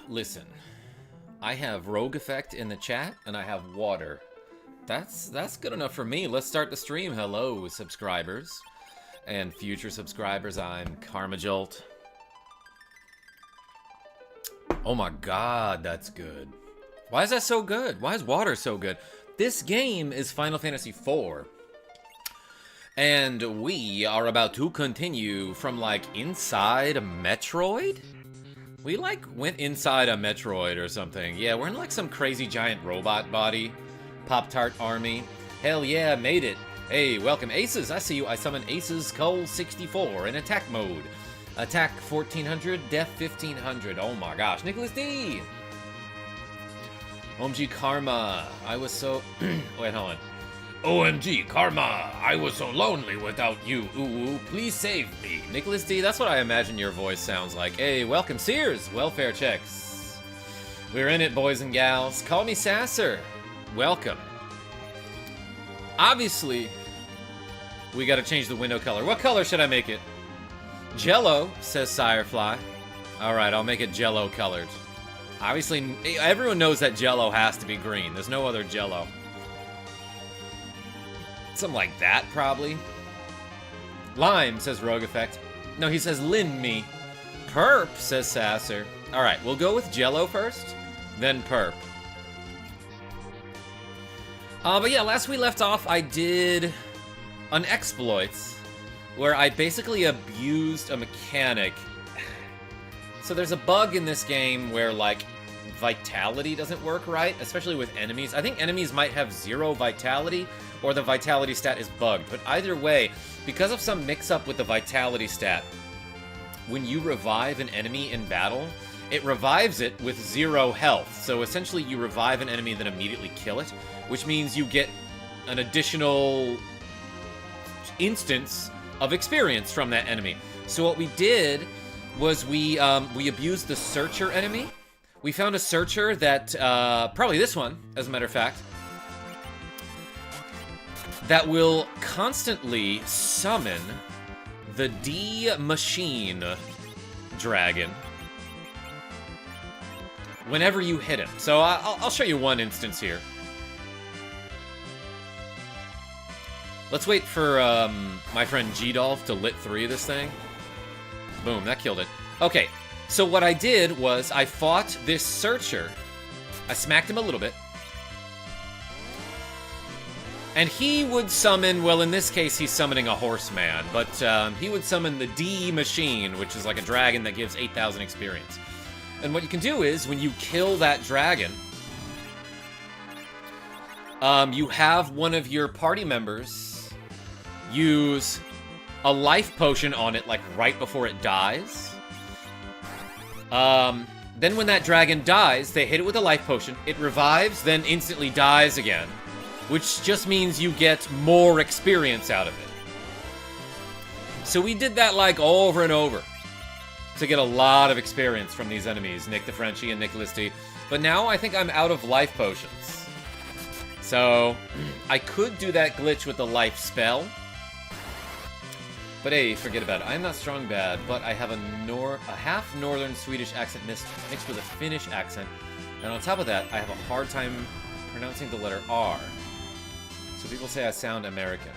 Listen, I have Rogue Effect in the chat, and I have water. That's good enough for me. Let's start the stream. Hello, subscribers. And future subscribers, I'm KarmaJolt. Oh my god, that's good. Why is that so good? Why is water so good? This game is Final Fantasy IV. And we are about to continue from, like, inside a Metroid? We, like, went inside a Metroid or something. Yeah, we're in, like, some crazy giant robot body. Pop-Tart army. Hell yeah, made it. Hey, welcome, Aces. I see you. I summon Aces Cull 64 in attack mode. Attack 1400, Def 1500. Oh my gosh. Nicholas D! OMG Karma. I was so... Wait, hold on. OMG Karma. I was so lonely without you. Ooh, please save me. Nicholas D, that's what I imagine your voice sounds like. Hey, welcome, Sears. Welfare checks. We're in it, boys and gals. Call me Sasser. Welcome. Obviously, we gotta change the window color. What color should I make it? Jello, says Sirefly. Alright, I'll make it Jello colored. Obviously, everyone knows that Jello has to be green. There's no other Jello. Something like that, probably. Lime, says Rogue Effect. No, he says Lin me. Perp, says Sasser. Alright, we'll go with Jello first, then Perp. But yeah, last we left off, I did an exploit where I basically abused a mechanic. So there's a bug in this game where, like, vitality doesn't work right, especially with enemies. I think enemies might have 0 vitality, or the vitality stat is bugged. But either way, because of some mix-up with the vitality stat, when you revive an enemy in battle, it revives it with 0 health. So essentially you revive an enemy, then immediately kill it, which means you get an additional instance of experience from that enemy. So what we did was we abused the Searcher enemy. We found a Searcher that, probably this one, as a matter of fact, that will constantly summon the D-Machine Dragon whenever you hit him. So I'll show you one instance here. Let's wait for my friend G-Dolph to lit 3 this thing. Boom, that killed it. Okay, so what I did was I fought this Searcher. I smacked him a little bit. And he would summon, well, in this case, he's summoning a horseman, but he would summon the D-Machine, which is like a dragon that gives 8,000 experience. And what you can do is, when you kill that dragon, you have one of your party members use a life potion on it, like, right before it dies. Then when that dragon dies, they hit it with a life potion, it revives, then instantly dies again, which just means you get more experience out of it. So we did that, like, over and over to get a lot of experience from these enemies, Nick the Frenchie and Nicholas D. But now I think I'm out of life potions. So I could do that glitch with the life spell. But hey, forget about it. I'm not strong bad, but I have a half northern Swedish accent mixed with a Finnish accent. And on top of that, I have a hard time pronouncing the letter R. So people say I sound American.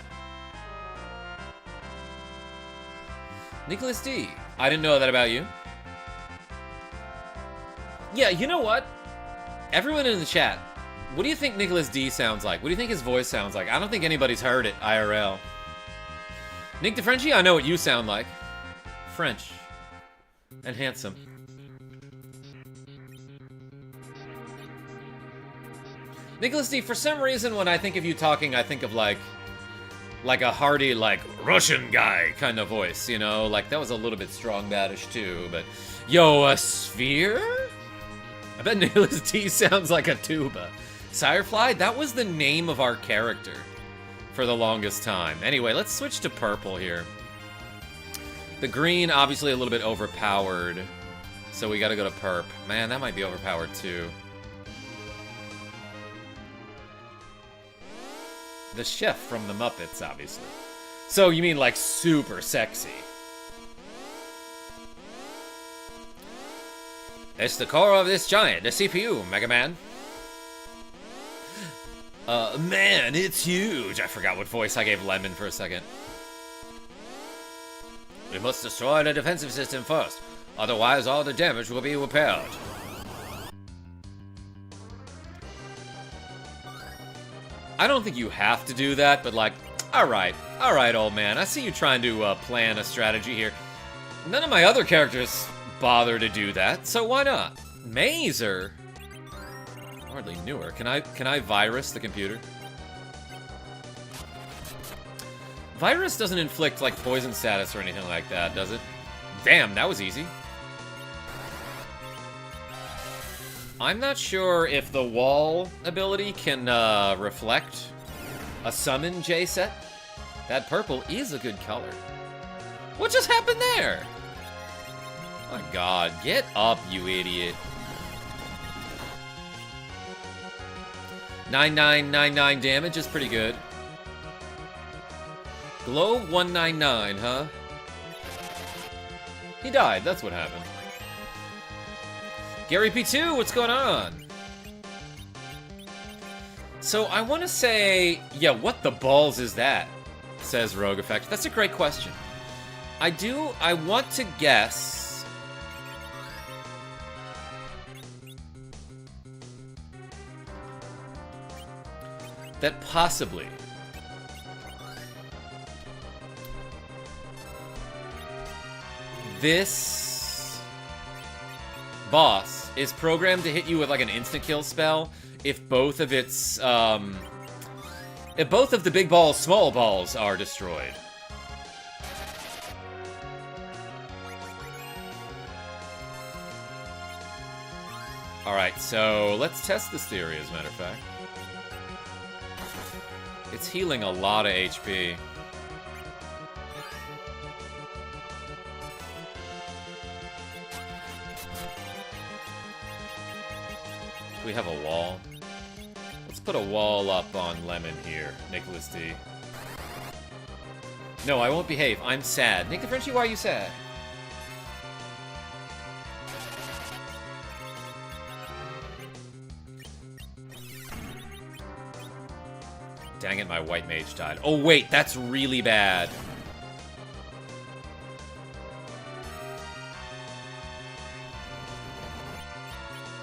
Nicholas D. I didn't know that about you. Yeah, you know what? Everyone in the chat, what do you think Nicholas D sounds like? What do you think his voice sounds like? I don't think anybody's heard it IRL. Nick the Frenchie, I know what you sound like. French. And handsome. Nicholas D, for some reason when I think of you talking, I think of like a hearty, like, Russian guy kind of voice, you know? Like, that was a little bit strong badish too, but... Yo, a sphere? I bet Nicholas D sounds like a tuba. Sirefly, that was the name of our character for the longest time. Anyway, let's switch to purple here. The green, obviously a little bit overpowered, so we gotta go to perp. Man, that might be overpowered too. The chef from the Muppets, obviously. So you mean like super sexy. It's the core of this giant, the CPU, Mega Man. Man, it's huge. I forgot what voice I gave Lemon for a second. We must destroy the defensive system first, otherwise all the damage will be repaired. I don't think you have to do that, but like, alright, old man, I see you trying to plan a strategy here. None of my other characters bother to do that, so why not? Mazer? Hardly knew her. Can I virus the computer? Virus doesn't inflict, like, poison status or anything like that, does it? Damn, that was easy. I'm not sure if the wall ability can, reflect a summon J set. That purple is a good color. What just happened there? Oh my god, get up, you idiot. 9999 damage is pretty good. Glow 199, huh? He died, that's what happened. Gary P2, what's going on? So I want to say, yeah, what the balls is that? Says Rogue Effect. That's a great question. I want to guess. That possibly this boss is programmed to hit you with like an instant kill spell if both of its if both of the big balls, small balls are destroyed. Alright, so let's test this theory, as a matter of fact. It's healing a lot of HP. Do we have a wall? Let's put a wall up on Lemon here, Nicholas D. No, I won't behave. I'm sad. Nick the Frenchie, why are you sad? Dang it, my white mage died. Oh wait, that's really bad.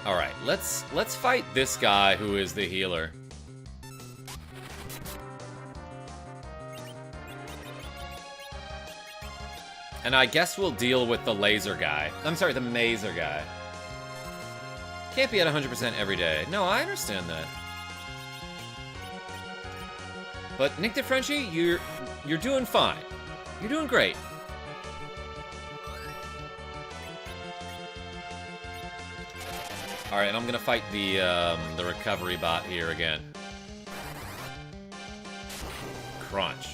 Alright, let's fight this guy who is the healer. And I guess we'll deal with the laser guy. I'm sorry, the mazer guy. Can't be at 100% every day. No, I understand that. But Nick DeFrenchie, you're doing fine. You're doing great. All right, and I'm gonna fight the recovery bot here again. Crunch.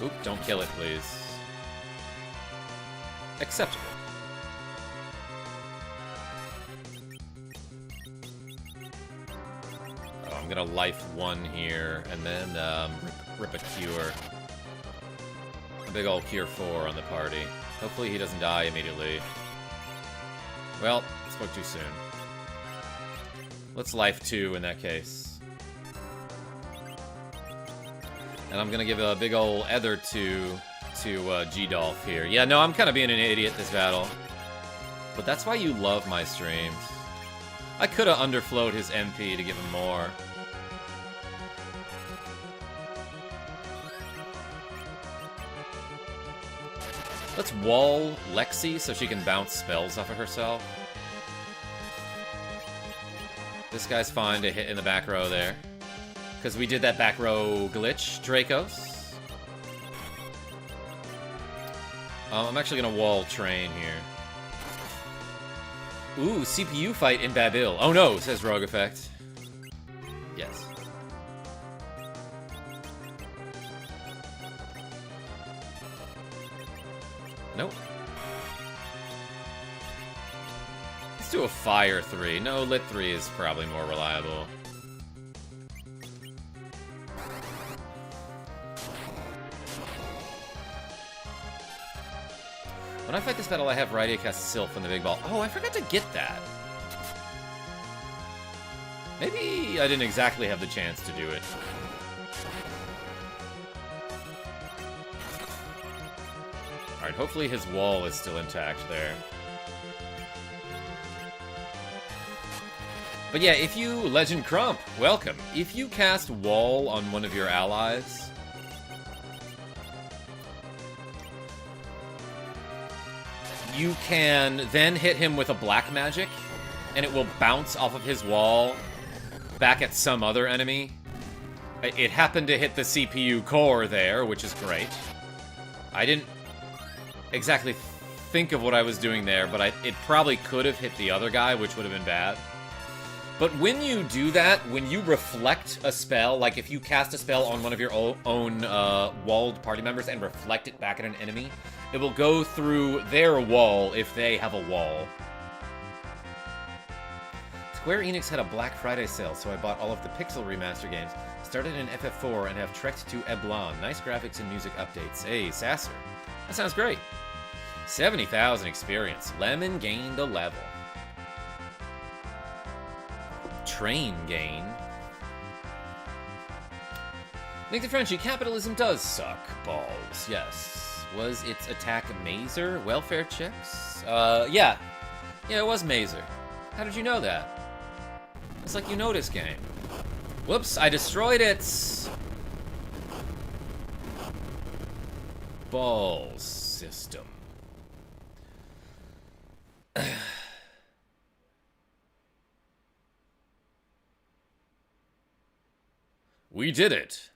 Oop! Don't kill it, please. Acceptable. I'm gonna life one here, and then rip a cure. A big old cure 4 on the party. Hopefully he doesn't die immediately. Well, spoke too soon. Let's life 2 in that case. And I'm gonna give a big old ether to G-Dolph here. Yeah, no, I'm kind of being an idiot this battle. But that's why you love my streams. I could have underflowed his MP to give him more. Let's wall Lexi so she can bounce spells off of herself. This guy's fine to hit in the back row there. Because we did that back row glitch, Dracos. I'm actually going to wall Train here. Ooh, CPU fight in Babil. Oh no, says Rogue Effect. Yes. Nope. Let's do a Fire 3. No, Lit 3 is probably more reliable. When I fight this battle, I have Rydia cast Sylph on the big ball. Oh, I forgot to get that. Maybe I didn't exactly have the chance to do it. Alright, hopefully his wall is still intact there. But yeah, if you... Legend Crump, welcome. If you cast Wall on one of your allies... you can then hit him with a black magic, and it will bounce off of his wall back at some other enemy. It happened to hit the CPU core there, which is great. I didn't exactly think of what I was doing there, but it probably could have hit the other guy, which would have been bad. But when you do that, when you reflect a spell, like if you cast a spell on one of your own walled party members and reflect it back at an enemy, it will go through their wall if they have a wall. Square Enix had a Black Friday sale, so I bought all of the Pixel Remaster games, started in FF4, and have trekked to Eblon. Nice graphics and music updates. Hey, Sasser. That sounds great. 70,000 experience. Lemon gained a level. Train gain. Nick the Frenchie, capitalism does suck balls. Yes. Was its attack Mazer? Welfare checks? Yeah. Yeah, it was Mazer. How did you know that? It's like you know this game. Whoops, I destroyed it! Balls system. We did it.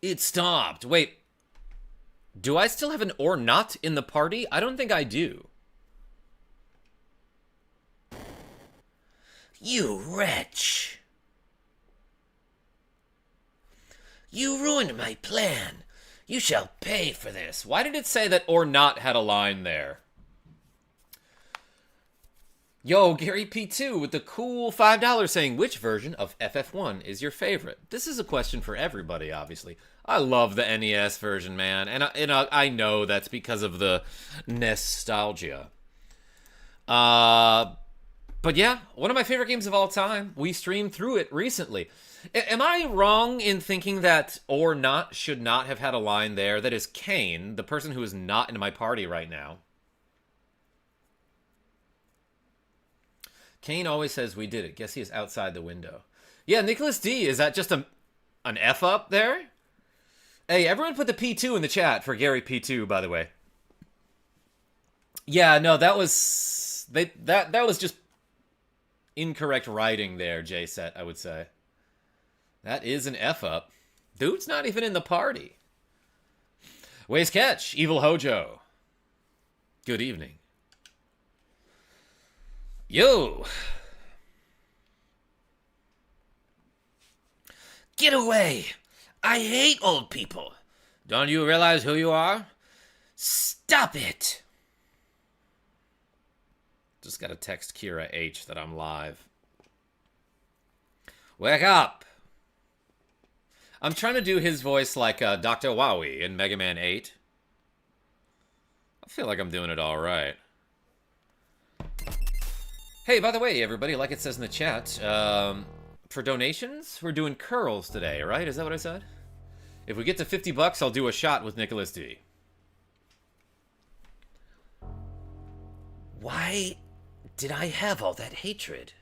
It stopped. Wait. Do I still have an or not in the party? I don't think I do. You wretch. You ruined my plan. You shall pay for this. Why did it say that or not had a line there? Yo, Gary P2 with the cool $5 saying, which version of FF1 is your favorite? This is a question for everybody, obviously. I love the NES version, man. And I know that's because of the nostalgia. But yeah, one of my favorite games of all time. We streamed through it recently. Am I wrong in thinking that or not should not have had a line there? That is Kane, the person who is not in my party right now. Kane always says we did it. Guess he is outside the window. Yeah, Nicholas D, is that just an F up there? Hey, everyone put the P2 in the chat for Gary P2, by the way. Yeah, no, that was that was just incorrect writing there, J-Set, I would say. That is an F up. Dude's not even in the party. Ways catch, Evil Hojo. Good evening. Yo! Get away! I hate old people! Don't you realize who you are? Stop it! Just gotta text Kira H that I'm live. Wake up! I'm trying to do his voice like Dr. Wowie in Mega Man 8. I feel like I'm doing it alright. Hey, by the way, everybody, like it says in the chat, for donations, we're doing curls today, right? Is that what I said? If we get to 50 bucks, I'll do a shot with Nicholas D. Why did I have all that hatred?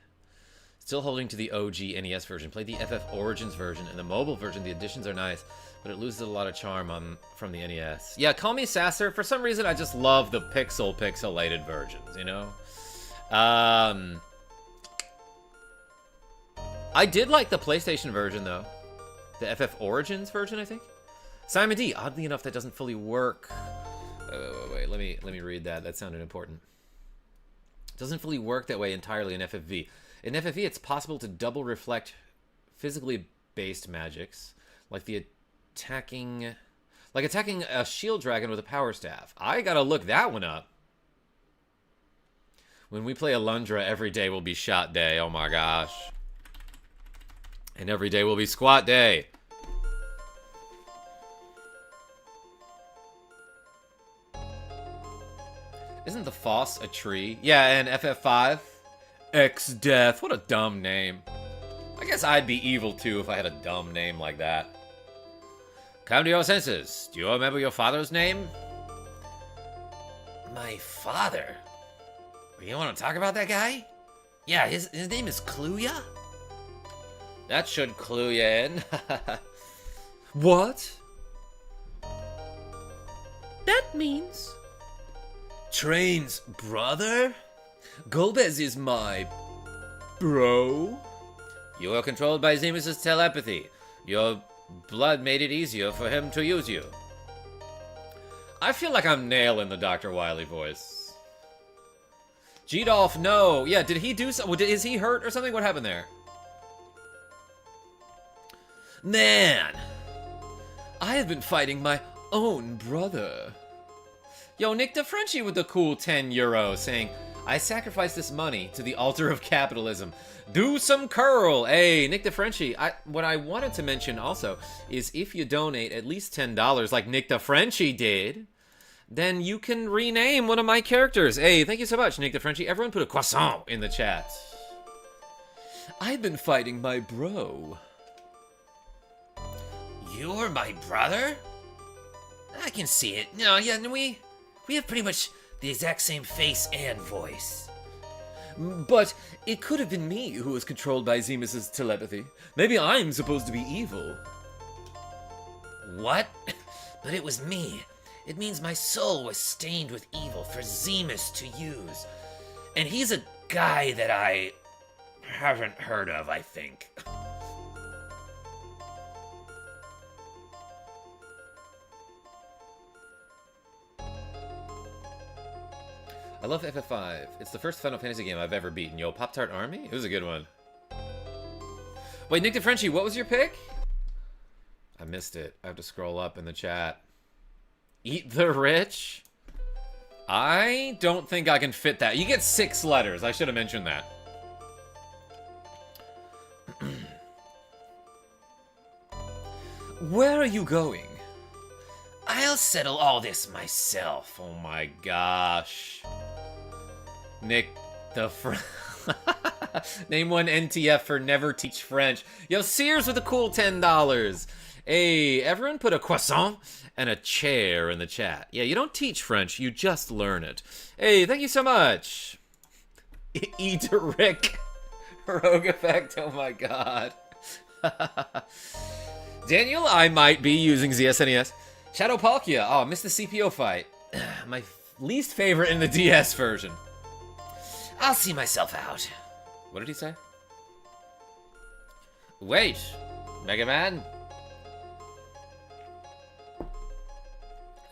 Still holding to the OG NES version. Played the FF Origins version and the mobile version. The additions are nice, but it loses a lot of charm from the NES. Yeah, call me Sasser. For some reason, I just love the pixelated versions, you know? I did like the PlayStation version, though. The FF Origins version, I think. Simon D, oddly enough, that doesn't fully work. Wait, let me read that. That sounded important. It doesn't fully work that way entirely in FFV. In FFV, it's possible to double reflect physically based magics, like attacking a shield dragon with a power staff. I gotta look that one up. When we play Alundra, every day will be shot day. Oh my gosh. And every day will be squat day. Isn't the Foss a tree? Yeah, and FF5? X-Death. What a dumb name. I guess I'd be evil too if I had a dumb name like that. Come to your senses. Do you remember your father's name? My father? You want to talk about that guy? Yeah, his name is Cluya? That should clue you in. What? That means... Train's brother? Golbez is my... bro? You were controlled by Zemus's telepathy. Your blood made it easier for him to use you. I feel like I'm nailing the Dr. Wily voice. G-Dolph, no. Yeah, did he do something? Is he hurt or something? What happened there? Man, I have been fighting my own brother. Yo, Nick DeFrenchie with the cool €10 saying, I sacrifice this money to the altar of capitalism. Do some curl. Hey, Nick DeFrenchie, what I wanted to mention also is if you donate at least $10 like Nick DeFrenchie did, then you can rename one of my characters. Hey, thank you so much, Nick DeFrenchie. Everyone put a croissant in the chat. I've been fighting my bro. You're my brother? I can see it. No, yeah, we have pretty much the exact same face and voice. But it could have been me who was controlled by Zemus's telepathy. Maybe I'm supposed to be evil. What? But it was me. It means my soul was stained with evil for Zemus to use. And he's a guy that I haven't heard of, I think. I love FF5. It's the first Final Fantasy game I've ever beaten. Yo, Pop-Tart Army? It was a good one. Wait, Nick DeFrenchie, what was your pick? I missed it. I have to scroll up in the chat. Eat the rich? I don't think I can fit that. You get 6 letters. I should have mentioned that. Where are you going? I'll settle all this myself. Oh my gosh. Nick the Name one NTF for never teach French. Yo, Sears with a cool $10. Hey, everyone put a croissant and a chair in the chat. Yeah, you don't teach French, you just learn it. Hey, thank you so much. Eat Rick. Rogue Effect, oh my god. Daniel, I might be using ZSNES. Shadow Palkia, oh, missed the CPO fight. My least favorite in the DS version. I'll see myself out. What did he say? Wait, Mega Man?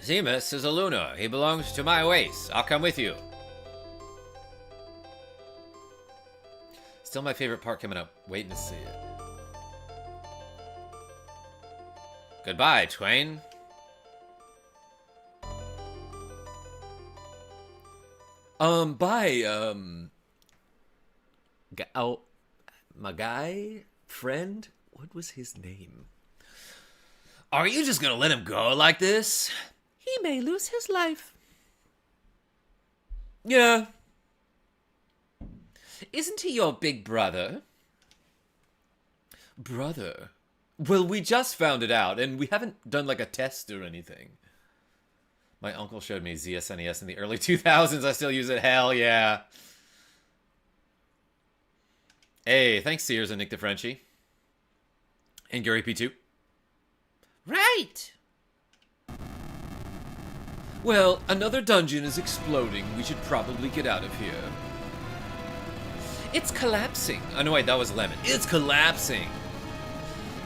Zemus is a Lunar. He belongs to my race. I'll come with you. Still my favorite part coming up. Waiting to see it. Goodbye, Twain. Bye, my guy, friend, what was his name? Are you just gonna let him go like this? He may lose his life. Yeah. Isn't he your big brother? Brother? Well, we just found it out, and we haven't done, like, a test or anything. My uncle showed me ZSNES in the early 2000s. I still use it. Hell yeah. Hey, thanks, Sears and Nick DeFrenchie. And Gary P2. Right. Well, another dungeon is exploding. We should probably get out of here. It's collapsing. Oh, no, wait, that was Lemon. It's collapsing.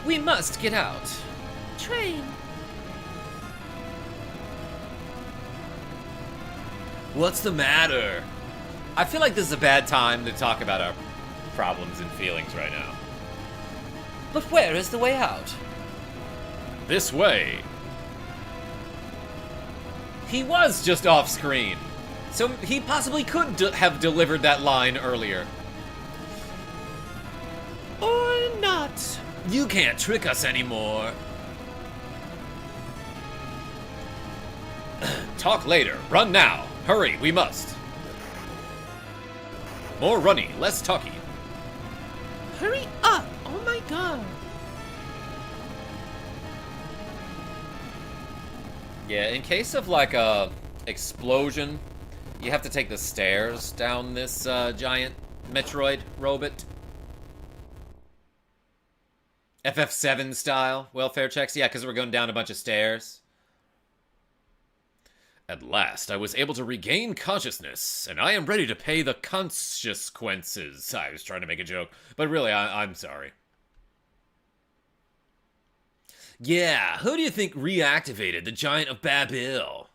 We must get out. Train. What's the matter? I feel like this is a bad time to talk about our problems and feelings right now. But where is the way out? This way. He was just off screen, so he possibly could have delivered that line earlier. Or not. You can't trick us anymore. Talk later. Run now. Hurry, we must. More runny, less talky. Hurry up! Oh my god! Yeah, in case of like a explosion, you have to take the stairs down this giant Metroid robot. FF7 style welfare checks. Yeah, because we're going down a bunch of stairs. At last, I was able to regain consciousness, and I am ready to pay the consequences. I was trying to make a joke, but really, I'm sorry. Yeah, who do you think reactivated the Giant of Babil?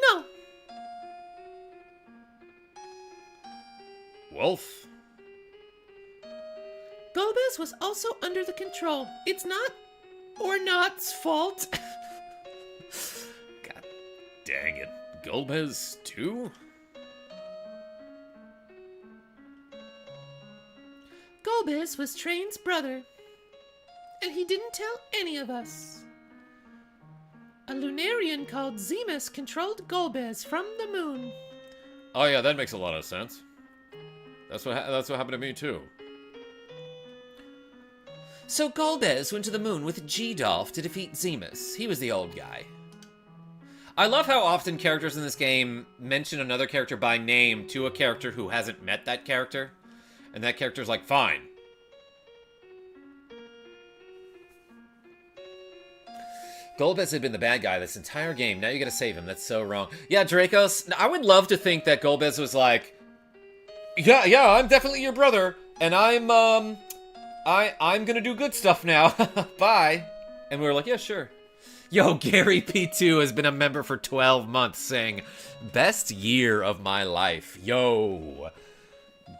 No. Wolf? Golbez was also under the control. It's not or not's fault. God dang it. Golbez too? Golbez was Train's brother, and he didn't tell any of us. A Lunarian called Zemus controlled Golbez from the moon. Oh yeah, that makes a lot of sense. That's what happened to me too. So Golbez went to the moon with G-Dolph to defeat Zemus. He was the old guy. I love how often characters in this game mention another character by name to a character who hasn't met that character. And that character's like, fine. Golbez had been the bad guy this entire game. Now you gotta save him. That's so wrong. Yeah, Dracos, I would love to think that Golbez was like, yeah, I'm definitely your brother. And I'm gonna do good stuff now. Bye. And we were like, yeah, sure. Yo, Gary P2 has been a member for 12 months saying, best year of my life. Yo.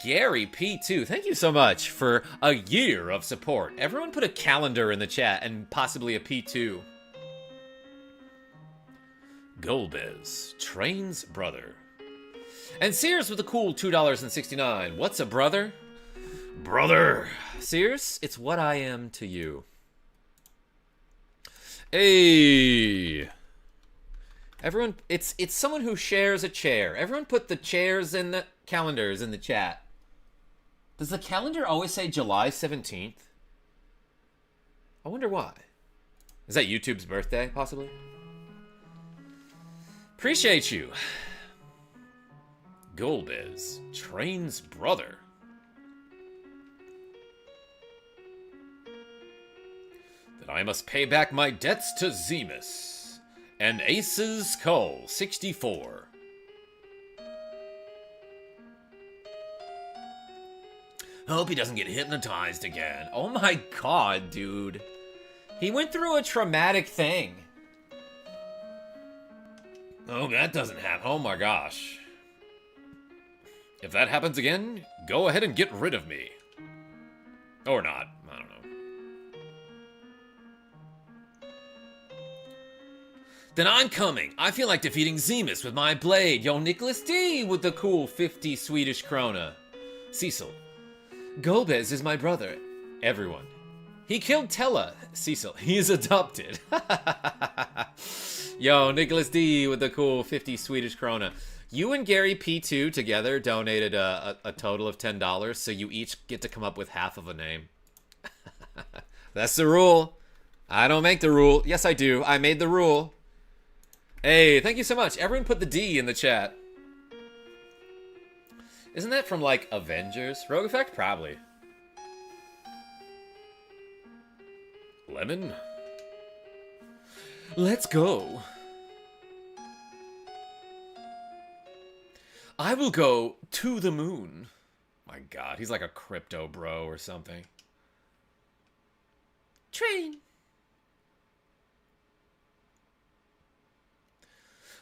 Gary P2, thank you so much for a year of support. Everyone put a calendar in the chat and possibly a P2. Golbez, Train's brother. And Sears with a cool $2.69. What's a brother? Brother. Sears, it's what I am to you. Hey. Everyone, it's someone who shares a chair. Everyone put the chairs and the calendars in the chat. Does the calendar always say July 17th? I wonder why. Is that YouTube's birthday, possibly? Appreciate you. Golbez, Train's brother. Then I must pay back my debts to Zemus. And Ace's Cull 64. Hope he doesn't get hypnotized again. Oh my god, dude. He went through a traumatic thing. Oh, that doesn't happen. Oh my gosh. If that happens again, go ahead and get rid of me. Or not. I don't know. Then I'm coming. I feel like defeating Zemus with my blade. Yo, Nicholas D with the cool 50 Swedish krona. Cecil. Golbez is my brother. Everyone. He killed Tella. Cecil. He is adopted. Yo, Nicholas D with the cool 50 Swedish krona. You and Gary P2 together donated a total of $10, so you each get to come up with half of a name. That's the rule. I don't make the rule. Yes, I do. I made the rule. Hey, thank you so much. Everyone put the D in the chat. Isn't that from, like, Avengers? Rogue Effect? Probably. Lemon? Let's go. I will go to the moon. My god, he's like a crypto bro or something. Train.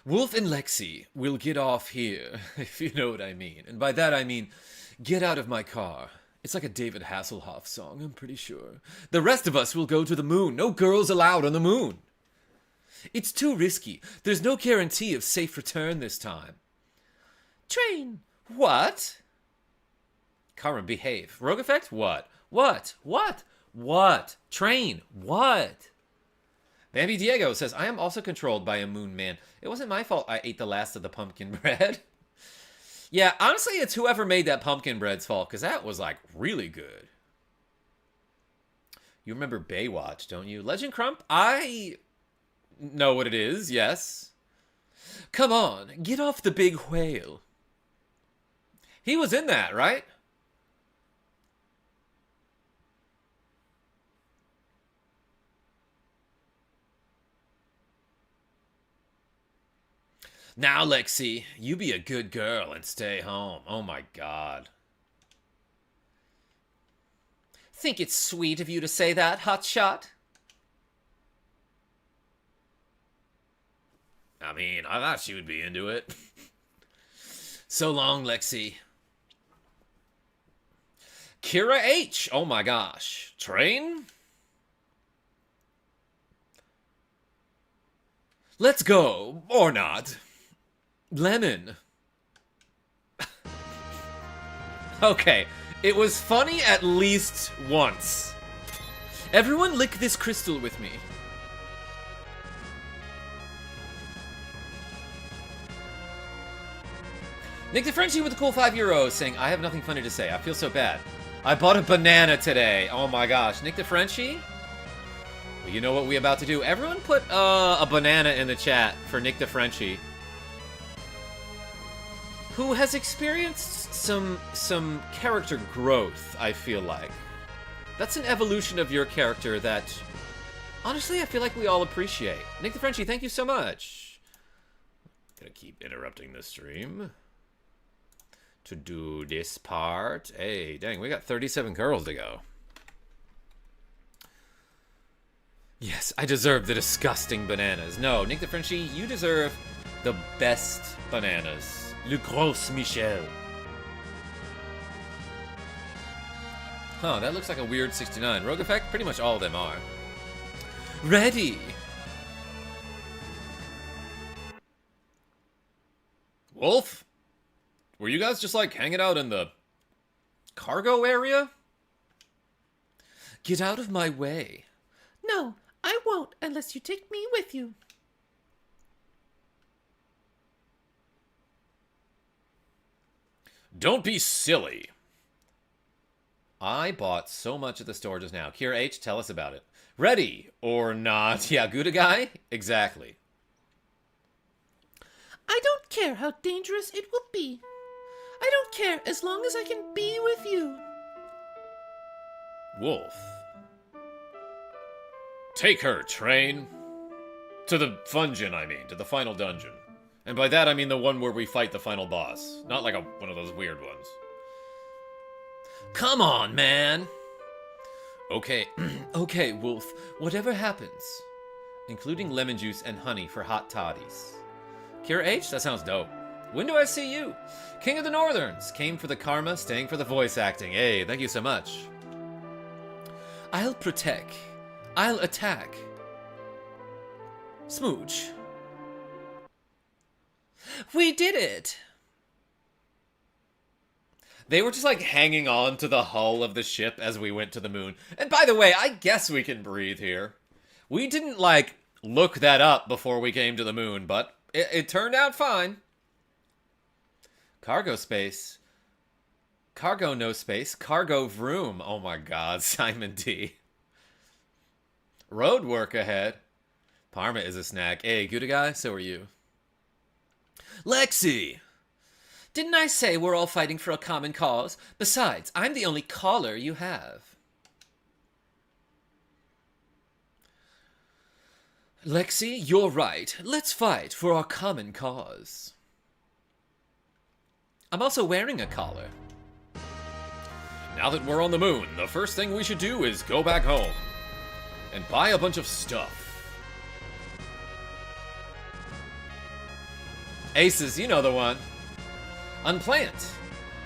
Wolf and Lexi will get off here, if you know what I mean. And by that I mean, get out of my car. It's like a David Hasselhoff song, I'm pretty sure. The rest of us will go to the moon. No girls allowed on the moon. It's too risky. There's no guarantee of safe return this time. Train. What? Karma, behave. Rogue Effect? What? What? What? What? Train. What? Bambi Diego says, I am also controlled by a moon man. It wasn't my fault I ate the last of the pumpkin bread. Yeah, honestly, it's whoever made that pumpkin bread's fault, because that was, like, really good. You remember Baywatch, don't you? Legend Crump? I know what it is, yes. Come on, get off the big whale. He was in that, right? Now, Lexi, you be a good girl and stay home. Oh my god. Think it's sweet of you to say that, hotshot? I mean, I thought she would be into it. So long, Lexi. Kira H. Oh my gosh. Train? Let's go. Or not. Lemon. Okay. It was funny at least once. Everyone lick this crystal with me. Nick DeFrenchie with a cool €5 saying, I have nothing funny to say. I feel so bad. I bought a banana today. Oh my gosh. Nick DeFrenchie? Well, you know what we're about to do. Everyone put a banana in the chat for Nick DeFrenchie, who has experienced some character growth, I feel like. That's an evolution of your character that, honestly, I feel like we all appreciate. Nick DeFrenchie, thank you so much. Gonna keep interrupting the stream to do this part. Hey, dang, we got 37 girls to go. Yes, I deserve the disgusting bananas. No, Nick DeFrenchie, you deserve the best bananas. Le Gros Michel. Huh, that looks like a weird 69. Rogue Effect, pretty much all of them are. Ready! Wolf? Were you guys just like hanging out in the cargo area? Get out of my way. No, I won't unless you take me with you. Don't be silly. I bought so much at the store just now. Kira H, tell us about it. Ready or not? Yeah, Gouda guy? Exactly. I don't care how dangerous it will be. I don't care as long as I can be with you. Wolf. Take her, Train. To the Fungeon, I mean. To the final dungeon. And by that, I mean the one where we fight the final boss. Not like one of those weird ones. Come on, man! Okay, okay, Wolf. Whatever happens. Including lemon juice and honey for hot toddies. Kira H, that sounds dope. When do I see you? King of the Northerns. Came for the karma, staying for the voice acting. Hey, thank you so much. I'll protect. I'll attack. Smooch. We did it! They were just like hanging on to the hull of the ship as we went to the moon. And by the way, I guess we can breathe here. We didn't like look that up before we came to the moon, but it turned out fine. Cargo space. Cargo no space. Cargo vroom. Oh my god, Simon D. Road work ahead. Parma is a snack. Hey, Gouda guy, so are you. Lexi! Didn't I say we're all fighting for a common cause? Besides, I'm the only caller you have. Lexi, you're right. Let's fight for our common cause. I'm also wearing a collar. Now that we're on the moon, the first thing we should do is go back home and buy a bunch of stuff. Aces, you know the one. Unplant.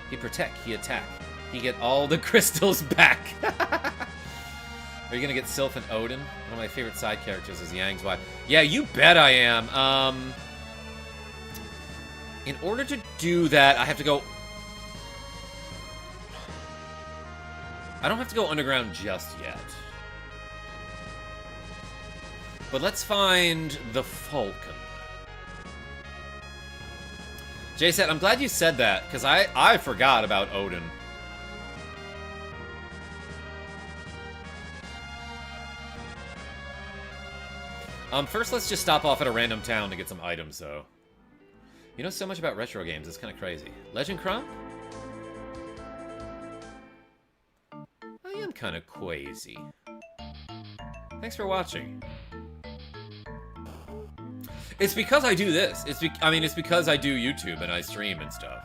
He protect, he attack. He get all the crystals back. Are you gonna get Sylph and Odin? One of my favorite side characters is Yang's wife. Yeah, you bet I am. In order to do that, I have to go... I don't have to go underground just yet. But let's find the Falcon. Jay said, I'm glad you said that, because I forgot about Odin. First, let's just stop off at a random town to get some items, though. You know so much about retro games, it's kind of crazy. Legend Crump? I am kind of quasi. Thanks for watching. It's because I do this. It's because I do YouTube and I stream and stuff.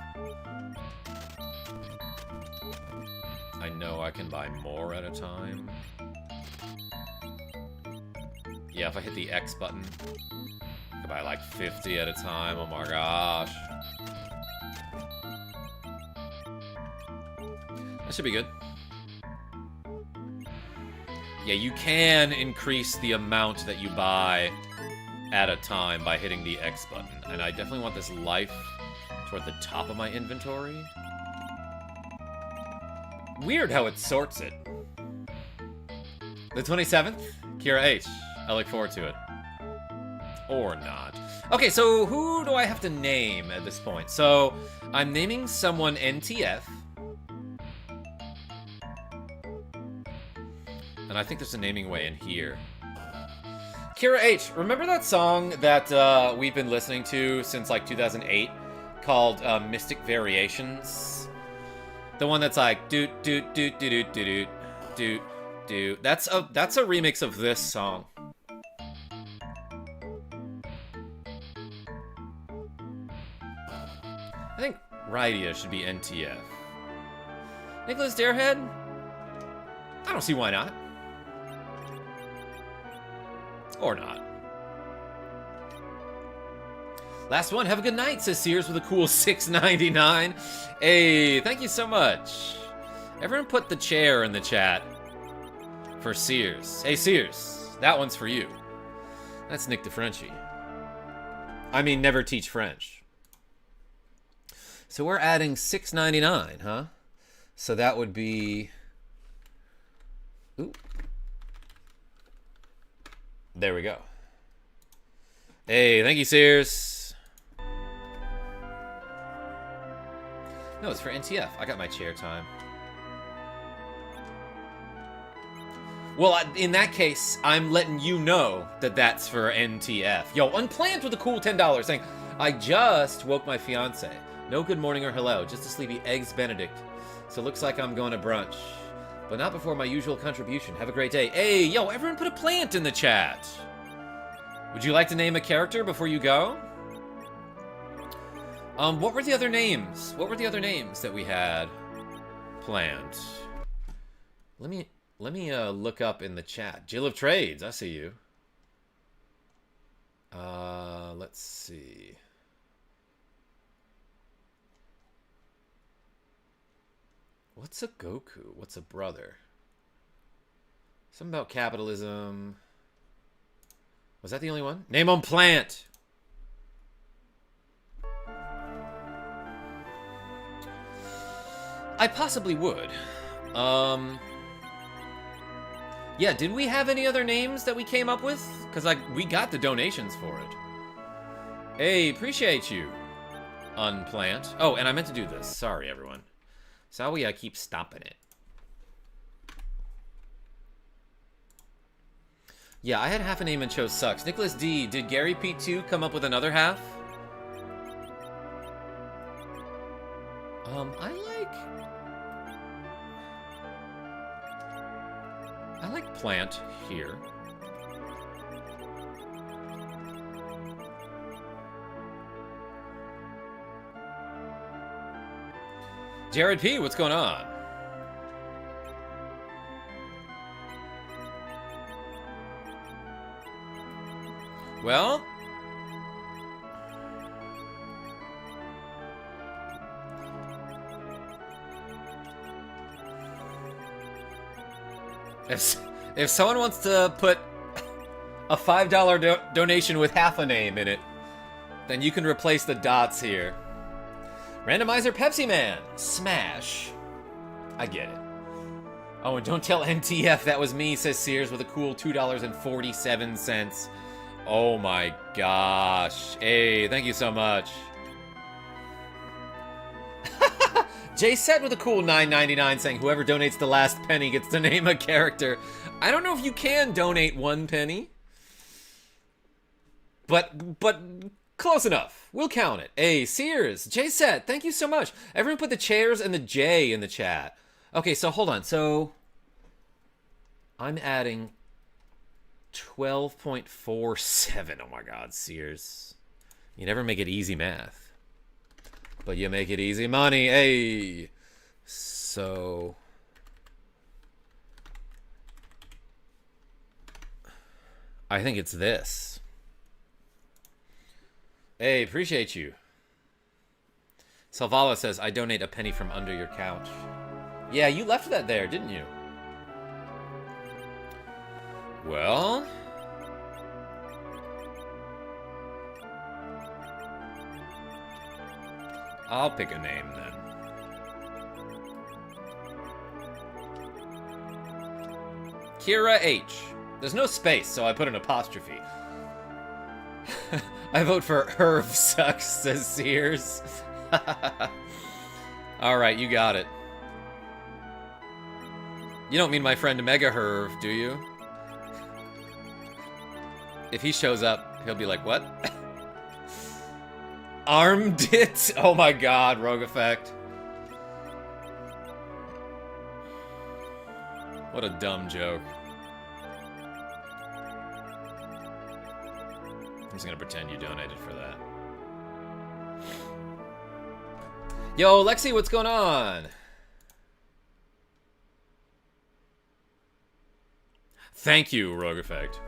I know I can buy more at a time. Yeah, if I hit the X button, I can buy like 50 at a time. Oh my gosh. That should be good. Yeah, you can increase the amount that you buy at a time by hitting the X button. And I definitely want this life toward the top of my inventory. Weird how it sorts it. The 27th? Kira H. I look forward to it. Or not. Okay, so who do I have to name at this point? So, I'm naming someone NTF. And I think there's a naming way in here. Kira H, remember that song that we've been listening to since like 2008 called Mystic Variations? The one that's like doot doot doot doot doot doot doot doot. That's a remix of this song. I think Rydia should be NTF. Nicholas Darehead? I don't see why not. Or not. Last one. Have a good night, says Sears with a cool $6.99. Hey, thank you so much. Everyone put the chair in the chat for Sears. Hey, Sears, that one's for you. That's Nick DeFrenchie. I mean, never teach French. So we're adding $6.99, huh? So that would be... Ooh. There we go. Hey, thank you, Sears. No, it's for NTF. I got my chair time. Well, in that case, I'm letting you know that that's for NTF. Yo, Unplanned with a cool $10 saying, I just woke my fiance. No good morning or hello, just a sleepy Eggs Benedict. So looks like I'm going to brunch. But not before my usual contribution. Have a great day. Hey, yo, everyone put a plant in the chat. Would you like to name a character before you go? What were the other names? What were the other names that we had planned? Let me look up in the chat. Jill of Trades, I see you. Let's see. What's a Goku? What's a brother? Something about capitalism. Was that the only one? Name on plant. I possibly would. Yeah, did we have any other names that we came up with? Because like we got the donations for it. Hey, appreciate you. Unplant. Oh, and I meant to do this. Sorry, everyone. So we keep stopping it. Yeah, I had half a name and chose sucks. Nicholas D, did Gary P2 come up with another half? I like plant here. Jared P, what's going on? Well, if someone wants to put a $5 donation with half a name in it, then you can replace the dots here. Randomizer Pepsi Man. Smash. I get it. Oh, and don't tell NTF that was me, says Sears with a cool $2.47. Oh my gosh. Hey, thank you so much. Jay Set with a cool $9.99 saying whoever donates the last penny gets to name a character. I don't know if you can donate 1 penny. But close enough. We'll count it. Hey, Sears, Jay Set, thank you so much. Everyone put the chairs and the J in the chat. Okay, so hold on. So I'm adding 12.47. Oh my god, Sears. You never make it easy math. But you make it easy money. Hey. So I think it's this. Hey, appreciate you. Salvala says, I donate a penny from under your couch. Yeah, you left that there, didn't you? Well, I'll pick a name then. Kira H. There's no space, so I put an apostrophe. I vote for Herv sucks, says Sears. Alright, you got it. You don't mean my friend Mega Herv, do you? If he shows up, he'll be like, what? Armed it? Oh my god, Rogue Effect. What a dumb joke. I'm just gonna pretend you donated for that. Yo, Lexi, what's going on? Thank you, Rogue Effect.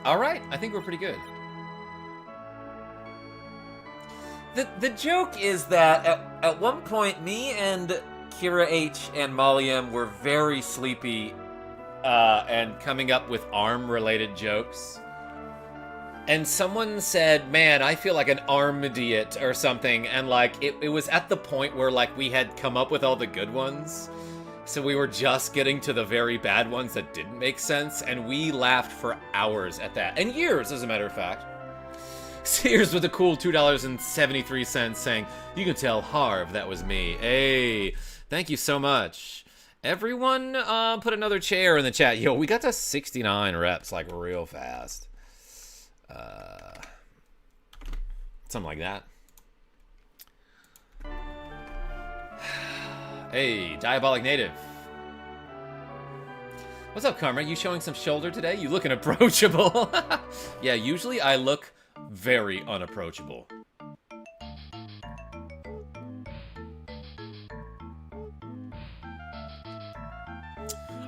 Alright, I think we're pretty good. The joke is that at one point, me and Kira H and Molly M were very sleepy and coming up with ARM-related jokes. And someone said, man, I feel like an arm-idiot or something, and like, it was at the point where like we had come up with all the good ones. So we were just getting to the very bad ones that didn't make sense, and we laughed for hours at that. And years, as a matter of fact. Sears with a cool $2.73 saying, you can tell Harv that was me. Hey, thank you so much. Everyone put another chair in the chat. Yo, we got to 69 reps, like, real fast. Something like that. Hey, Diabolic Native. What's up, Karma? You showing some shoulder today? You looking approachable. Yeah, usually I look very unapproachable.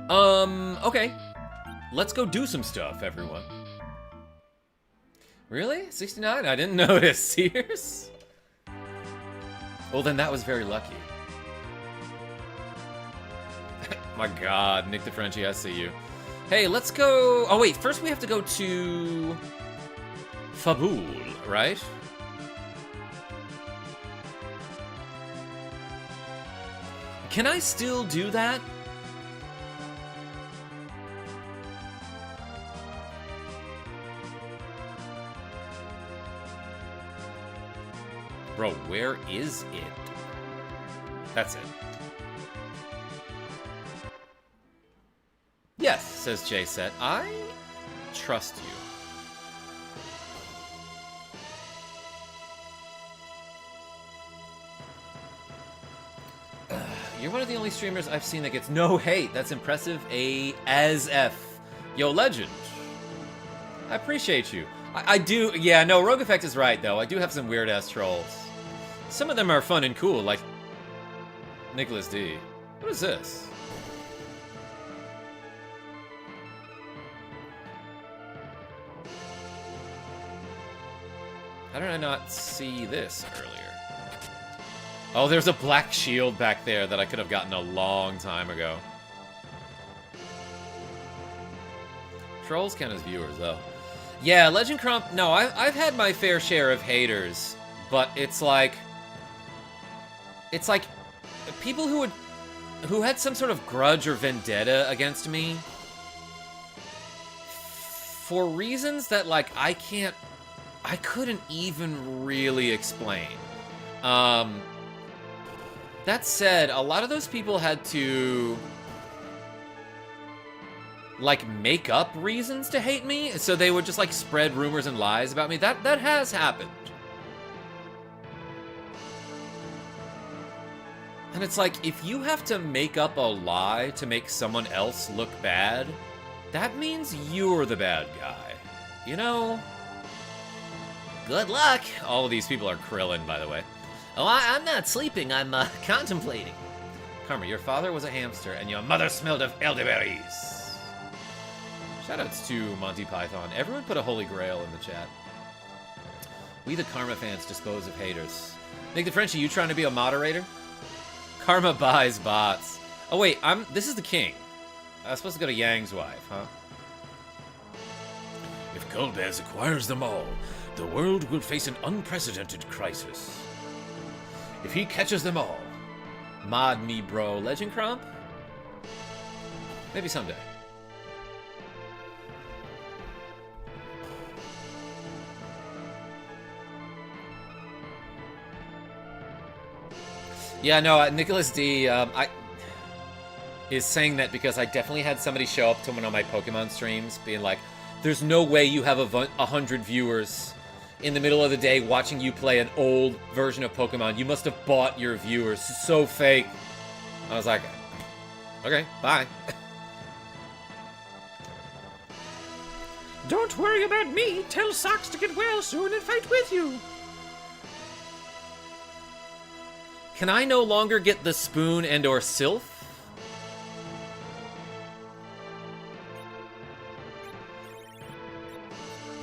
Okay. Let's go do some stuff, everyone. Really? 69? I didn't notice. Sears? Well, then that was very lucky. My god, Nick DeFrenchie, I see you. Hey, let's go... Oh, wait, first we have to go to... Fabul, right? Can I still do that? Bro, where is it? That's it. Yes, says Jay Set. I trust you. You're one of the only streamers I've seen that gets no hate. That's impressive. As F. Yo, legend. I appreciate you. I do, yeah, no, Rogue Effect is right, though. I do have some weird-ass trolls. Some of them are fun and cool, like Nicholas D. What is this? How did I not see this earlier? Oh, there's a black shield back there that I could have gotten a long time ago. Trolls count as viewers, though. Yeah, Legend Crump, no, I've had my fair share of haters, but it's like people who had some sort of grudge or vendetta against me for reasons that, like, I couldn't even really explain. That said, a lot of those people had to, like, make up reasons to hate me, so they would just, like, spread rumors and lies about me. That has happened. And it's like, if you have to make up a lie to make someone else look bad, that means you're the bad guy. You know? Good luck! All of these people are Krillin, by the way. Oh, I'm not sleeping, I'm contemplating. Karma, your father was a hamster, and your mother smelled of elderberries. Shoutouts to Monty Python. Everyone put a holy grail in the chat. We the Karma fans dispose of haters. Nick the Frenchie, you trying to be a moderator? Karma buys bots. Oh wait, this is the king. I was supposed to go to Yang's wife, huh? If Golbez acquires them all, the world will face an unprecedented crisis. If he catches them all, mod me, bro. Legend Crump? Maybe someday. Yeah, no, Nicholas D, is saying that because I definitely had somebody show up to one of my Pokemon streams being like, there's no way you have 100 viewers in the middle of the day watching you play an old version of Pokemon. You must have bought your viewers. It's so fake. I was like, okay, bye. Don't worry about me. Tell Socks to get well soon and fight with you. Can I no longer get the spoon and or Sylph?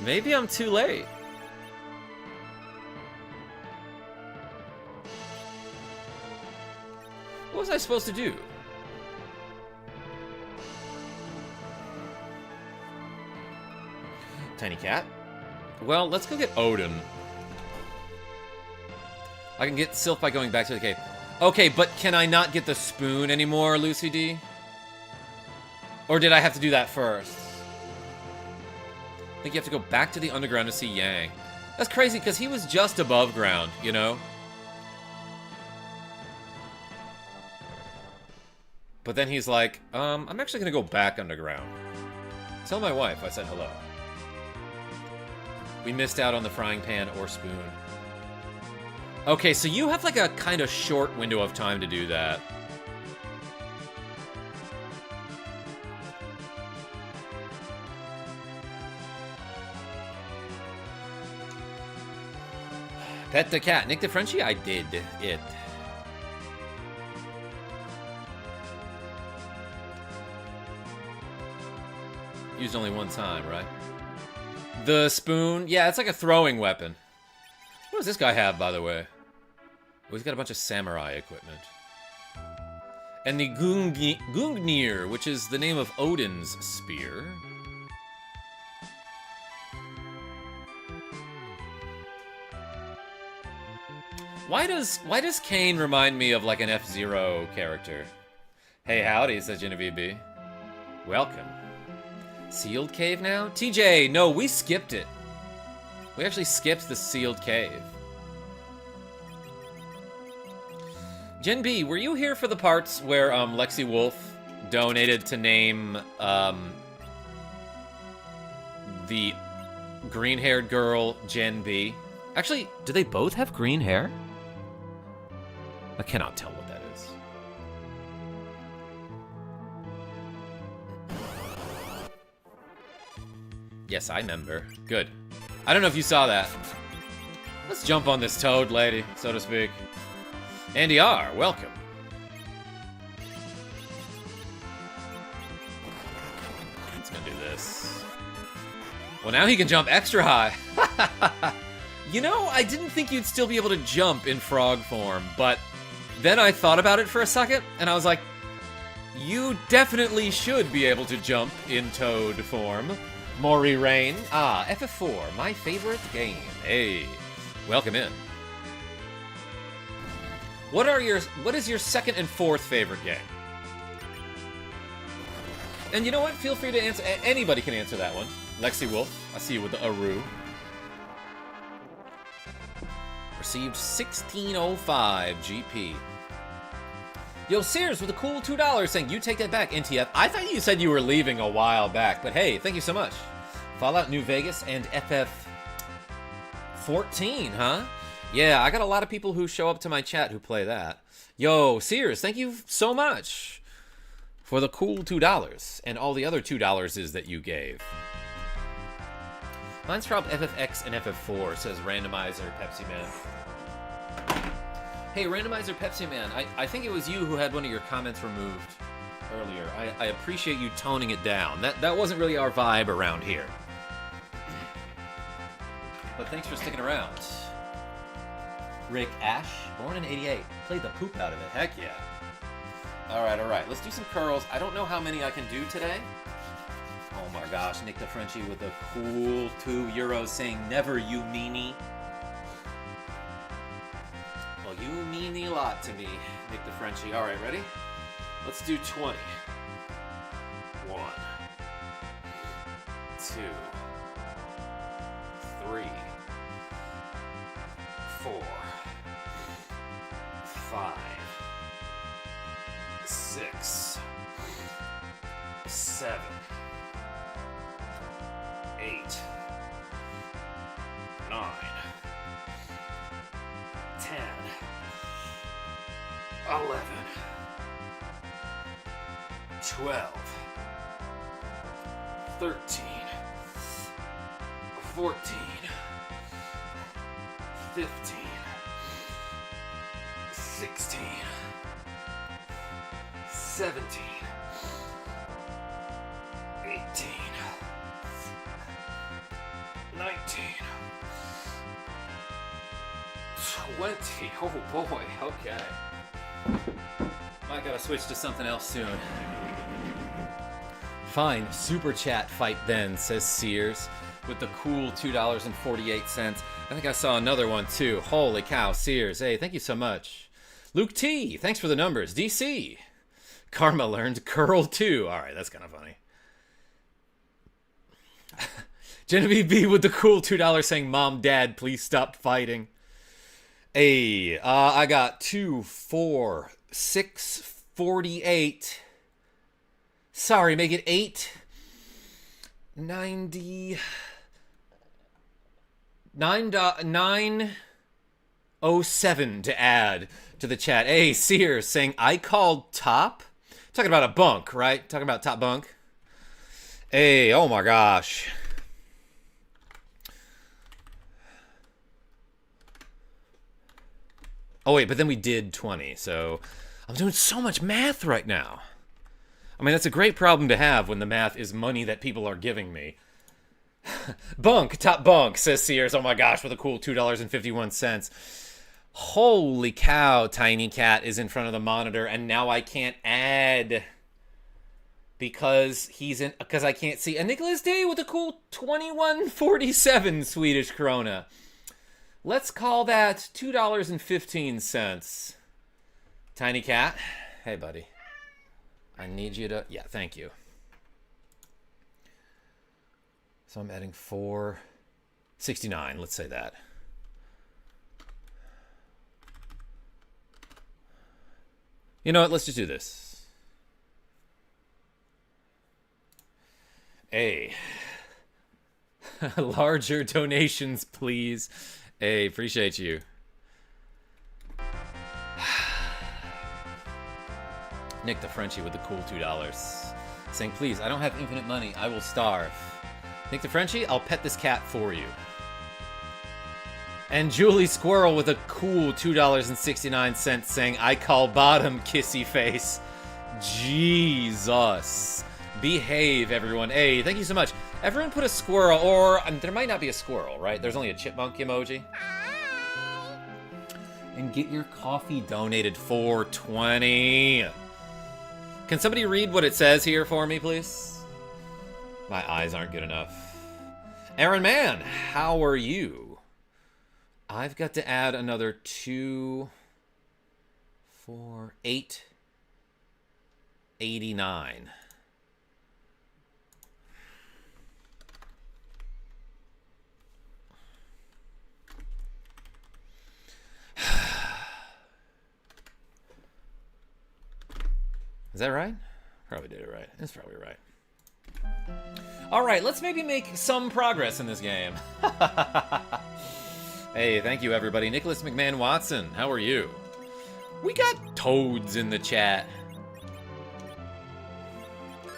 Maybe I'm too late. What was I supposed to do? Tiny cat? Well, let's go get Odin. I can get Sylph by going back to the cave. Okay, but can I not get the spoon anymore, Lucy D? Or did I have to do that first? I think you have to go back to the underground to see Yang. That's crazy, because he was just above ground, you know? But then he's like, I'm actually going to go back underground. Tell my wife I said hello. We missed out on the frying pan or spoon. Okay, so you have like a kind of short window of time to do that. Pet the cat. Nick the Frenchie? I did it. Used only one time, right? The spoon? Yeah, it's like a throwing weapon. What does this guy have, by the way? Oh, he's got a bunch of samurai equipment. And the Gungnir, which is the name of Odin's spear. Why does Kane remind me of like an F-Zero character? Hey, howdy, says Genevieve B. Welcome. Sealed cave now? TJ, no, we skipped it. We actually skipped the sealed cave. Gen B, were you here for the parts where Lexi Wolf donated to name the green-haired girl Gen B? Actually, do they both have green hair? I cannot tell what that is. Yes, I remember. Good. I don't know if you saw that. Let's jump on this toad lady, so to speak. Andy R, welcome. Let's gonna do this. Well, now he can jump extra high. You know, I didn't think you'd still be able to jump in frog form, but then I thought about it for a second, and I was like, you definitely should be able to jump in toad form. Maury Rain. Ah, FF4, my favorite game. Hey, welcome in. What is your second and fourth favorite game? And you know what? Feel free to answer. Anybody can answer that one. Lexi Wolf, I see you with the Aru. Received 1605 GP. Yo, Sears with a cool $2 saying, you take that back, NTF. I thought you said you were leaving a while back, but hey, thank you so much. Fallout New Vegas and FF14, huh? Yeah, I got a lot of people who show up to my chat who play that. Yo, Sears, thank you so much for the cool $2 and all the other $2s that you gave. Mine's from FFX and FF4, says Randomizer Pepsi Man. Hey, Randomizer Pepsi Man, I think it was you who had one of your comments removed earlier. I appreciate you toning it down. That wasn't really our vibe around here. But thanks for sticking around. Rick Ash, born in 88. Played the poop out of it. Heck yeah. Alright. Let's do some curls. I don't know how many I can do today. Oh my gosh, Nick the Frenchie with a cool €2 saying, never, you meanie. Well, you mean a lot to me, Nick the Frenchie. Alright, ready? Let's do 20. 1, 2, 3, 4, 5, 6, 7, 8, 9, 10, 11, 12, 13, 14, 15, 16, 17, 18, 19, 20. Oh boy, okay. Might gotta switch to something else soon. Fine, super chat fight then, says Sears, with the cool $2.48. I think I saw another one too. Holy cow, Sears. Hey, thank you so much. Luke T, thanks for the numbers. DC. Karma learned curl too. Alright, that's kind of funny. Genevieve B with the cool $2 saying, Mom, Dad, please stop fighting. Hey, I got 2, 4, 6, 48. Sorry, make it 8. 90. 9.907 to add to the chat. Hey, Sears saying, I called top. Talking about a bunk, right? Talking about top bunk. Hey, oh my gosh. Oh wait, but then we did 20, so I'm doing so much math right now. I mean, that's a great problem to have when the math is money that people are giving me. Bunk, top bunk, says Sears. Oh my gosh, with a cool $2.51. Holy cow, Tiny Cat is in front of the monitor, and now I can't add because I can't see. And Nicholas Day with a cool 21.47 Swedish krona. Let's call that $2.15. Tiny Cat, hey buddy. I need you to, yeah, thank you. So I'm adding 4.69, let's say that. You know what, let's just do this. Hey. Larger donations, please. Hey, appreciate you. Nick the Frenchie with the cool $2. Saying, please, I don't have infinite money. I will starve. Nick the Frenchie, I'll pet this cat for you. And Julie Squirrel with a cool $2.69 saying, I call bottom, kissy face. Jesus. Behave, everyone. Hey, thank you so much. Everyone put a squirrel, or there might not be a squirrel, right? There's only a chipmunk emoji. And get your coffee donated for $20. Can somebody read what it says here for me, please? My eyes aren't good enough. Aaron Mann, how are you? I've got to add another 2, 4, 8, 89. Is that right? Probably did it right. That's probably right. All right, let's maybe make some progress in this game. Hey, thank you, everybody. Nicholas McMahon Watson, how are you? We got toads in the chat.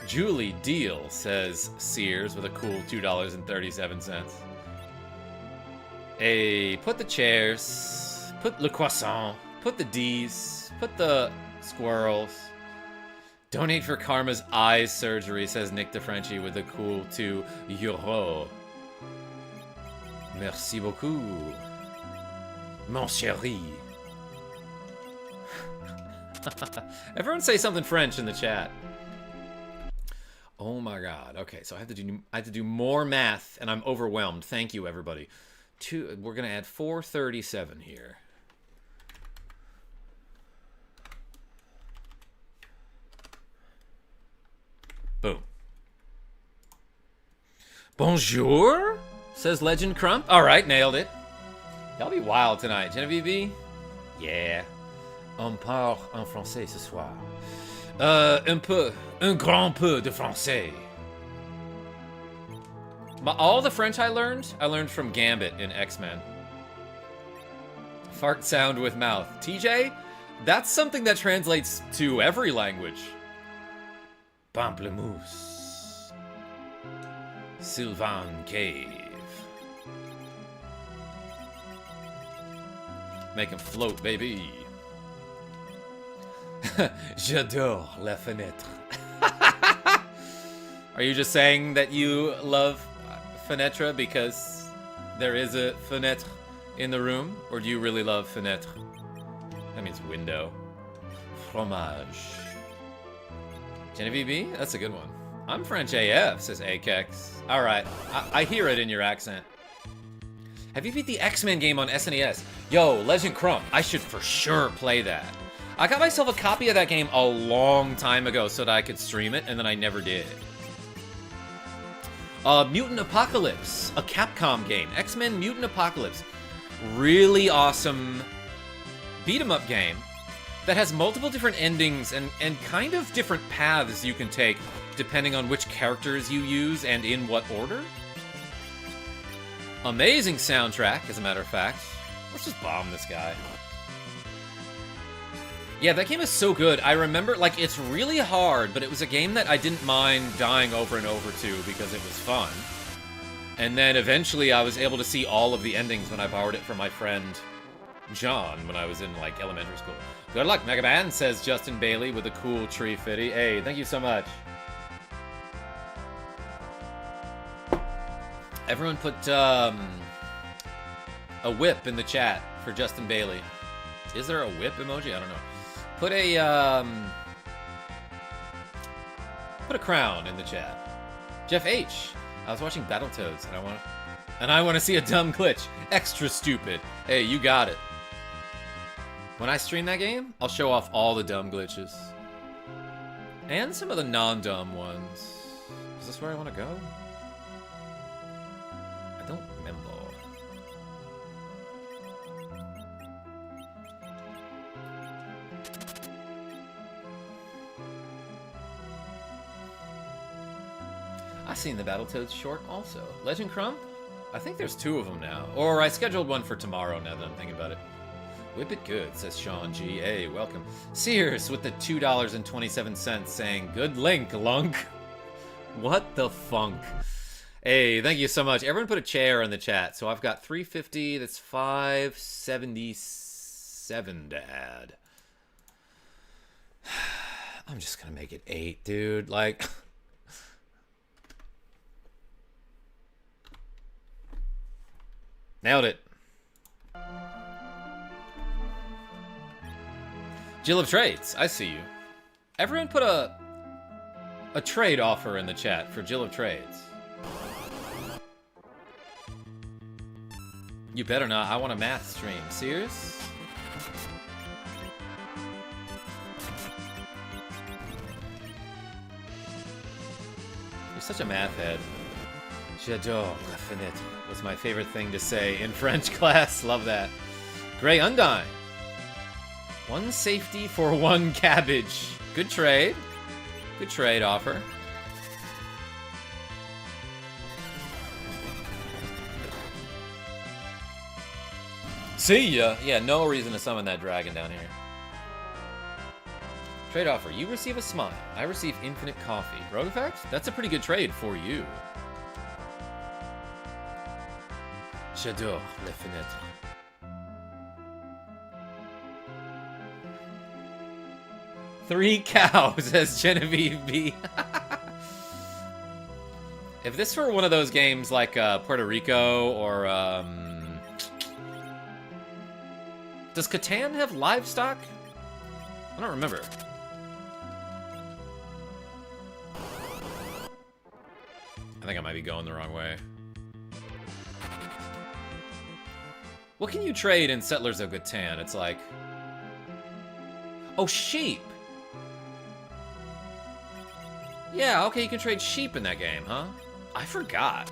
Julie Deal, says Sears with a cool $2.37. Hey, put the chairs, put le croissant, put the D's, put the squirrels. Donate for Karma's eye surgery, says Nick DeFrenchie with a cool €2. Merci beaucoup, mon chéri. Everyone say something French in the chat. Oh my god. Okay, so I have to do more math, and I'm overwhelmed. Thank you, everybody. We're gonna add 437 here. Boom. Bonjour, says Legend Crump. All right, nailed it. Y'all be wild tonight. Genevieve? Yeah. On parle en français ce soir. Un grand peu de français. All the French I learned from Gambit in X-Men. Fart sound with mouth. TJ, that's something that translates to every language. Pamplemousse. Sylvan Cave. Make him float, baby. J'adore la fenêtre. Are you just saying that you love fenêtre because there is a fenêtre in the room? Or do you really love fenêtre? That means window. Fromage. Genevieve? That's a good one. I'm French AF, says Akex. Alright, I hear it in your accent. Have you beat the X-Men game on SNES? Yo, Legend Crump, I should for sure play that. I got myself a copy of that game a long time ago so that I could stream it, and then I never did. Mutant Apocalypse, a Capcom game. X-Men Mutant Apocalypse. Really awesome beat-em-up game that has multiple different endings and kind of different paths you can take depending on which characters you use and in what order. Amazing soundtrack, as a matter of fact. Let's just bomb this guy. Yeah, that game is so good. I remember, like, it's really hard, but it was a game that I didn't mind dying over and over to because it was fun. And then eventually I was able to see all of the endings when I borrowed it from my friend John when I was in, like, elementary school. Good luck, Mega Man, says Justin Bailey with a cool tree fitty. Hey, thank you so much. Everyone put a whip in the chat for Justin Bailey. Is there a whip emoji? I don't know. Put a crown in the chat. Jeff H. I was watching Battletoads and I want to see a dumb glitch. Extra stupid. Hey, you got it. When I stream that game, I'll show off all the dumb glitches. And some of the non-dumb ones. Is this where I want to go? I don't remember. I've seen the Battletoads short also. Legend Crump? I think there's 2 of them now. Or I scheduled one for tomorrow now that I'm thinking about it. Whip it good, says Sean G. Hey, welcome. Sears with the $2.27 saying, good link, lunk. What the funk? Hey, thank you so much. Everyone put a chair in the chat. So I've got 350, that's 577 to add. I'm just gonna make it 8, dude. Like... Nailed it. Jill of Trades, I see you. Everyone put a trade offer in the chat for Jill of Trades. You better not. I want a math stream. Serious? You're such a math head. J'adore la fenêtre was my favorite thing to say in French class. Love that. Grey Undyne. 1 safety for 1 cabbage. Good trade. Good trade offer. See ya! Yeah, no reason to summon that dragon down here. Trade offer. You receive a smile. I receive infinite coffee. Rogue effect? That's a pretty good trade for you. J'adore les fenêtres. 3 cows, as Genevieve B. If this were one of those games like Puerto Rico or... Does Catan have livestock? I don't remember. I think I might be going the wrong way. What can you trade in Settlers of Catan? It's like... Oh, sheep! Yeah, okay, you can trade sheep in that game, huh? I forgot.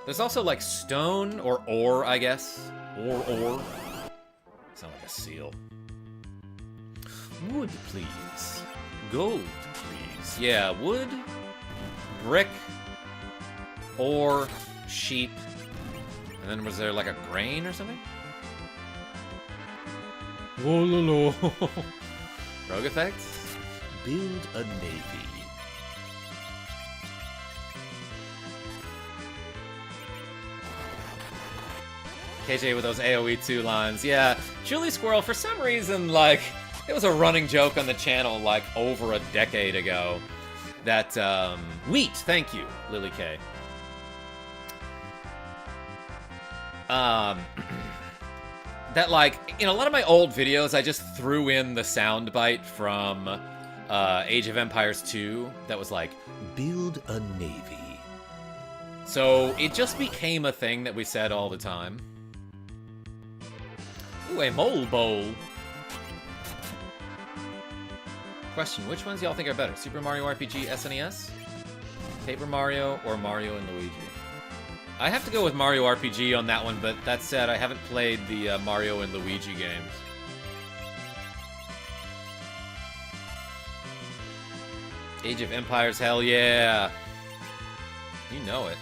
There's also, like, stone or ore, I guess. Ore. Sound like a seal. Wood, please. Gold, please. Yeah, wood, brick, ore, sheep. And then was there like a grain or something? Whoa, lo, lo. Rogue effect? Build a navy. KJ with those AoE 2 lines. Yeah, Julie Squirrel, for some reason, like, it was a running joke on the channel, like, over a decade ago. That, wheat, thank you, Lily K. That, like, in a lot of my old videos, I just threw in the soundbite from Age of Empires 2 that was like, build a navy. So it just became a thing that we said all the time. Ooh, a mole bowl. Question, which ones y'all think are better? Super Mario RPG SNES? Paper Mario or Mario and Luigi? I have to go with Mario RPG on that one, but that said, I haven't played the Mario and Luigi games. Age of Empires, hell yeah. You know it.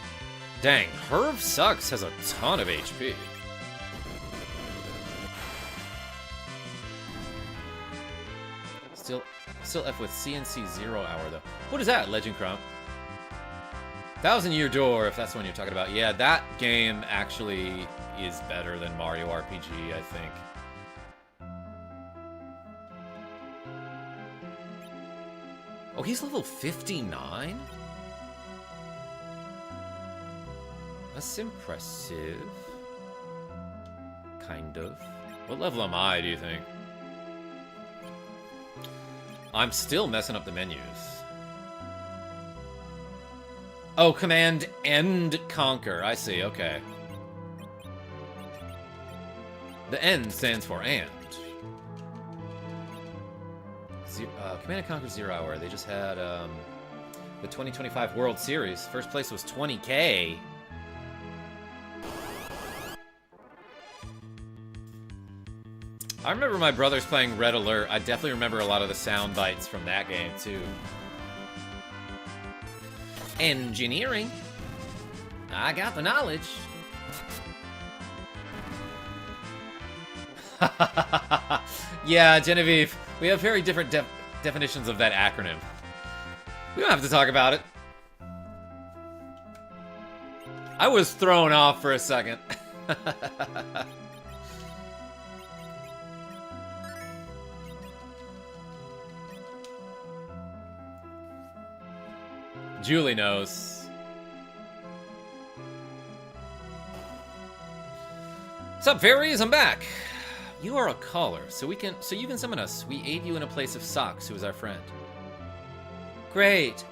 Dang, Herb Sucks has a ton of HP. Still F with CNC 0 hour, though. What is that, Legend Crump? 1,000 Year Door, if that's the one you're talking about. Yeah, that game actually is better than Mario RPG, I think. Oh, he's level 59? That's impressive. Kind of. What level am I, do you think? I'm still messing up the menus. Oh, Command End Conquer. I see, okay. The N stands for and. Command & Conquer 0 Hour. They just had the 2025 World Series. First place was 20K. I remember my brothers playing Red Alert. I definitely remember a lot of the sound bites from that game, too. Engineering. I got the knowledge. Yeah, Genevieve. We have very different definitions of that acronym. We don't have to talk about it. I was thrown off for a second. Julie knows. What's up, fairies? I'm back. You are a caller, so you can summon us. We aid you in a place of Socks, who is our friend. Great.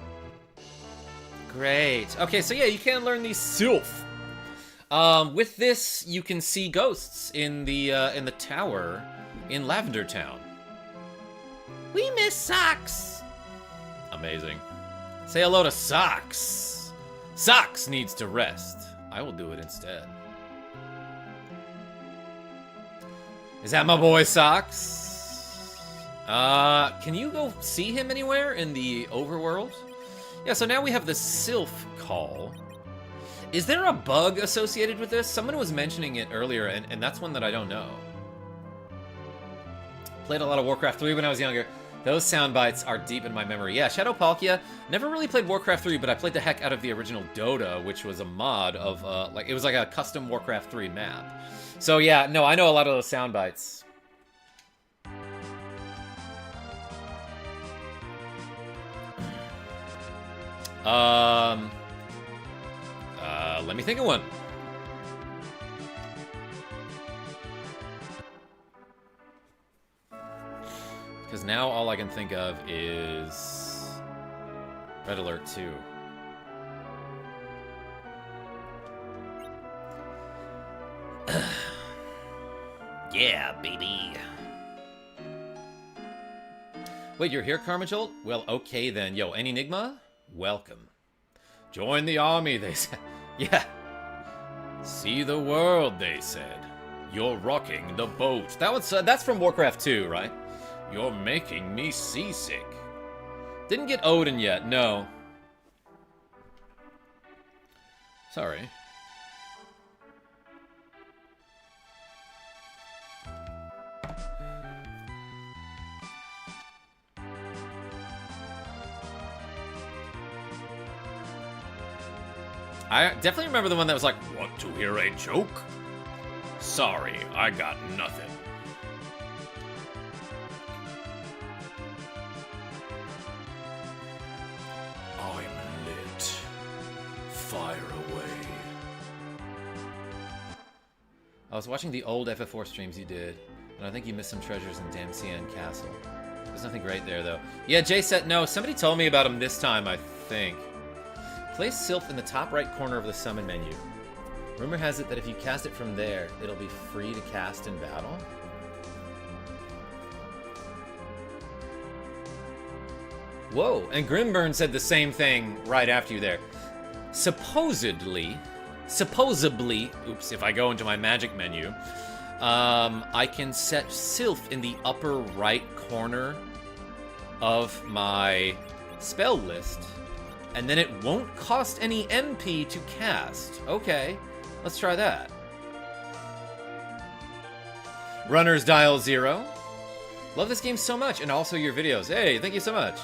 Great. Okay, so yeah, you can learn these Sylph. With this, you can see ghosts in the tower in Lavender Town. We miss Socks. Amazing. Say hello to Socks. Socks needs to rest. I will do it instead. Is that my boy Socks? Can you go see him anywhere in the overworld? Yeah, so now we have the Sylph call. Is there a bug associated with this? Someone was mentioning it earlier, and that's one that I don't know. Played a lot of Warcraft 3 when I was younger. Those sound bites are deep in my memory. Yeah, Shadow Palkia. Never really played Warcraft 3, but I played the heck out of the original Dota, which was a mod of, it was like a custom Warcraft 3 map. So yeah, no, I know a lot of those sound bites. Let me think of one. Because now all I can think of is Red Alert 2. Yeah, baby. Wait, you're here, KarmaJolt? Well, okay then. Yo, Enigma? Welcome. Join the army, they said. Yeah. See the world, they said. You're rocking the boat. That's from Warcraft 2, right? You're making me seasick. Didn't get Odin yet, no. Sorry. I definitely remember the one that was like, want to hear a joke? Sorry, I got nothing. I'm lit. Fire away. I was watching the old FF4 streams you did, and I think you missed some treasures in Damcian Castle. There's nothing great there, though. Yeah, Jay said no. Somebody told me about him this time, I think. Place Sylph in the top right corner of the summon menu. Rumor has it that if you cast it from there, it'll be free to cast in battle. Whoa, and Grimburn said the same thing right after you there. Supposedly, oops, if I go into my magic menu, I can set Sylph in the upper right corner of my spell list, and then it won't cost any MP to cast. Okay, let's try that. Runners Dial 0. Love this game so much, and also your videos. Hey, thank you so much.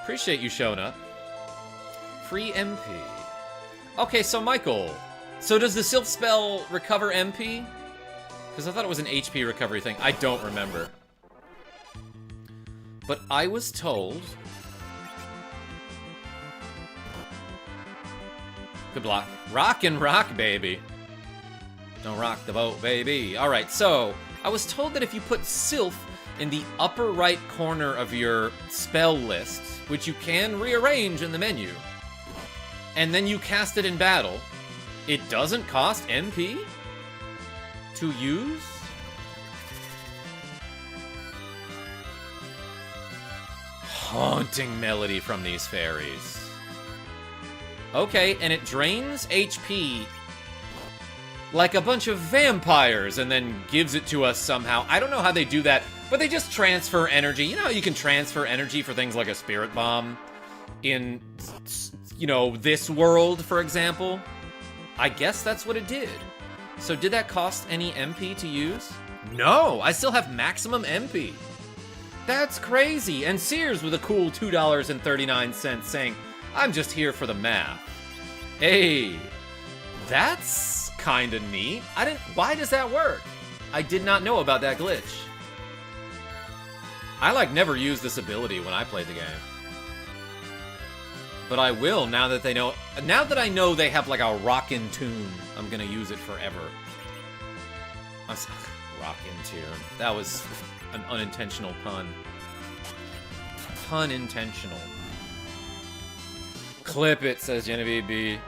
Appreciate you showing up. Free MP. Okay, so Michael, so does the Sylph spell recover MP? Because I thought it was an HP recovery thing. I don't remember. But I was told... Good block. Rock and rock, baby. Don't rock the boat, baby. Alright, so I was told that if you put Sylph in the upper right corner of your spell list, which you can rearrange in the menu, and then you cast it in battle, it doesn't cost MP to use? Haunting melody from these fairies. Okay, and it drains HP like a bunch of vampires and then gives it to us somehow. I don't know how they do that, but they just transfer energy. You know how you can transfer energy for things like a spirit bomb in, you know, this world, for example? I guess that's what it did. So did that cost any MP to use? No, I still have maximum MP. That's crazy. And Sears with a cool $2.39 saying, I'm just here for the math. Hey, that's kinda neat. Why does that work? I did not know about that glitch. I never used this ability when I played the game. But I will now that they know. Now that I know they have like a rockin' tune, I'm gonna use it forever. Rockin' tune. That was an unintentional pun. Pun intentional. Clip it, says Genevieve B.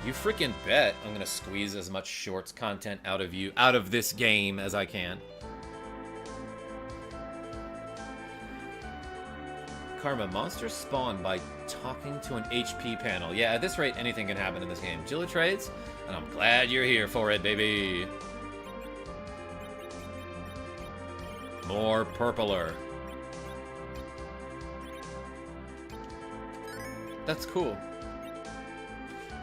You freaking bet I'm gonna squeeze as much shorts content out of this game as I can. Karma, monsters spawn by talking to an HP panel. Yeah, at this rate, anything can happen in this game. Jilla trades, and I'm glad you're here for it, baby. More purpler. That's cool.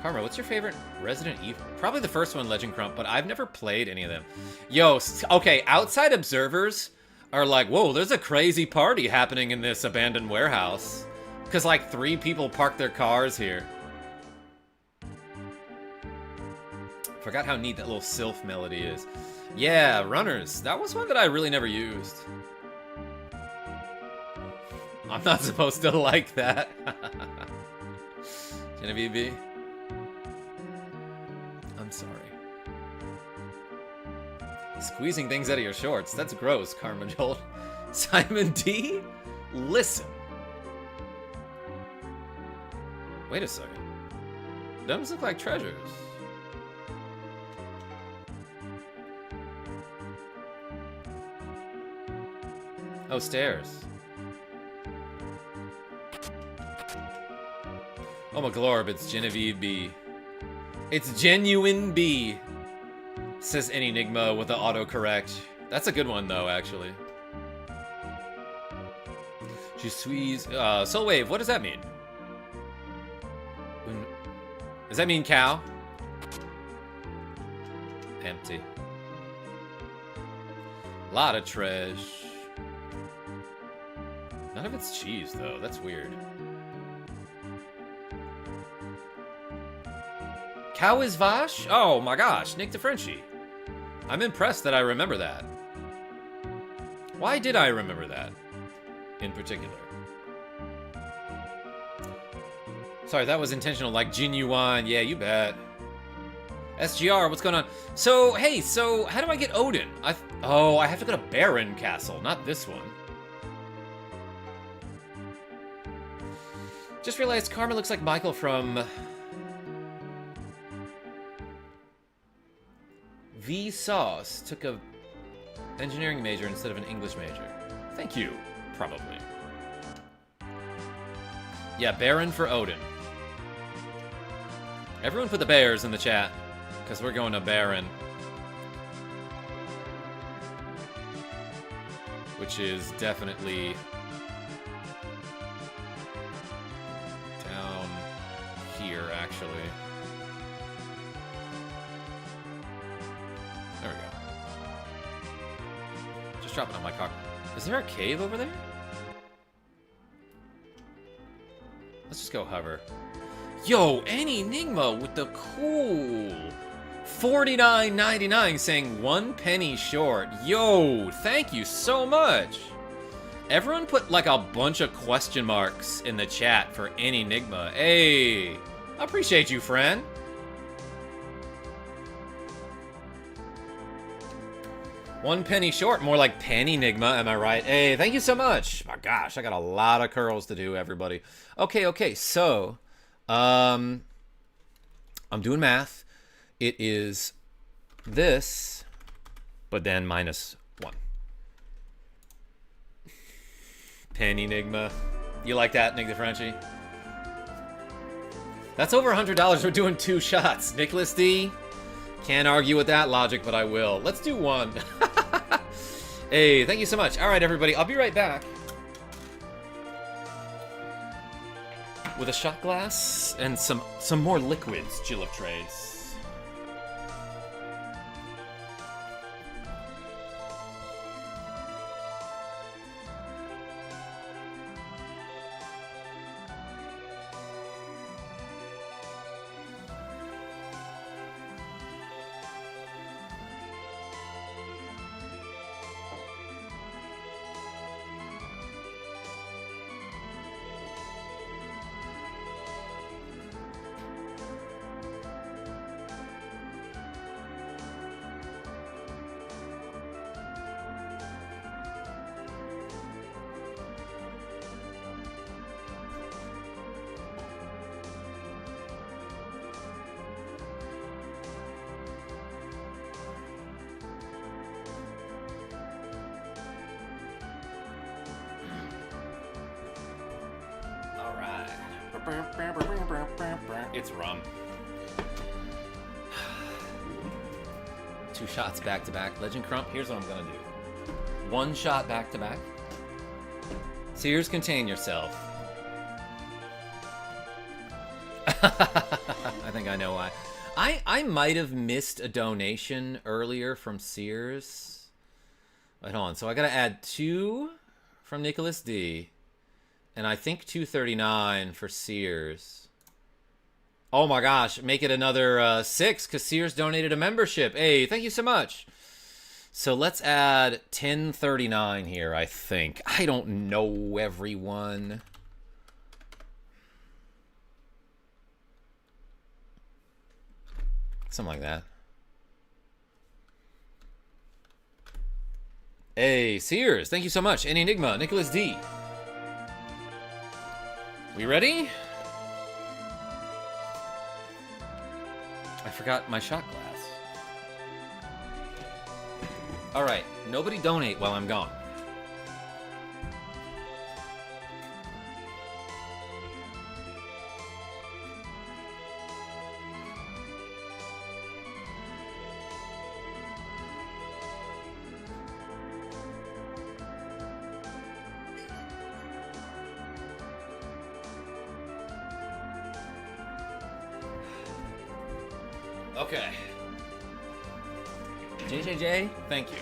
Karma, what's your favorite Resident Evil? Probably the first one, Legend Crump, but I've never played any of them. Yo, okay, outside observers are like, whoa, there's a crazy party happening in this abandoned warehouse. Because, like, 3 people parked their cars here. Forgot how neat that little Sylph melody is. Yeah, Runners. That was one that I really never used. I'm not supposed to like that. Genevieve B. I'm sorry. Squeezing things out of your shorts. That's gross, KarmaJolt. Simon D? Listen. Wait a second. Those look like treasures. Oh, stairs. Oh, my glorb, it's Genevieve B. It's Genuine B. Says Enigma with the autocorrect. That's a good one, though, actually. Je suis... Soul Wave, what does that mean? Does that mean cow? Empty. Lot of treasure. None of it's cheese, though. That's weird. Cow is Vash? Oh my gosh, Nick DeFrenchie. I'm impressed that I remember that. Why did I remember that in particular? Sorry, that was intentional, like genuine. Yeah, you bet. SGR, what's going on? So, hey, so how do I get Odin? Oh, I have to go to Baron Castle, not this one. Just realized Karma looks like Michael from Vsauce. Took a engineering major instead of an English major. Thank you, probably. Yeah, Baron for Odin. Everyone put the bears in the chat, because we're going to Baron. Which is definitely down here, actually. There we go. Just dropping on my cock. Is there a cave over there? Let's just go hover. Yo, Enigma with the cool $49.99 saying 1 penny short. Yo, thank you so much. Everyone put like a bunch of question marks in the chat for Enigma. Hey, I appreciate you, friend. One penny short, more like Penny-nigma, am I right? Hey, thank you so much. My gosh, I got a lot of curls to do, everybody. Okay, so, I'm doing math. It is this, but then -1. Penny-nigma. You like that, Nick DeFrenchie? That's over $100. We're doing 2 shots. Nicholas D. Can't argue with that logic, but I will. Let's do 1. Hey, thank you so much. All right, everybody. I'll be right back. With a shot glass and some more liquids, Jill of Trades. It's rum. 2 shots back to back. Legend Crump, here's what I'm gonna do. 1 shot back to back. Sears, contain yourself. I think I know why. I might have missed a donation earlier from Sears. Wait, hold on. So I gotta add 2 from Nicholas D. And I think 239 for Sears. Oh my gosh, make it another 6 because Sears donated a membership. Hey, thank you so much. So let's add 1039 here, I think. I don't know, everyone. Something like that. Hey, Sears, thank you so much. And Enigma, Nicholas D. We ready? I forgot my shot glass. All right, nobody donate while I'm gone. Okay. JJJ, thank you.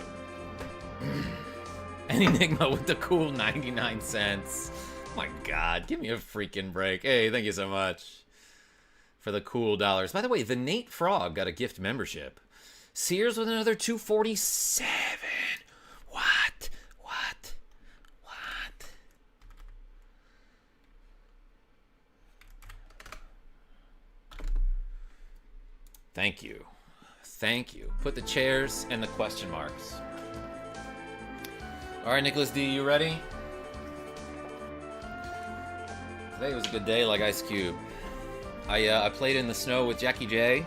And Enigma with the cool 99 cents. Oh my god, give me a freaking break. Hey, thank you so much for the cool dollars. By the way, the Nate Frog got a gift membership. Sears with another 247. What? Thank you. Thank you. Put the chairs and the question marks. All right, Nicholas D, you ready? Today was a good day, like Ice Cube. I played in the snow with Jackie J,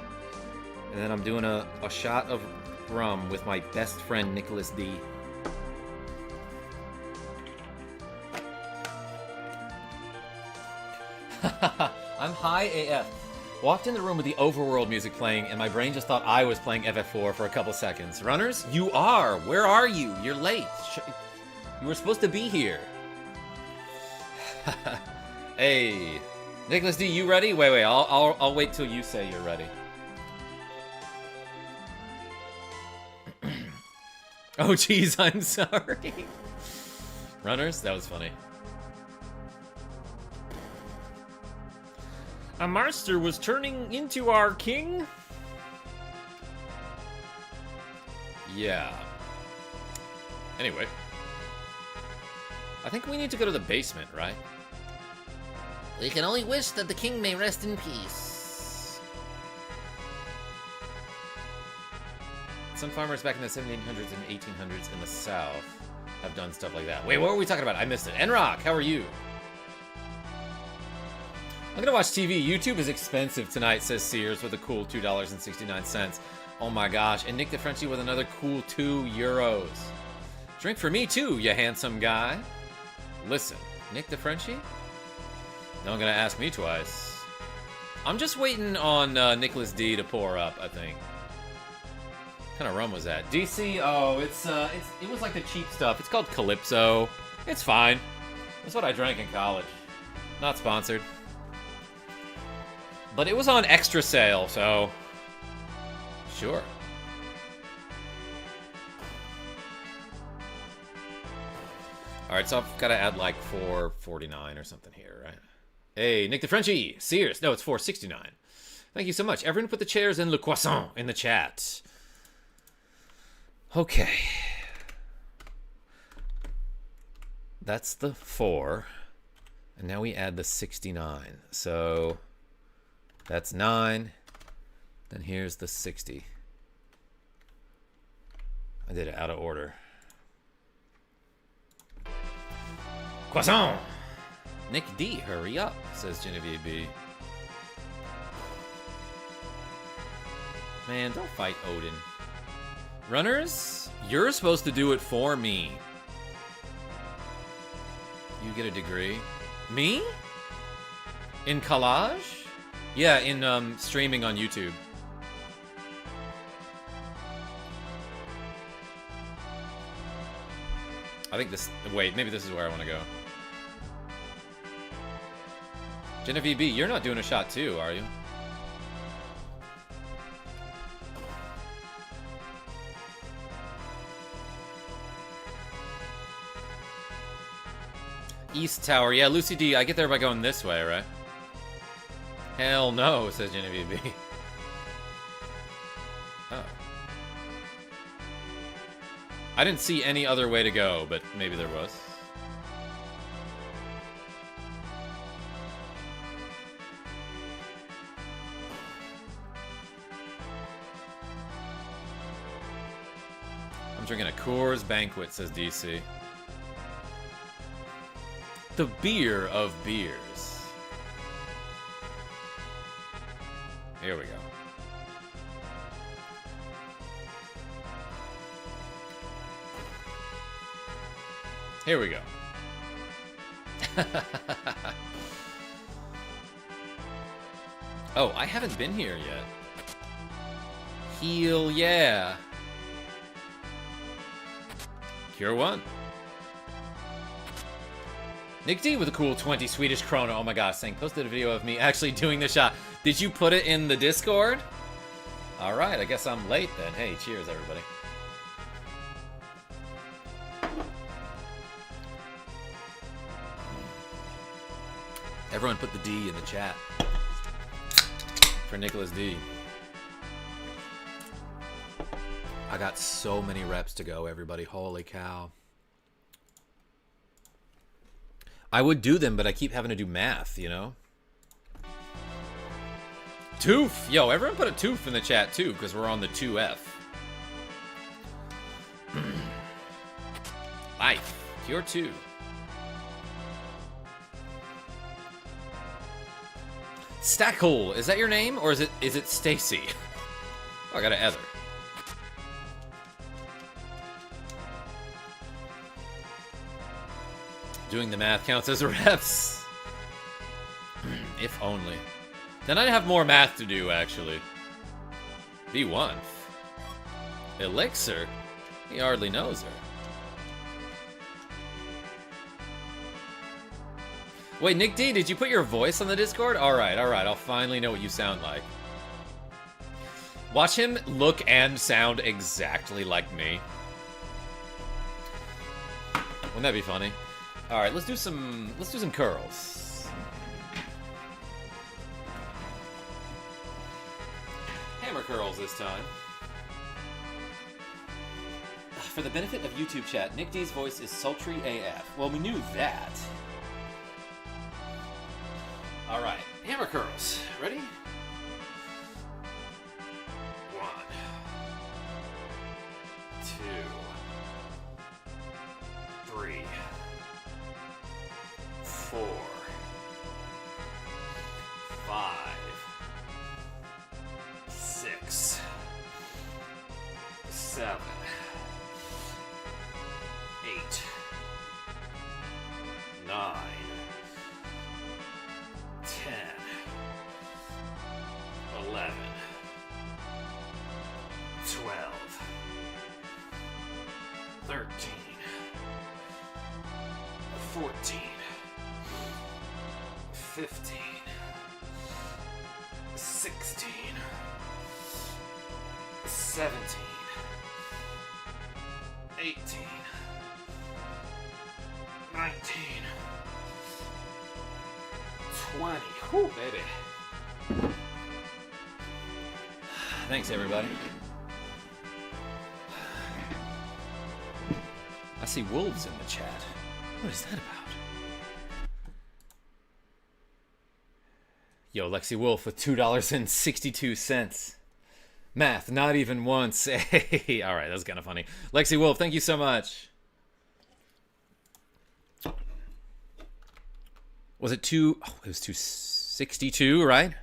and then I'm doing a shot of rum with my best friend, Nicholas D. I'm high AF. Walked in the room with the overworld music playing, and my brain just thought I was playing FF4 for a couple seconds. Runners, you are. Where are you? You're late. You were supposed to be here. Hey, Nicholas D, you ready? Wait. I'll wait till you say you're ready. Oh, geez, I'm sorry. Runners, that was funny. A master was turning into our king? Yeah. Anyway. I think we need to go to the basement, right? We can only wish that the king may rest in peace. Some farmers back in the 1700s and 1800s in the South have done stuff like that. Wait, what were we talking about? I missed it. Enrock, how are you? I'm gonna watch TV. YouTube is expensive tonight, says Sears with a cool $2.69. Oh my gosh. And Nick DeFrenchie with another cool €2. Drink for me too, you handsome guy. Listen, Nick DeFrenchie? No one gonna ask me twice. I'm just waiting on Nicholas D to pour up, I think. What kind of rum was that? DC? Oh, it was like the cheap stuff. It's called Calypso. It's fine. That's what I drank in college. Not sponsored. But it was on extra sale, so sure. All right, so I've got to add like $4.49 or something here, right? Hey, Nick DeFrenchie, Sears. No, it's $4.69. Thank you so much. Everyone put the chairs and le croissant in the chat. Okay. That's the 4. And now we add the 69. So that's 9. Then here's the 60. I did it out of order. Croissant! Nick D, hurry up, says Genevieve B. Man, don't fight Odin. Runners, you're supposed to do it for me. You get a degree. Me? In collage? Yeah, in streaming on YouTube. I think this... Wait, maybe this is where I want to go. Genevieve B, you're not doing a shot too, are you? East Tower. Yeah, Lucy D, I get there by going this way, right? Hell no, says Genevieve B. Oh. I didn't see any other way to go, but maybe there was. I'm drinking a Coors Banquet, says DC. The beer of beers. Here we go. Here we go. Oh, I haven't been here yet. Heal, yeah. Cure 1. Nick D with a cool 20 Swedish krona. Oh my gosh, saying posted a video of me actually doing the shot. Did you put it in the Discord? Alright, I guess I'm late then. Hey, cheers everybody. Everyone put the D in the chat. For Nicholas D. I got so many reps to go, everybody. Holy cow. I would do them, but I keep having to do math, you know? Toof! Yo, everyone put a toof in the chat, too, because we're on the 2F. Life. Cure 2. Stackhole, is that your name, or is it Stacy? Oh, I got an Ether. Doing the math counts as reps. If only. Then I'd have more math to do, actually. B1. Elixir? He hardly knows her. Wait, Nick D, did you put your voice on the Discord? Alright, I'll finally know what you sound like. Watch him look and sound exactly like me. Wouldn't that be funny? Alright, let's do some curls. Hammer curls this time. For the benefit of YouTube chat, Nick D's voice is sultry AF. Well, we knew that. Alright, hammer curls. Ready? 1, 2, 3, 4, 5, 6, 7, 8, 9, 10, 11, 12, 13, 14, 15, 16, 17, 18, 19, 20. Whew, baby. Thanks, everybody. I see wolves in the chat. What is that about? Yo, Lexi Wolf with $2.62. Math, not even once. Hey, all right, that's kind of funny. Lexi Wolf, thank you so much. Was it two? Oh, it was 262, right?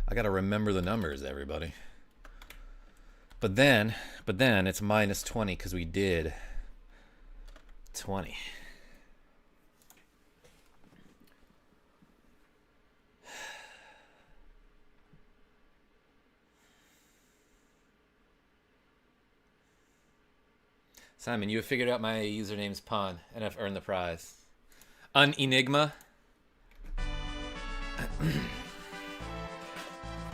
I gotta remember the numbers, everybody. But then it's minus 20 because we did 20. Simon, you have figured out my username's pun and have earned the prize. An enigma.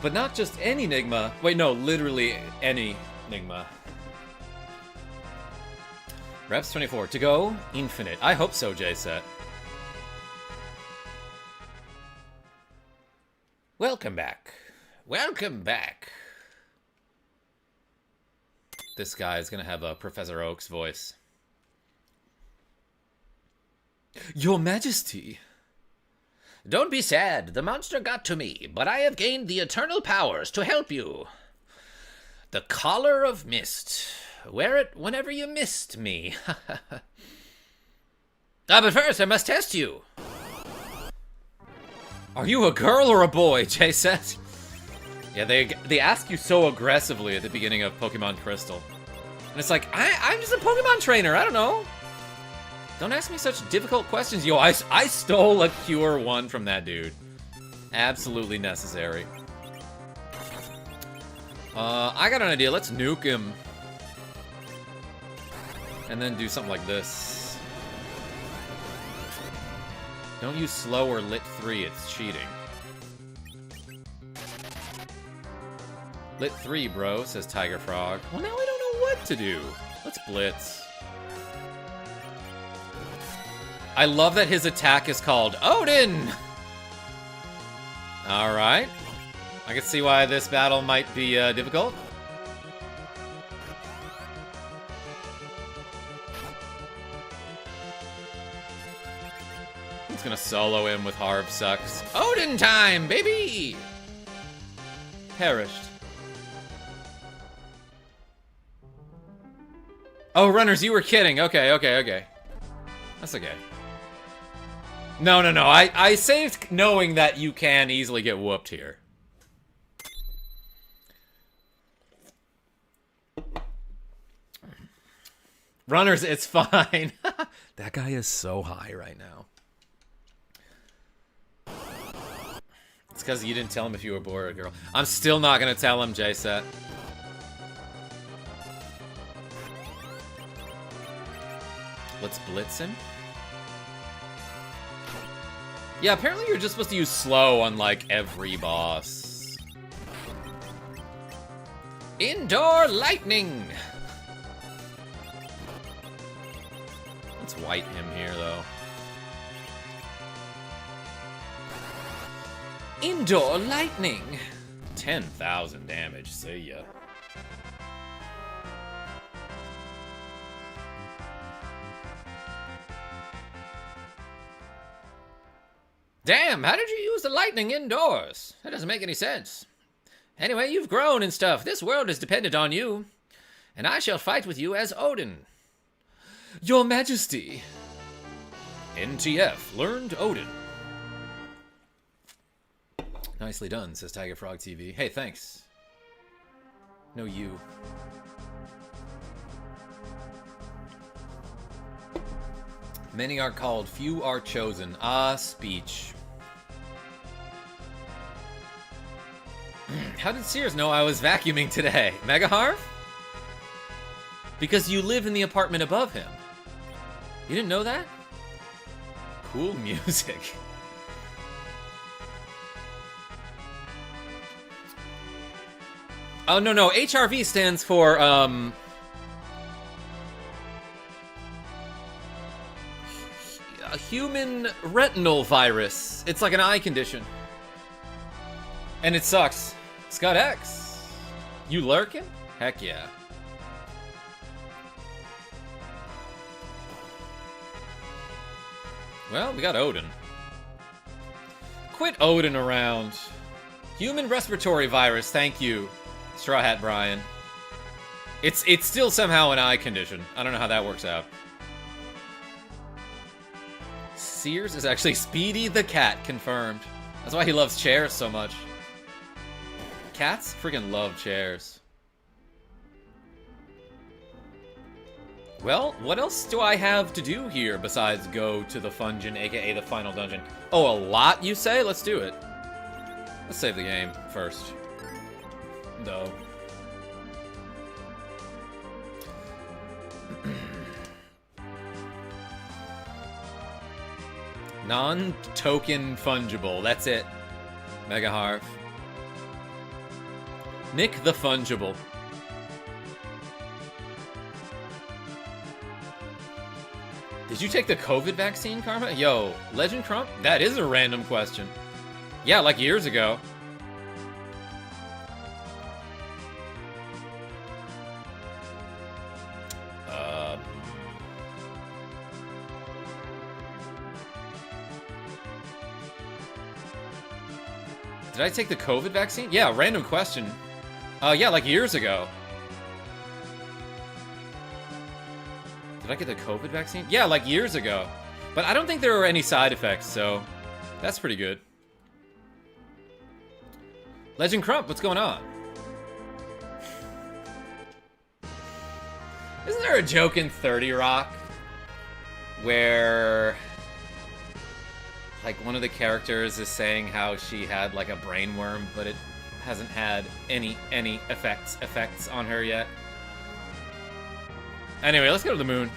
But not just any enigma. Wait, no, literally any enigma. Reps 24. To go infinite. I hope so, J-Set. Welcome back. Welcome back. This guy is gonna have a Professor Oak's voice. Your Majesty. Don't be sad. The monster got to me, but I have gained the eternal powers to help you. The Collar of Mist. Wear it whenever you missed me. But first, I must test you. Are you a girl or a boy, J-Set? Yeah, they ask you so aggressively at the beginning of Pokemon Crystal. And it's like, I'm just a Pokemon trainer, I don't know. Don't ask me such difficult questions. Yo, I stole a Cure 1 from that dude. Absolutely necessary. I got an idea. Let's nuke him. And then do something like this. Don't use slow or lit 3, it's cheating. Lit 3, bro, says Tiger Frog. Well, now I don't know what to do. Let's blitz. I love that his attack is called Odin! Alright. I can see why this battle might be difficult. It's gonna solo him with Harv Sucks. Odin time, baby! Perished. Oh, runners, you were kidding. Okay. That's okay. No. I saved knowing that you can easily get whooped here. Runners, it's fine. That guy is so high right now. It's because you didn't tell him if you were a boy or a girl. I'm still not going to tell him, J-Set. Let's blitz him. Yeah, apparently you're just supposed to use slow on, like, every boss. Indoor lightning! Let's white him here, though. Indoor lightning! 10,000 damage, see ya. Damn, how did you use the lightning indoors? That doesn't make any sense. Anyway, you've grown and stuff. This world is dependent on you. And I shall fight with you as Odin. Your Majesty. NTF, learned Odin. Nicely done, says Tiger Frog TV. Hey, thanks. No, you. Many are called, few are chosen. Ah, speech. How did Sears know I was vacuuming today? Mega Harv? Because you live in the apartment above him. You didn't know that? Cool music. Oh, no. HRV stands for, a human retinal virus. It's like an eye condition. And it sucks. Scott X. You lurking? Heck yeah. Well, we got Odin. Quit Odin around. Human respiratory virus, thank you, Straw Hat Brian. It's still somehow an eye condition. I don't know how that works out. Sears is actually Speedy the Cat, confirmed. That's why he loves chairs so much. Cats freaking love chairs. Well, what else do I have to do here besides go to the Fungeon, aka the final dungeon? Oh, a lot, you say? Let's do it. Let's save the game first. Though. Non-token fungible. That's it. Mega Harv. Nick the Fungible. Did you take the COVID vaccine, Karma? Yo, Legend Crump? That is a random question. Yeah, like years ago. Did I take the COVID vaccine? Yeah, random question. Yeah, like years ago. Did I get the COVID vaccine? Yeah, like years ago. But I don't think there were any side effects, so that's pretty good. Legend Crump, what's going on? Isn't there a joke in 30 Rock where like one of the characters is saying how she had like a brain worm, but it hasn't had any effects on her yet? Anyway, let's go to the moon.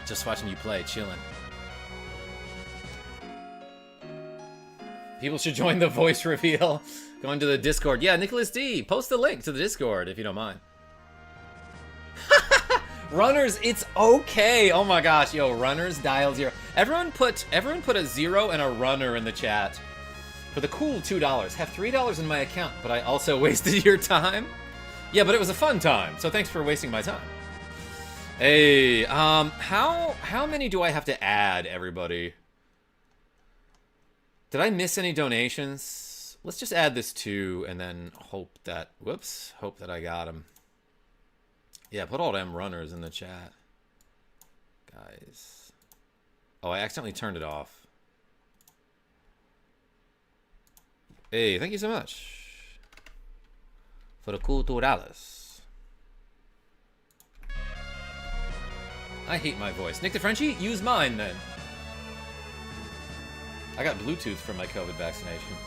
Just watching you play, chilling. People should join the voice reveal. Go into the Discord. Yeah, Nicholas D, post the link to the Discord if you don't mind. Runners, it's okay. Oh my gosh, yo, runners dial 0. Everyone put a 0 and a runner in the chat for the cool $2. Have $3 in my account, but I also wasted your time. Yeah, but it was a fun time, so thanks for wasting my time. Hey, how many do I have to add, everybody? Did I miss any donations? Let's just add this 2 and then hope that, whoops, hope that I got them. Yeah, put all them runners in the chat. Guys. Oh, I accidentally turned it off. Hey, thank you so much for the cool $2. I hate my voice. Nick the Frenchie, use mine then. I got Bluetooth from my COVID vaccination.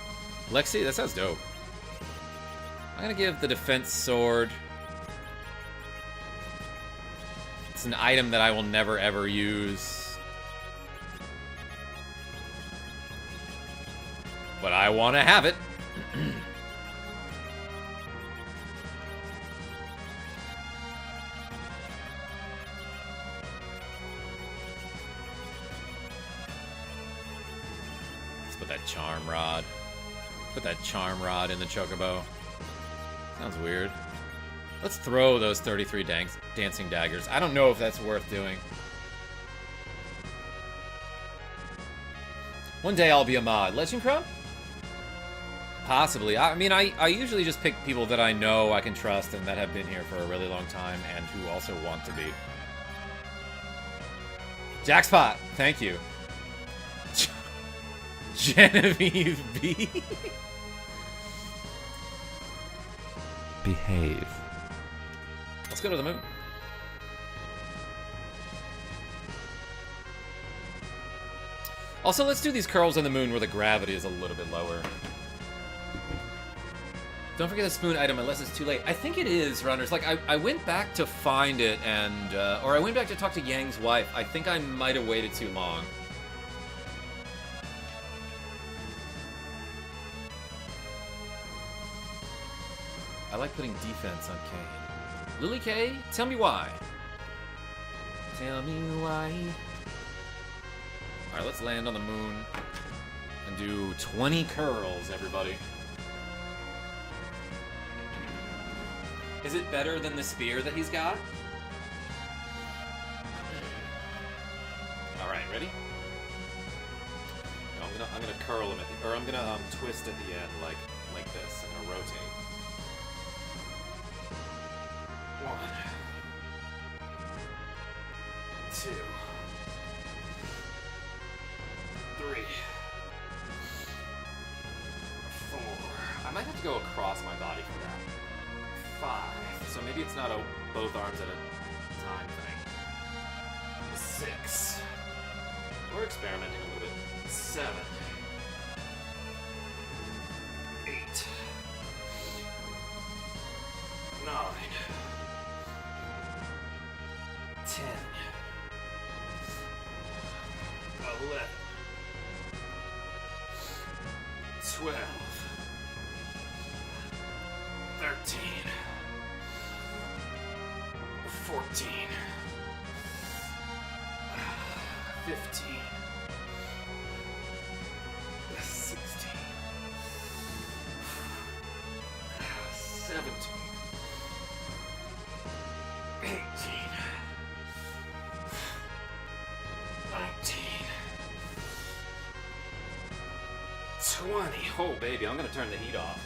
Lexi, that sounds dope. I'm gonna give the defense sword. It's an item that I will never ever use. But I want to have it. Let's put that charm rod. Put that charm rod in the chocobo. Sounds weird. Let's throw those 33 dancing daggers. I don't know if that's worth doing. One day I'll be a mod. Legend Crump? Possibly. I mean, I usually just pick people that I know I can trust and that have been here for a really long time and who also want to be. Jackspot, thank you. Genevieve B. Behave. Let's go to the moon. Also, let's do these curls on the moon where the gravity is a little bit lower. Don't forget the spoon item unless it's too late. I think it is, runners. Like, I went back to find it and... or I went back to talk to Yang's wife. I think I might have waited too long. I like putting defense on Kane. Lily K, tell me why. Tell me why. Alright, let's land on the moon and do 20 curls, everybody. Is it better than the spear that he's got? Alright, ready? No, I'm gonna curl him at the, or I'm gonna twist at the end like this. I'm gonna rotate. 1, 2, 3, 4. I might have to go across my body for that. 5. So maybe it's not a both arms at a time thing. 6. We're experimenting a little bit. 7. 8. 9. 10. 11, 12, 13, 14, 15, 16, 17, 18, 19, 20. Oh, baby, I'm gonna turn the heat off.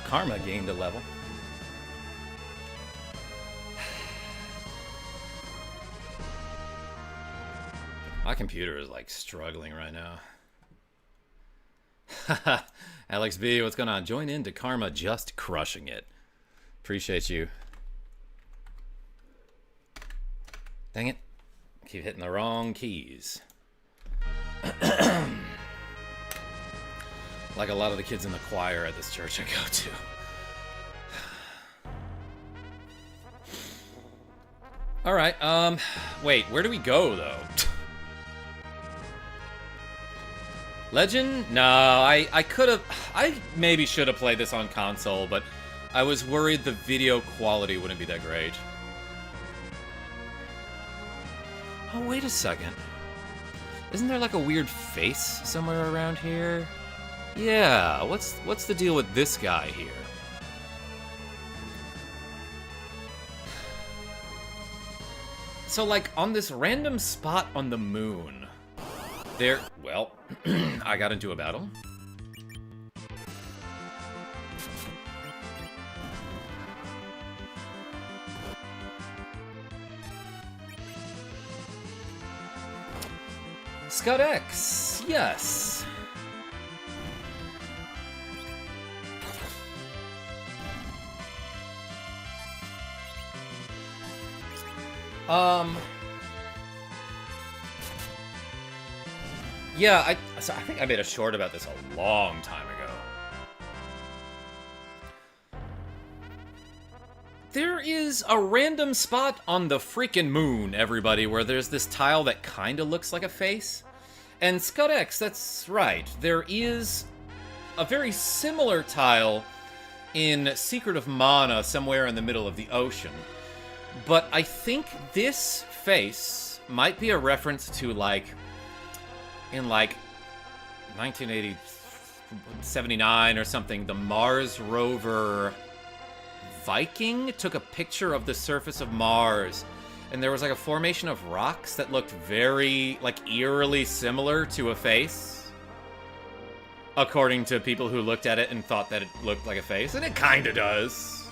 Karma gained a level. My computer is like struggling right now. Alex B, what's going on? Join in to Karma just crushing it. Appreciate you. Dang it. Keep hitting the wrong keys. Like a lot of the kids in the choir at this church I go to. Alright, wait, where do we go, though? Legend? No, I could've... I maybe should have played this on console, but I was worried the video quality wouldn't be that great. Oh, wait a second. Isn't there like a weird face somewhere around here? Yeah, what's the deal with this guy here? So, like, on this random spot on the moon, there... Well, I got into a battle. Scott X, yes. Yeah, I think I made a short about this a long time ago. There is a random spot on the freaking moon, everybody, where there's this tile that kind of looks like a face. And Scud X, that's right. There is a very similar tile in Secret of Mana somewhere in the middle of the ocean. But I think this face might be a reference to, like, in, like, 1979 or something, the Mars rover Viking took a picture of the surface of Mars, and there was, like, a formation of rocks that looked very, like, eerily similar to a face, according to people who looked at it and thought that it looked like a face, and it kinda does.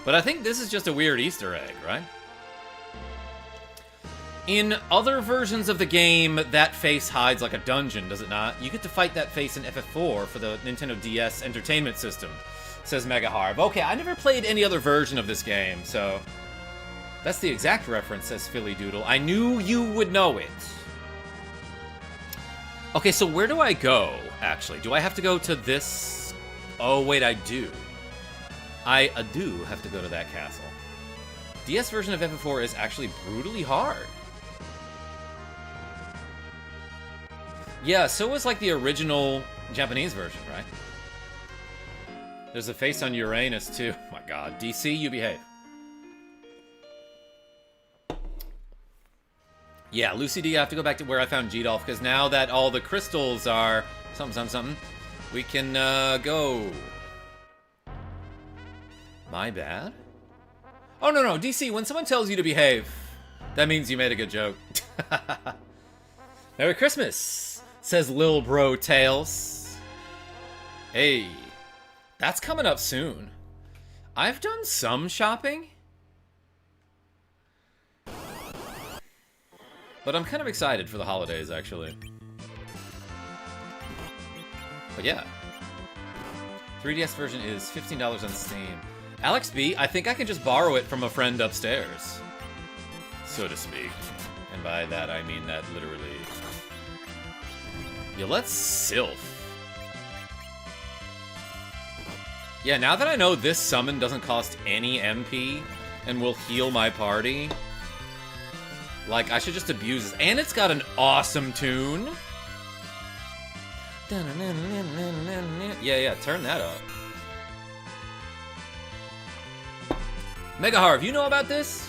But I think this is just a weird Easter egg, right? In other versions of the game, that face hides like a dungeon, does it not? You get to fight that face in FF4 for the Nintendo DS Entertainment System, says Mega Harv. Okay, I never played any other version of this game, so... That's the exact reference, says Philly Doodle. I knew you would know it. Okay, so where do I go, actually? Do I have to go to this... Oh, wait, I do. I do have to go to that castle. DS version of FF4 is actually brutally hard. Yeah, so was like the original Japanese version, right? There's a face on Uranus, too. Oh my god. DC, you behave. Yeah, Lucy D, I have to go back to where I found G-Dolph, because now that all the crystals are something, we can go. My bad? Oh, no, DC, when someone tells you to behave, that means you made a good joke. Merry Christmas, says Lil Bro Tails. Hey, that's coming up soon. I've done some shopping, but I'm kind of excited for the holidays, actually. But yeah. 3DS version is $15 on Steam. Alex B, I think I can just borrow it from a friend upstairs, so to speak. And by that, I mean that literally. Yeah, let's Sylph. Yeah, now that I know this summon doesn't cost any MP and will heal my party, like, I should just abuse this. And it's got an awesome tune. Yeah, turn that up. Mega Harv, you know about this?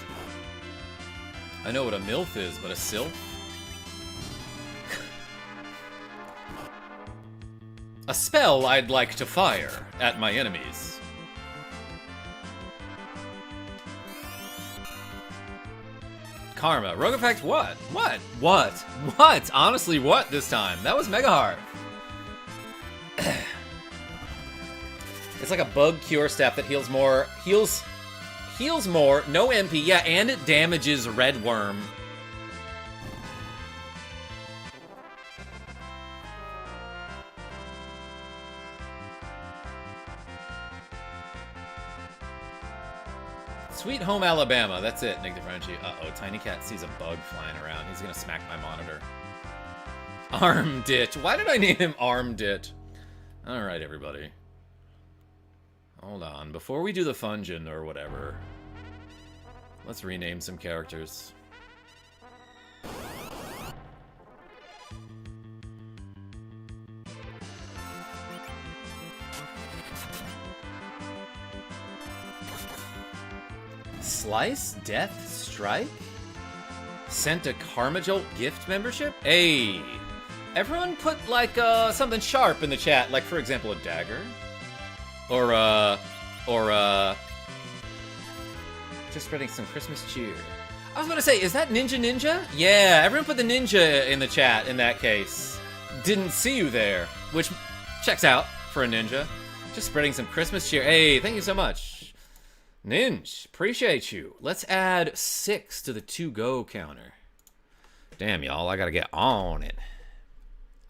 I know what a MILF is, but a SILF? A spell I'd like to fire at my enemies. Karma. Rogue Effect, what? What? Honestly, what this time? That was Mega Harv. It's like a bug cure staff that heals more. Heals more, no MP, yeah, and it damages Red Worm. Sweet Home Alabama, that's it, Nick DeFrenchi. Uh-oh, Tiny Cat sees a bug flying around. He's gonna smack my monitor. Armed It. Why did I name him Armed It? Alright, everybody. Hold on, before we do the Fungin or whatever, let's rename some characters. Slice? Death? Strike? Sent a KarmaJolt gift membership? Hey! Everyone put, like, something sharp in the chat, like, for example, a dagger. Or just spreading some Christmas cheer. I was gonna say, is that Ninja? Yeah, everyone put the ninja in the chat in that case. Didn't see you there, which checks out for a ninja. Just spreading some Christmas cheer. Hey, thank you so much. Ninja, appreciate you. Let's add 6 to the to-go counter. Damn, y'all, I gotta get on it.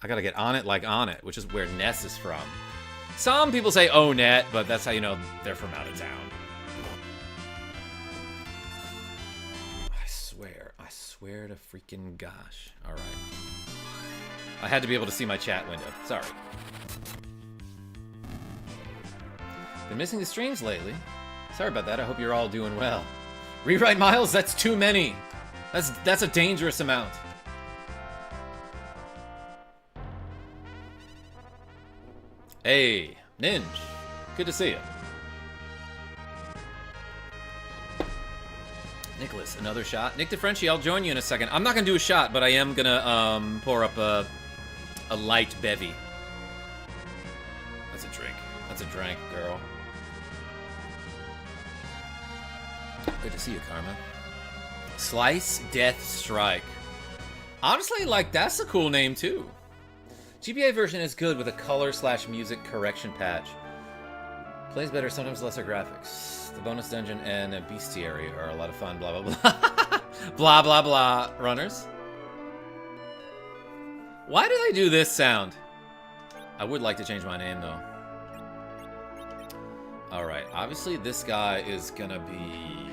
I gotta get on it like on it, which is where Ness is from. Some people say O-Net, but that's how you know they're from out of town. I swear to freaking gosh. Alright. I had to be able to see my chat window. Sorry. Been missing the streams lately. Sorry about that, I hope you're all doing well. Rewrite Miles, that's too many. That's a dangerous amount. Hey, Ninja. Good to see you. Nicholas, another shot. Nick DeFrenchi, I'll join you in a second. I'm not gonna do a shot, but I am gonna pour up a light bevy. That's a drink. That's a drink, girl. Good to see you, Karma. Slice, Death, Strike. Honestly, like, that's a cool name, too. GBA version is good with a color/music correction patch. Plays better, sometimes lesser graphics. The bonus dungeon and a bestiary are a lot of fun, blah, blah, blah. Blah, blah, blah. Runners. Why did I do this sound? I would like to change my name, though. Alright, obviously this guy is gonna be...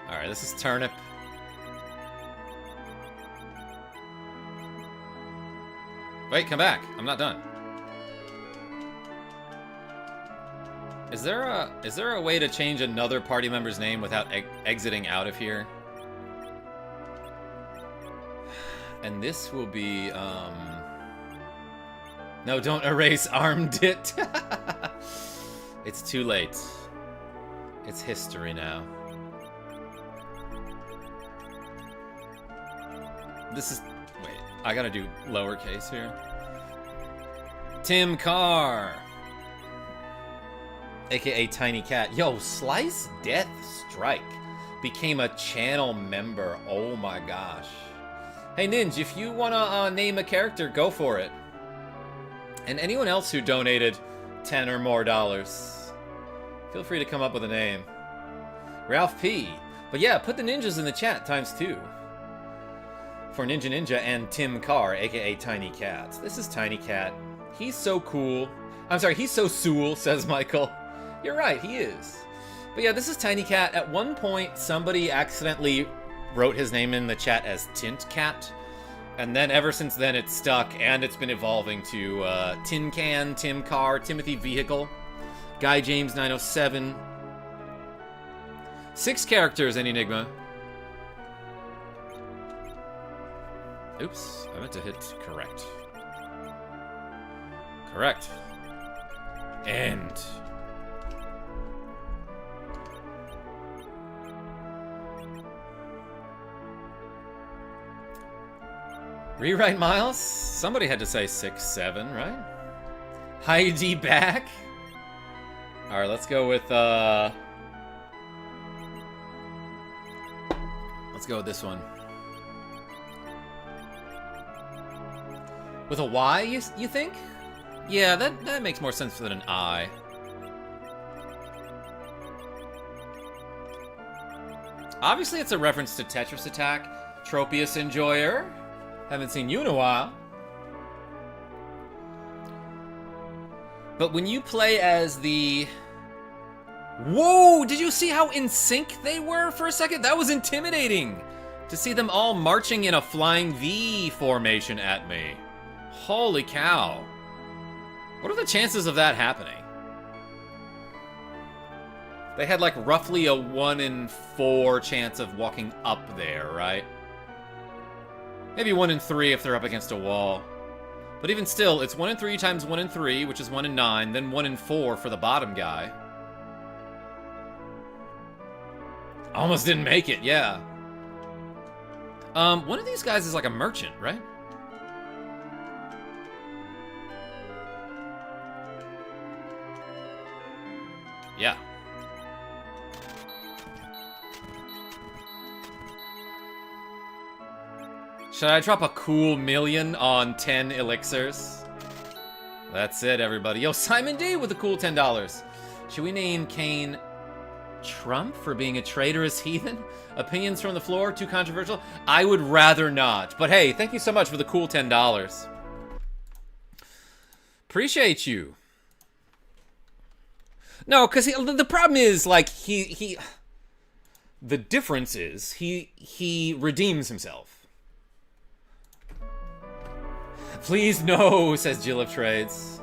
Alright, this is Turnip. Wait, come back. I'm not done. Is there a way to change another party member's name without exiting out of here? And this will be, No, don't erase Armed It. It's too late. It's history now. This is... Wait, I gotta do lowercase here. Tim Carr. AKA Tiny Cat. Yo, Slice Death Strike became a channel member. Oh my gosh. Hey, Ninja, if you wanna name a character, go for it. And anyone else who donated $10 or more, feel free to come up with a name. Ralph P. But yeah, put the ninjas in the chat ×2. For Ninja and Tim Carr, aka Tiny Cat. This is Tiny Cat. He's so cool. I'm sorry, he's so sool, says Michael. You're right, he is. But yeah, this is Tiny Cat. At one point, somebody accidentally wrote his name in the chat as Tint Cat. And then ever since then it's stuck, and it's been evolving to Tin Can, Tim Car, Timothy Vehicle, Guy James 907. 6 characters in Enigma. Oops, I meant to hit correct. Correct. End. Rewrite Miles? Somebody had to say 6, 7, right? Heidi back? Alright, let's go with, let's go with this one. With a Y, you think? Yeah, that makes more sense than an I. Obviously, it's a reference to Tetris Attack. Tropius Enjoyer. Haven't seen you in a while. But when you play as the... Whoa! Did you see how in sync they were for a second? That was intimidating! To see them all marching in a flying V formation at me. Holy cow. What are the chances of that happening? They had like roughly a 1 in 4 chance of walking up there, right? Maybe 1 in 3 if they're up against a wall. But even still, it's 1 in 3 times 1 in 3, which is 1 in 9, then 1 in 4 for the bottom guy. Almost didn't make it, yeah. One of these guys is like a merchant, right? Yeah. Should I drop a cool million on 10 elixirs? That's it, everybody. Yo, Simon D with a cool $10. Should we name Kane Trump for being a traitorous heathen? Opinions from the floor? Too controversial? I would rather not. But hey, thank you so much for the cool $10. Appreciate you. No, because the problem is, like, the difference is, he redeems himself. Please no, says Jill of Trades.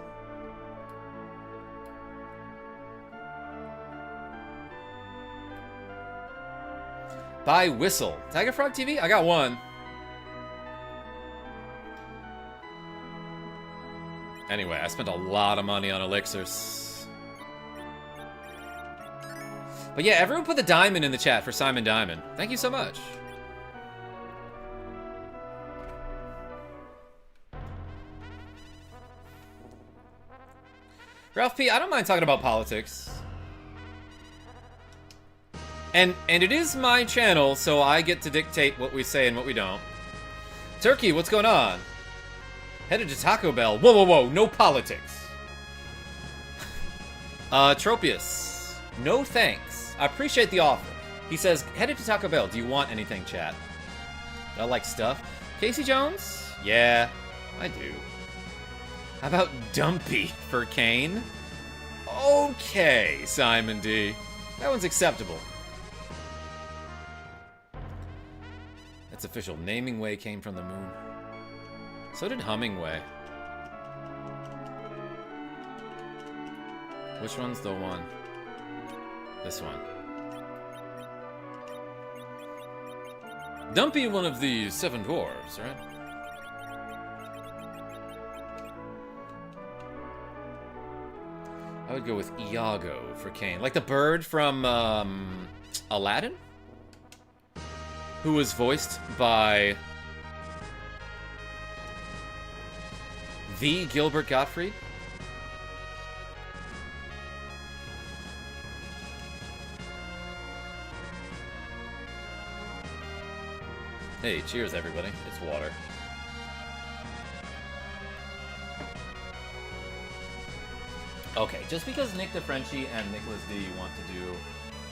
Buy Whistle. Tiger Frog TV? I got one. Anyway, I spent a lot of money on elixirs. But yeah, everyone put the diamond in the chat for Simon Diamond. Thank you so much. Ralph P., I don't mind talking about politics. And it is my channel, so I get to dictate what we say and what we don't. Turkey, what's going on? Headed to Taco Bell. Whoa, whoa, whoa, no politics. Tropius, no thanks. I appreciate the offer. He says, headed to Taco Bell. Do you want anything, chat? I like stuff. Casey Jones? Yeah, I do. How about Dumpy for Kane? Okay, Simon D. That one's acceptable. That's official. Namingway came from the moon. So did Hummingway. Which one's the one? This one. Dumpy, one of the 7 dwarves, right? I would go with Iago for Kane. Like the bird from Aladdin? Who was voiced by the Gilbert Gottfried? Hey, cheers everybody. It's water. Okay, just because Nick DeFrenchie and Nicholas D want to do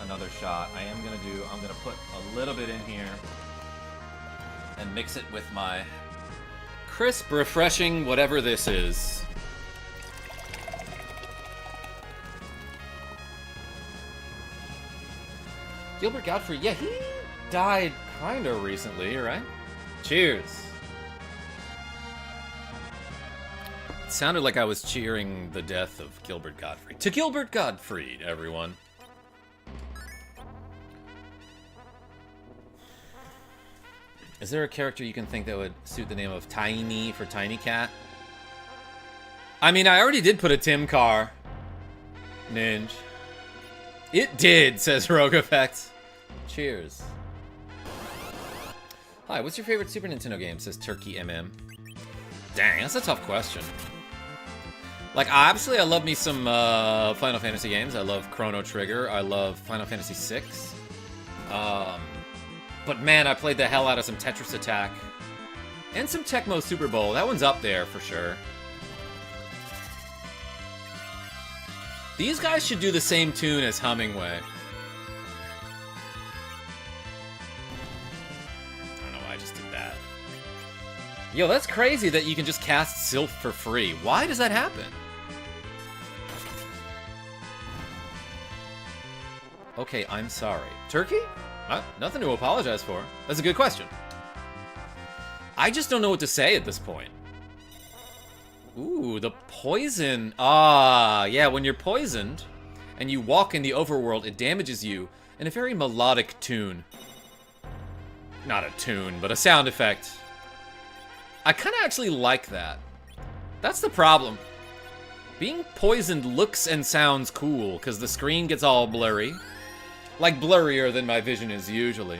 another shot, I'm gonna put a little bit in here and mix it with my crisp, refreshing, whatever this is. Gilbert Gottfried, yeah, he died kinda recently, right? Cheers. It sounded like I was cheering the death of Gilbert Gottfried. To Gilbert Gottfried, everyone. Is there a character you can think that would suit the name of Tiny for Tiny Cat? I mean, I already did put a Tim Car. Ninja. It did, says Rogue Effect. Cheers. Hi, what's your favorite Super Nintendo game, says Turkey MM. Dang, that's a tough question. Like, obviously, I love me some Final Fantasy games. I love Chrono Trigger. I love Final Fantasy VI. But man, I played the hell out of some Tetris Attack. And some Tecmo Super Bowl. That one's up there for sure. These guys should do the same tune as Hummingway. I don't know why I just did that. Yo, that's crazy that you can just cast Sylph for free. Why does that happen? Okay, I'm sorry. Turkey? Nothing to apologize for. That's a good question. I just don't know what to say at this point. Ooh, the poison. Ah, yeah, when you're poisoned and you walk in the overworld, it damages you in a very melodic tune. Not a tune, but a sound effect. I kind of actually like that. That's the problem. Being poisoned looks and sounds cool because the screen gets all blurry. Like blurrier than my vision is usually.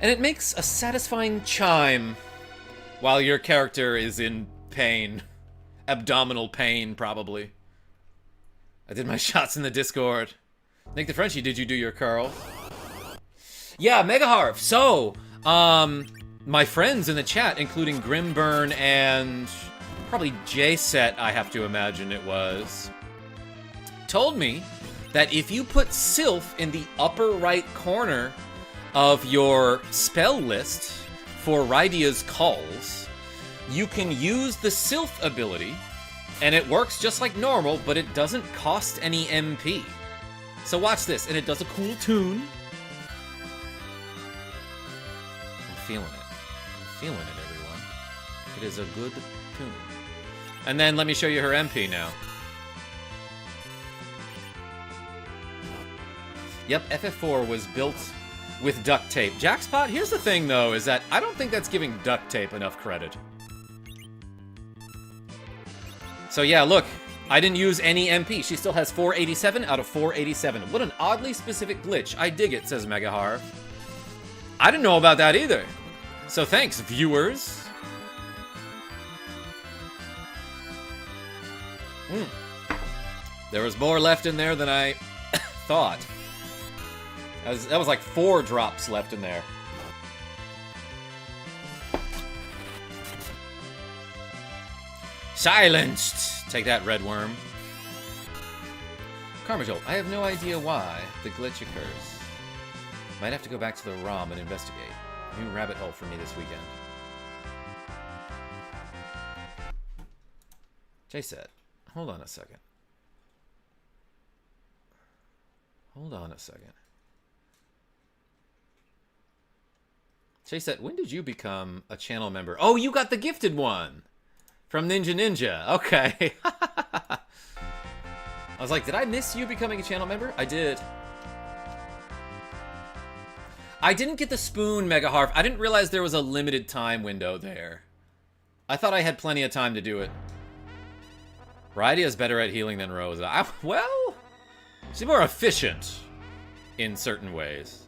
And it makes a satisfying chime while your character is in pain. Abdominal pain, probably. I did my shots in the Discord. Nick the Frenchie, did you do your curl? Yeah, Megaharv. So, my friends in the chat, including Grimburn and probably J-Set, I have to imagine it was, told me that if you put Sylph in the upper right corner of your spell list for Rydia's calls, you can use the Sylph ability, and it works just like normal, but it doesn't cost any MP. So watch this, and it does a cool tune. I'm feeling it. I'm feeling it, everyone. It is a good tune. And then let me show you her MP now. Yep, FF4 was built with duct tape. Jackspot, here's the thing, though, is that I don't think that's giving duct tape enough credit. So yeah, look, I didn't use any MP. She still has 487 out of 487. What an oddly specific glitch. I dig it, says Megaharv. I didn't know about that either. So thanks, viewers. There was more left in there than I thought. That was like 4 drops left in there. Silenced! Take that, red worm. KarmaJolt, I have no idea why the glitch occurs. Might have to go back to the ROM and investigate. New rabbit hole for me this weekend. J-Set, hold on a second. Hold on a second. J-Set, when did you become a channel member? Oh, you got the gifted one! From Ninja. Okay. I was like, did I miss you becoming a channel member? I did. I didn't get the spoon, Megaharv. I didn't realize there was a limited time window there. I thought I had plenty of time to do it. Rydia's better at healing than Rosa. Well, she's more efficient in certain ways.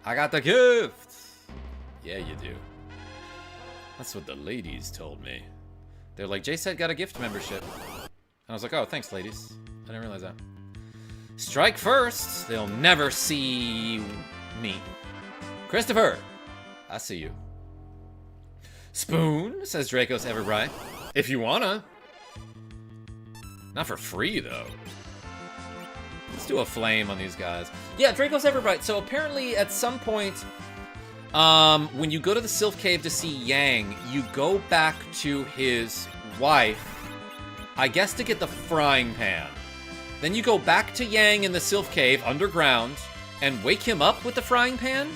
I got the gift. Yeah, you do. That's what the ladies told me. They're like, J-Set got a gift membership. And I was like, oh, thanks, ladies. I didn't realize that. Strike first. They'll never see me. Christopher, I see you. Spoon, says Dracos Everbright. If you wanna. Not for free, though. Let's do a flame on these guys. Yeah, Dracos Everbright. So apparently at some point, when you go to the Sylph Cave to see Yang, you go back to his wife, I guess to get the frying pan. Then you go back to Yang in the Sylph Cave underground and wake him up with the frying pan?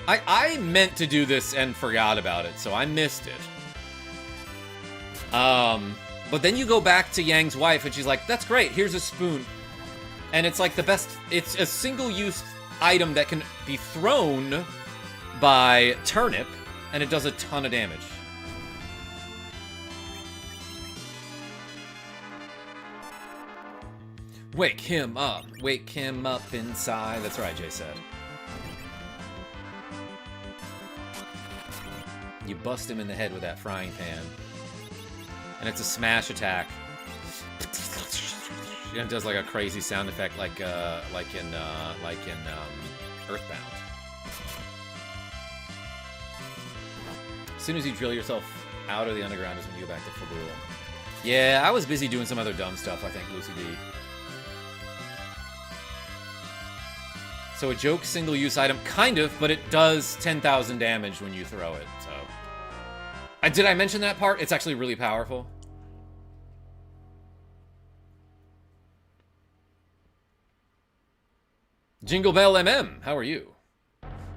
I meant to do this and forgot about it, so I missed it. But then you go back to Yang's wife, and she's like, that's great, here's a spoon. And it's like the best, it's a single-use item that can be thrown by Turnip, and it does a ton of damage. Wake him up inside. That's right, Jay said. You bust him in the head with that frying pan. And it's a smash attack. And it does like a crazy sound effect like in Earthbound. As soon as you drill yourself out of the underground is when you go back to Fabul. Yeah, I was busy doing some other dumb stuff, I think, Lucy D. So a joke single-use item, kind of, but it does 10,000 damage when you throw it, so... Did I mention that part? It's actually really powerful. Jingle Bell MM, how are you?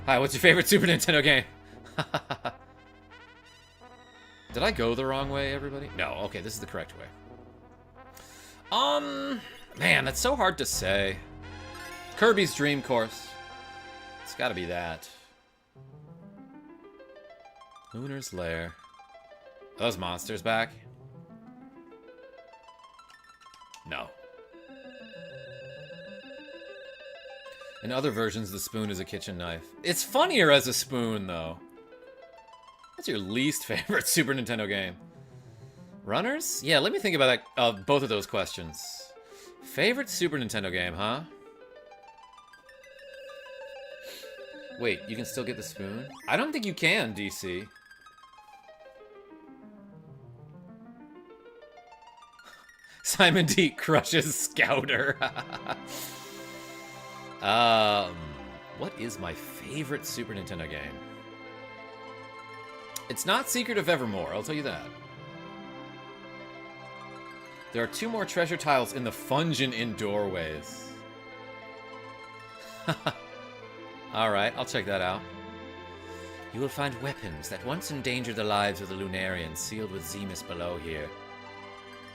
Hi, what's your favorite Super Nintendo game? Did I go the wrong way, everybody? No, okay, this is the correct way. Man, that's so hard to say. Kirby's Dream Course. It's gotta be that. Luner's Lair. Are those monsters back? No. In other versions, the spoon is a kitchen knife. It's funnier as a spoon, though. What's your least favorite Super Nintendo game? Runners? Yeah, let me think about that, both of those questions. Favorite Super Nintendo game, huh? Wait, you can still get the spoon? I don't think you can, DC. Simon D crushes Scouter. What is my favorite Super Nintendo game? It's not Secret of Evermore, I'll tell you that. There are 2 more treasure tiles in the Fungeon in Doorways. Alright, I'll check that out. You will find weapons that once endangered the lives of the Lunarians sealed with Zemus below here.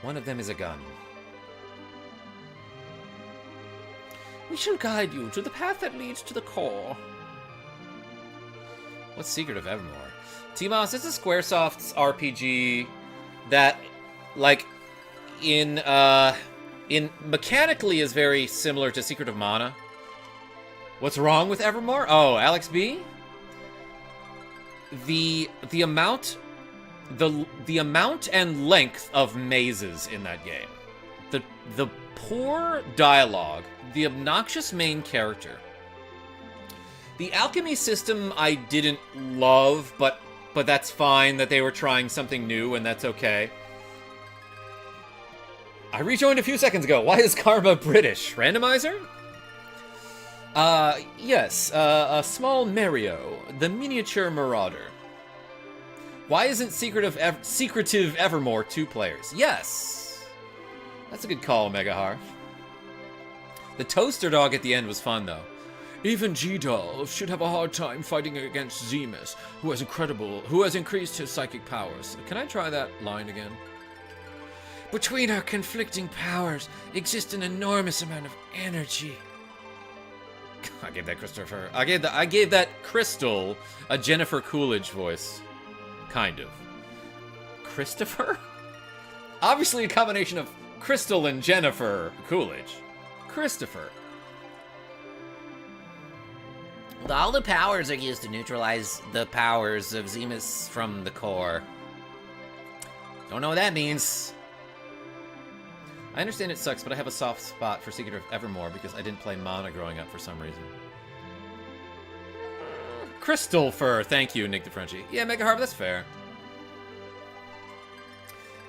One of them is a gun. We shall guide you to the path that leads to the core. What's Secret of Evermore? T-Moss, it's a Squaresoft's RPG that, like, in mechanically is very similar to Secret of Mana. What's wrong with Evermore? Oh, Alex B? The amount and length of mazes in that game. The poor dialogue, the obnoxious main character. The alchemy system I didn't love, but that's fine that they were trying something new and that's okay. I rejoined a few seconds ago. Why is Karma British? Randomizer? Yes, a small Mario, the miniature marauder. Why isn't Secretive Evermore 2 players? Yes! That's a good call, Megahar. The toaster dog at the end was fun, though. Even G-Doll should have a hard time fighting against Zemus, who has increased his psychic powers. Can I try that line again? Between our conflicting powers exists an enormous amount of energy. I gave that Christopher. I gave that Crystal a Jennifer Coolidge voice. Kind of. Christopher? Obviously a combination of Crystal and Jennifer Coolidge. Christopher. All the powers are used to neutralize the powers of Zemus from the core. Don't know what that means. I understand it sucks, but I have a soft spot for Secret of Evermore because I didn't play Mana growing up for some reason. Crystal Fur, thank you, Nick the Frenchie. Yeah, Mega Harp, that's fair.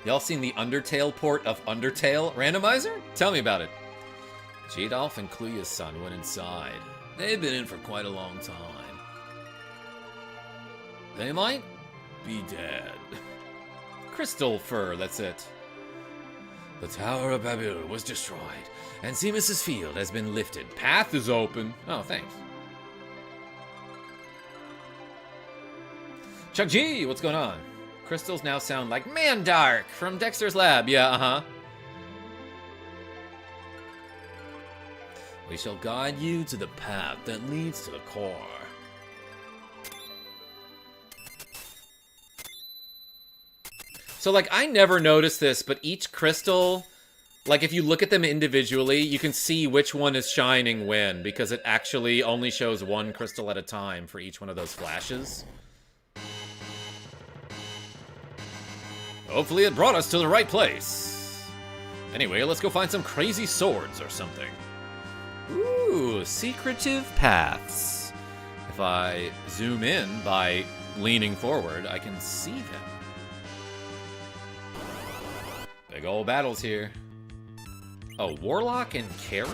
Y'all seen the Undertale port of Undertale Randomizer? Tell me about it. Jadolf and Kluya's son went inside. They've been in for quite a long time. They might be dead. Crystal Fur, that's it. The Tower of Babel was destroyed, and Zemus's field has been lifted. Path is open. Oh, thanks. Chuck G, what's going on? Crystals now sound like Mandark from Dexter's Lab. Yeah, uh-huh. We shall guide you to the path that leads to the core. So, like, I never noticed this, but each crystal, like, if you look at them individually, you can see which one is shining when, because it actually only shows one crystal at a time for each one of those flashes. Hopefully it brought us to the right place. Anyway, let's go find some crazy swords or something. Ooh, secretive paths. If I zoom in by leaning forward, I can see them. Big old battles here. Oh, Warlock and Carry?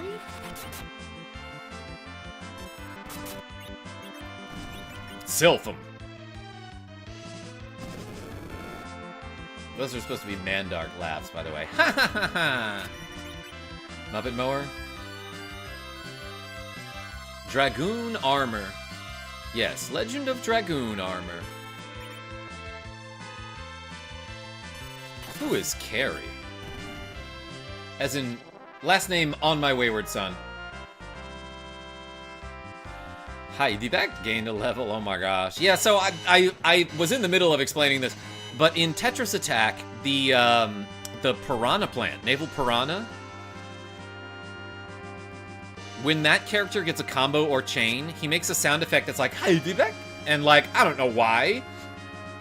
Sylph 'em. Those are supposed to be Mandark laughs, by the way. Ha ha ha ha! Muppet Mower. Dragoon Armor. Yes, Legend of Dragoon Armor. Who is Carrie? As in, last name on my wayward son. Heidi Beck gained a level, oh my gosh. Yeah, so I was in the middle of explaining this, but in Tetris Attack, the Piranha plant, Naval Piranha, when that character gets a combo or chain, he makes a sound effect that's like, Heidi Beck, and like, I don't know why,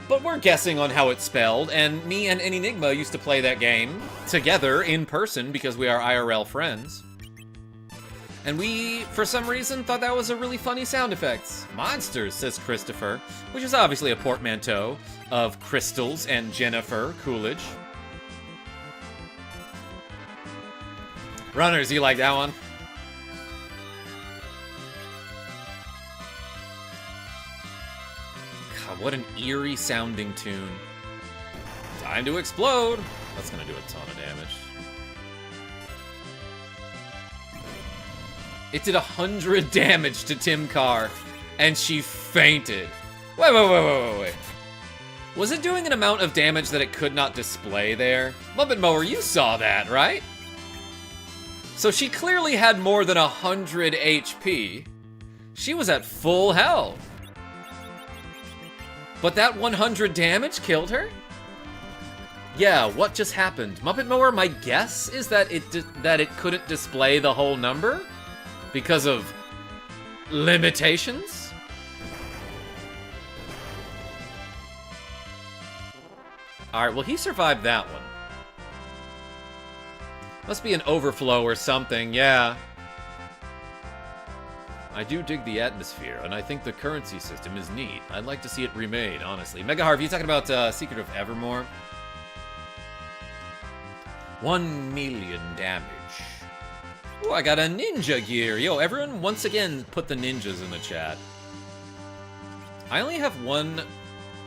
but we're guessing on how it's spelled, and me and Enigma used to play that game together in person because we are IRL friends. And we, for some reason, thought that was a really funny sound effect. Monsters, says Christopher, which is obviously a portmanteau of Crystals and Jennifer Coolidge. Runners, you like that one? God, what an eerie sounding tune. Time to explode. That's gonna do a ton of damage. It did 100 damage to Tim Carr, and she fainted. Wait. Was it doing an amount of damage that it could not display there? Muppet Mower, you saw that, right? So she clearly had more than 100 HP. She was at full health. But that 100 damage killed her? Yeah, what just happened? Muppet Mower, my guess is that it couldn't display the whole number? Because of limitations? Alright, well he survived that one. Must be an overflow or something, yeah. I do dig the atmosphere, and I think the currency system is neat. I'd like to see it remade, honestly. Mega Harvey, you talking about Secret of Evermore? 1 million damage. Ooh, I got a ninja gear. Yo, everyone once again put the ninjas in the chat. I only have one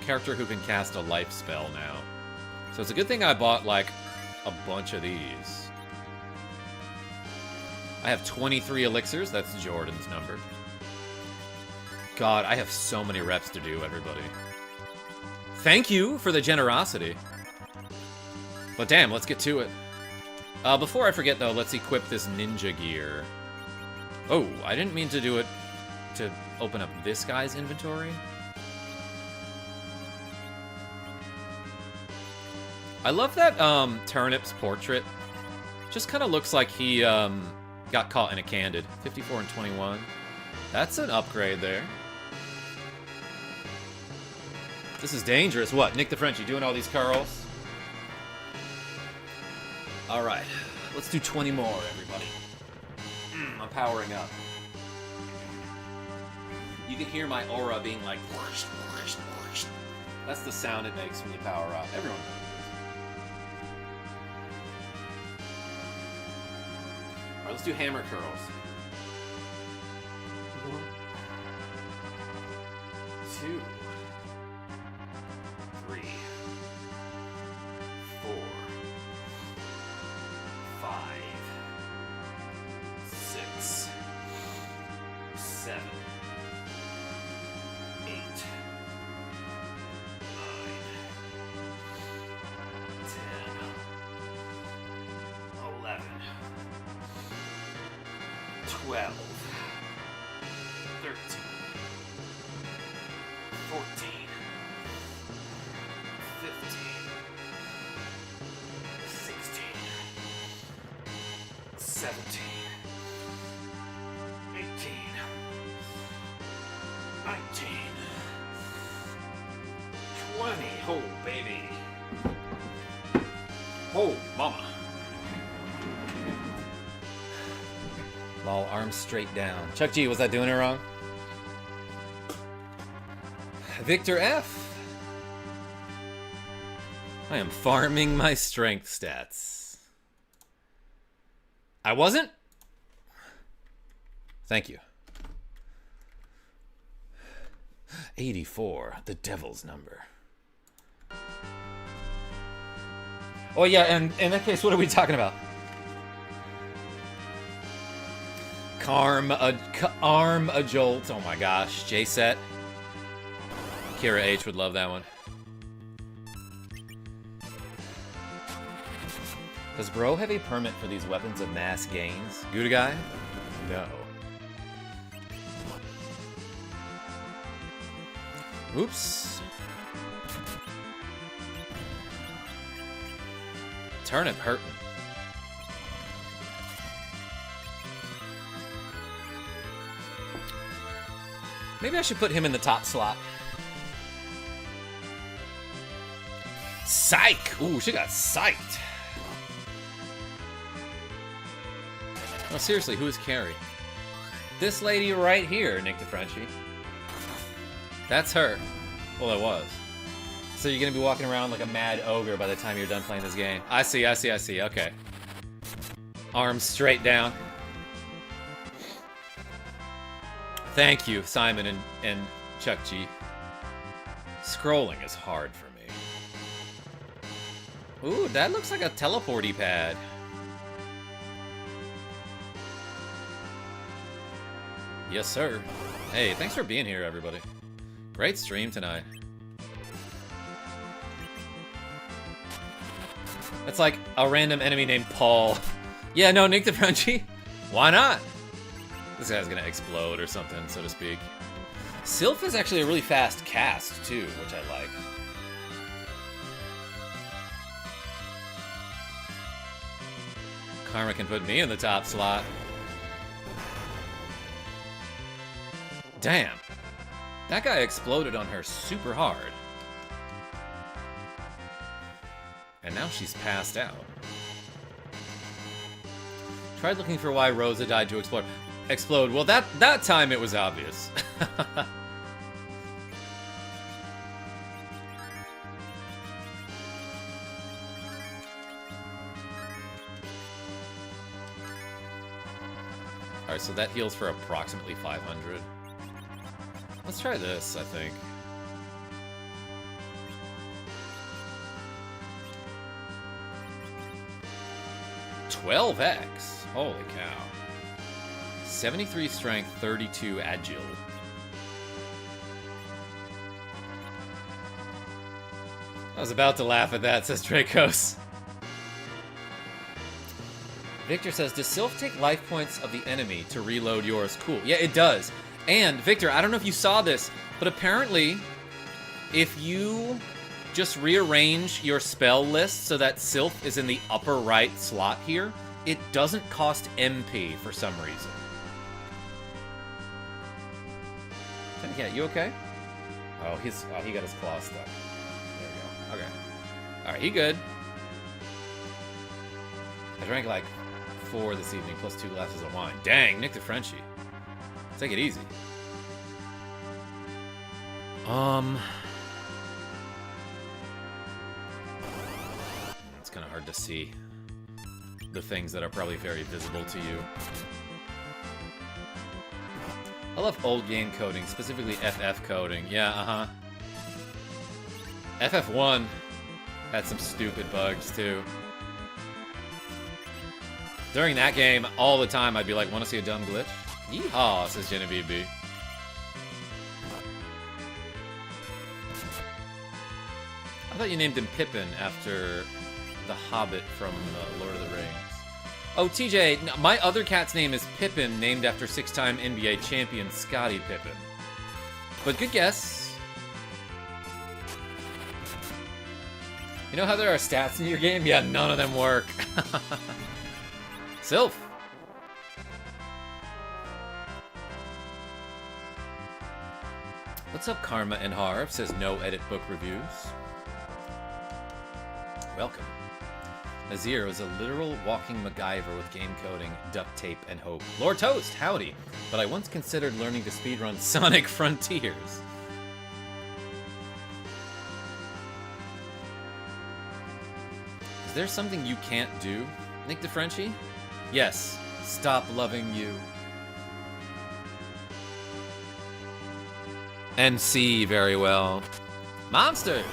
character who can cast a life spell now. So it's a good thing I bought, like, a bunch of these. I have 23 elixirs. That's Jordan's number. God, I have so many reps to do, everybody. Thank you for the generosity. But damn, let's get to it. Before I forget, though, let's equip this ninja gear. Oh, I didn't mean to do it to open up this guy's inventory. I love that Turnip's portrait. Just kind of looks like he got caught in a candid. 54 and 21. That's an upgrade there. This is dangerous. What? Nick the Frenchie doing all these curls? Alright. Let's do 20 more, everybody. I'm powering up. You can hear my aura being like... whoosh, whoosh, whoosh. That's the sound it makes when you power up. Everyone knows this. Alright, let's do hammer curls. 1, 2, 3, 4, 5, 6, 7, 8, 12, 13, 14, 15, 16, 17, 18, 19, 20. Oh, baby. Oh, mama. Lol, arms straight down. Chuck G, was I doing it wrong? Victor F. I am farming my strength stats. I wasn't? Thank you. 84, the devil's number. Oh yeah, and in that case, what are we talking about? KarmaJolt. Oh my gosh, J-Set. Kira H would love that one. Does Bro have a permit for these weapons of mass gains? Gouda guy? No. Oops. Turnip hurting. Maybe I should put him in the top slot. Psych! Ooh, she got psyched. No, seriously, who is Carrie? This lady right here, Nick DeFrenchie. That's her. Well, it was. So you're gonna be walking around like a mad ogre by the time you're done playing this game. I see. Okay. Arms straight down. Thank you, Simon and Chuck G. Scrolling is hard for me. Ooh, that looks like a teleporty pad. Yes, sir. Hey, thanks for being here, everybody. Great stream tonight. That's like a random enemy named Paul. Yeah, no, Nick DeFrenchie. Why not? This guy's gonna explode or something, so to speak. Sylph is actually a really fast cast, too, which I like. Karma can put me in the top slot. Damn. That guy exploded on her super hard. And now she's passed out. Tried looking for why Rosa died to explode. Well, that time it was obvious. Alright, so that heals for approximately 500. Let's try this, I think. $12x. Holy cow. 73 strength, 32 agile. I was about to laugh at that, says Dracos. Victor says, does Sylph take life points of the enemy to reload yours? Cool. Yeah, it does. And, Victor, I don't know if you saw this, but apparently, if you just rearrange your spell list so that Sylph is in the upper right slot here, it doesn't cost MP for some reason. Yeah, you okay? Oh, he got his claw stuck. There we go. Okay. Alright, he good. I drank like 4 this evening, plus 2 glasses of wine. Dang, Nick DeFrenchie. Take it easy. It's kind of hard to see the things that are probably very visible to you. I love old game coding, specifically FF coding. Yeah, FF1 had some stupid bugs, too. During that game, all the time, I'd be like, want to see a dumb glitch? Yeehaw, says Genevieve B. I thought you named him Pippin after the Hobbit from Lord of the Rings. Oh, TJ, my other cat's name is Pippin, named after 6-time NBA champion Scottie Pippen. But good guess. You know how there are stats in your game? Yeah, none of them work. Sylph. What's up, Karma and Harv? Says no edit book reviews. Welcome. Azir was a literal walking MacGyver with game coding, duct tape, and hope. Lord Toast, howdy. But I once considered learning to speedrun Sonic Frontiers. Is there something you can't do, Nick DeFrenchie? Yes. Stop loving you. And see very well. Monsters!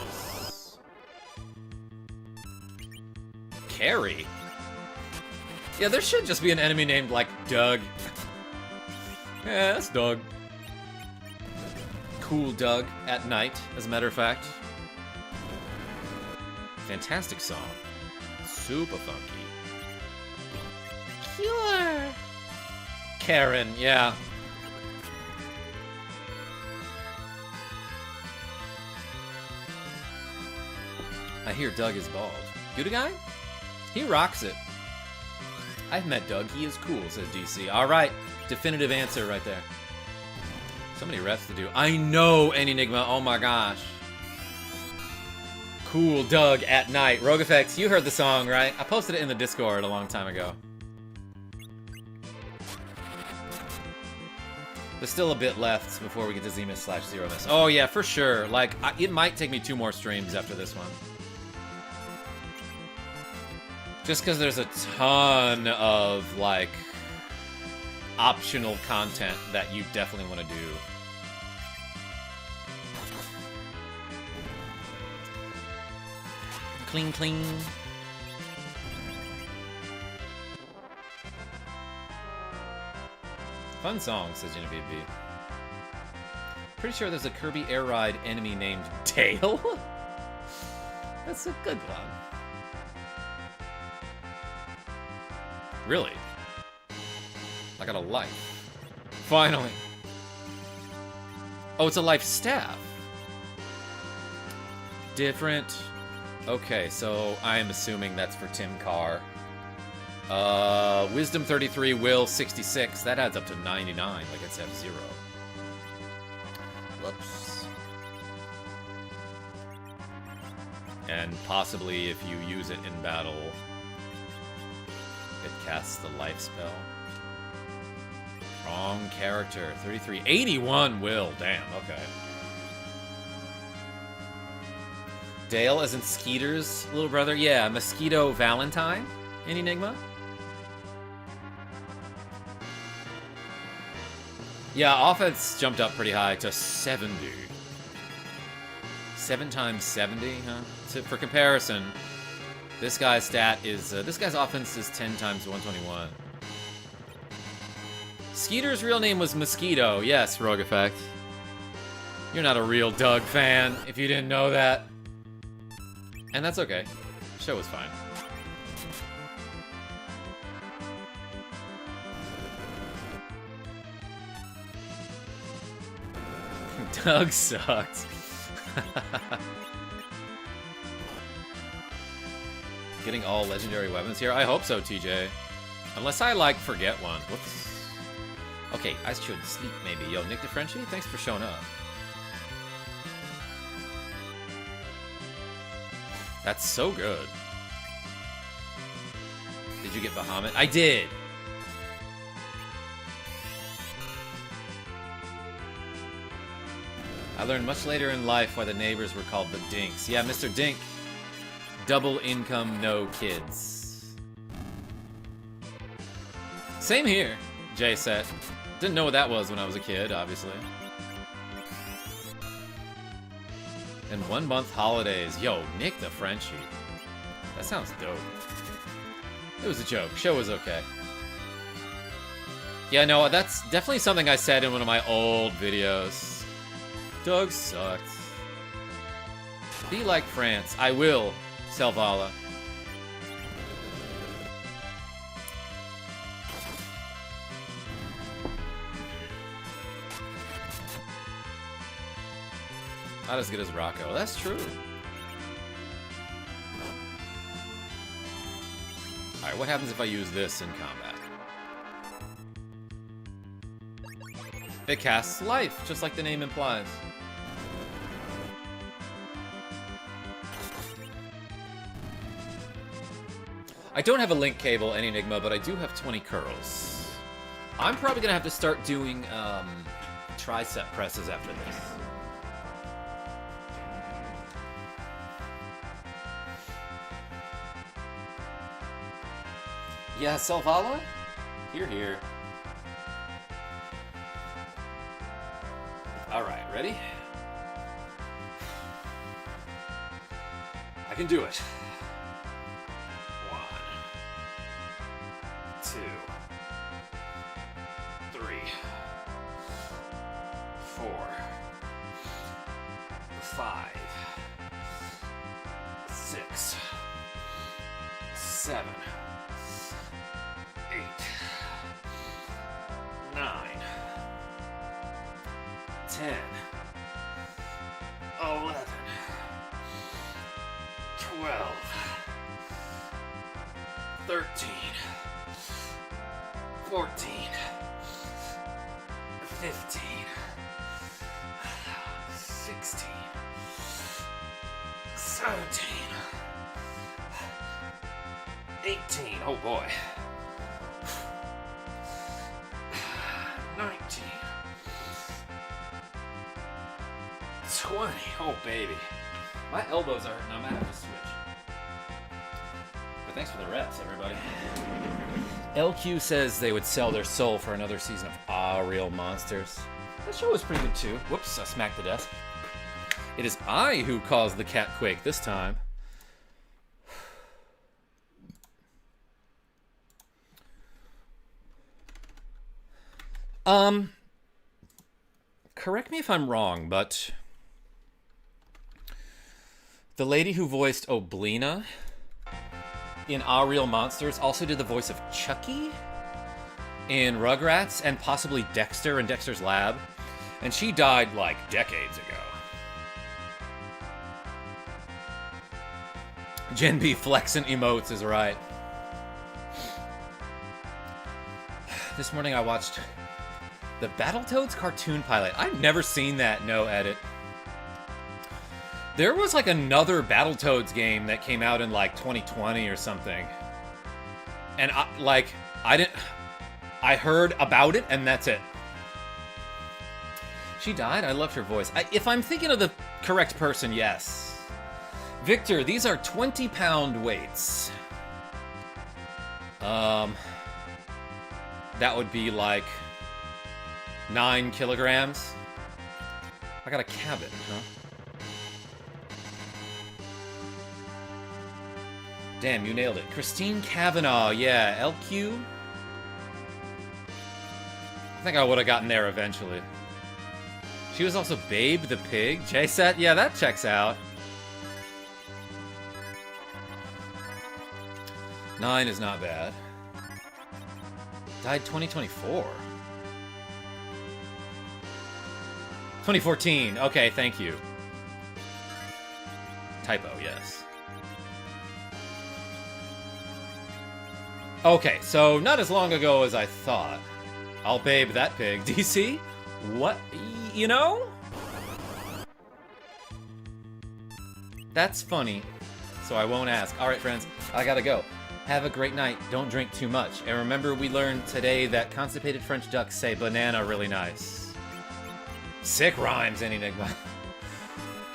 Carrie? Yeah, there should just be an enemy named, like, Doug. Yeah, that's Doug. Cool Doug at night, as a matter of fact. Fantastic song. Super funky. Cure. Karen, yeah. I hear Doug is bald. Good guy? He rocks it. I've met Doug. He is cool, says DC. All right. Definitive answer right there. So many refs to do. I know, Enigma. Oh my gosh. Cool Doug at night. Rogue Effects, you heard the song, right? I posted it in the Discord a long time ago. There's still a bit left before we get to Zemus/Zero-Miss. Oh yeah, for sure. Like, it might take me 2 more streams after this one. Just because there's a ton of, like, optional content that you definitely want to do. Cling, cling. Fun song, says Genevieve B. Pretty sure there's a Kirby Air Ride enemy named Dale. That's a good one. Really? I got a life. Finally. Oh, it's a life staff. Different. Okay, so I'm assuming that's for Tim Carr. Wisdom 33, Will 66. That adds up to 99, like it's F0. Whoops. And possibly if you use it in battle, it casts the life spell. Wrong character. 33. 81 Will. Damn, okay. Dale, as in Skeeter's little brother? Yeah, Mosquito Valentine in Enigma? Yeah, offense jumped up pretty high to 70. 7 times 70, huh? So for comparison, this guy's stat is, this guy's offense is 10 times 121. Skeeter's real name was Mosquito. Yes, Rogue Effect. You're not a real Doug fan, if you didn't know that. And that's okay. The show was fine. Doug sucked. Getting all legendary weapons here? I hope so, TJ. Unless I, like, forget one. Whoops. Okay, I should sleep, maybe. Yo, Nick DeFrenchie, thanks for showing up. That's so good. Did you get Bahamut? I did! I learned much later in life why the neighbors were called the Dinks. Yeah, Mr. Dink. Double income, no kids. Same here, Jay said. Didn't know what that was when I was a kid, obviously. And 1 month holidays. Yo, Nick the Frenchie. That sounds dope. It was a joke. Show was okay. Yeah, no, that's definitely something I said in one of my old videos. Doug sucks. Be like France. I will, Selvala. Not as good as Rocco. That's true. Alright, what happens if I use this in combat? It casts life, just like the name implies. I don't have a link cable, any Enigma, but I do have 20 curls. I'm probably gonna have to start doing tricep presses after this. Yeah, Selvala? Here. Alright, ready? I can do it. 1, 2, 3, 4, 5, 6, 7, 8, 9, 10, 11, 12, 13, 14, 15, 16, 17, 18, oh boy, 19, 20, oh baby. My elbows are hurting, I'm gonna have to switch. But thanks for the reps, everybody. LQ says they would sell their soul for another season of Ah Real Monsters. That show was pretty good too. Whoops, I smacked the desk. It is I who caused the cat quake this time. Correct me if I'm wrong, but the lady who voiced Oblina in Ah Real Monsters also did the voice of Chucky in Rugrats and possibly Dexter in Dexter's Lab. And she died like decades ago. Gen B flexing emotes is right. This morning I watched the Battletoads cartoon pilot. I've never seen that, no edit. There was like another Battletoads game that came out in like 2020 or something. And I heard about it and that's it. She died? I loved her voice. If I'm thinking of the correct person, yes. Victor, these are 20-pound weights. That would be like 9 kilograms. I got a cabin, huh? Damn, you nailed it. Christine Cavanaugh, yeah, LQ. I think I would have gotten there eventually. She was also Babe the Pig. JSat, yeah, that checks out. 9 is not bad. Died 2024. 2014. Okay, thank you. Typo, yes. Okay, so not as long ago as I thought. I'll babe that pig. DC? What? You know? That's funny, so I won't ask. Alright, friends, I gotta go. Have a great night. Don't drink too much. And remember, we learned today that constipated French ducks say banana really nice. Sick rhymes, Enigma.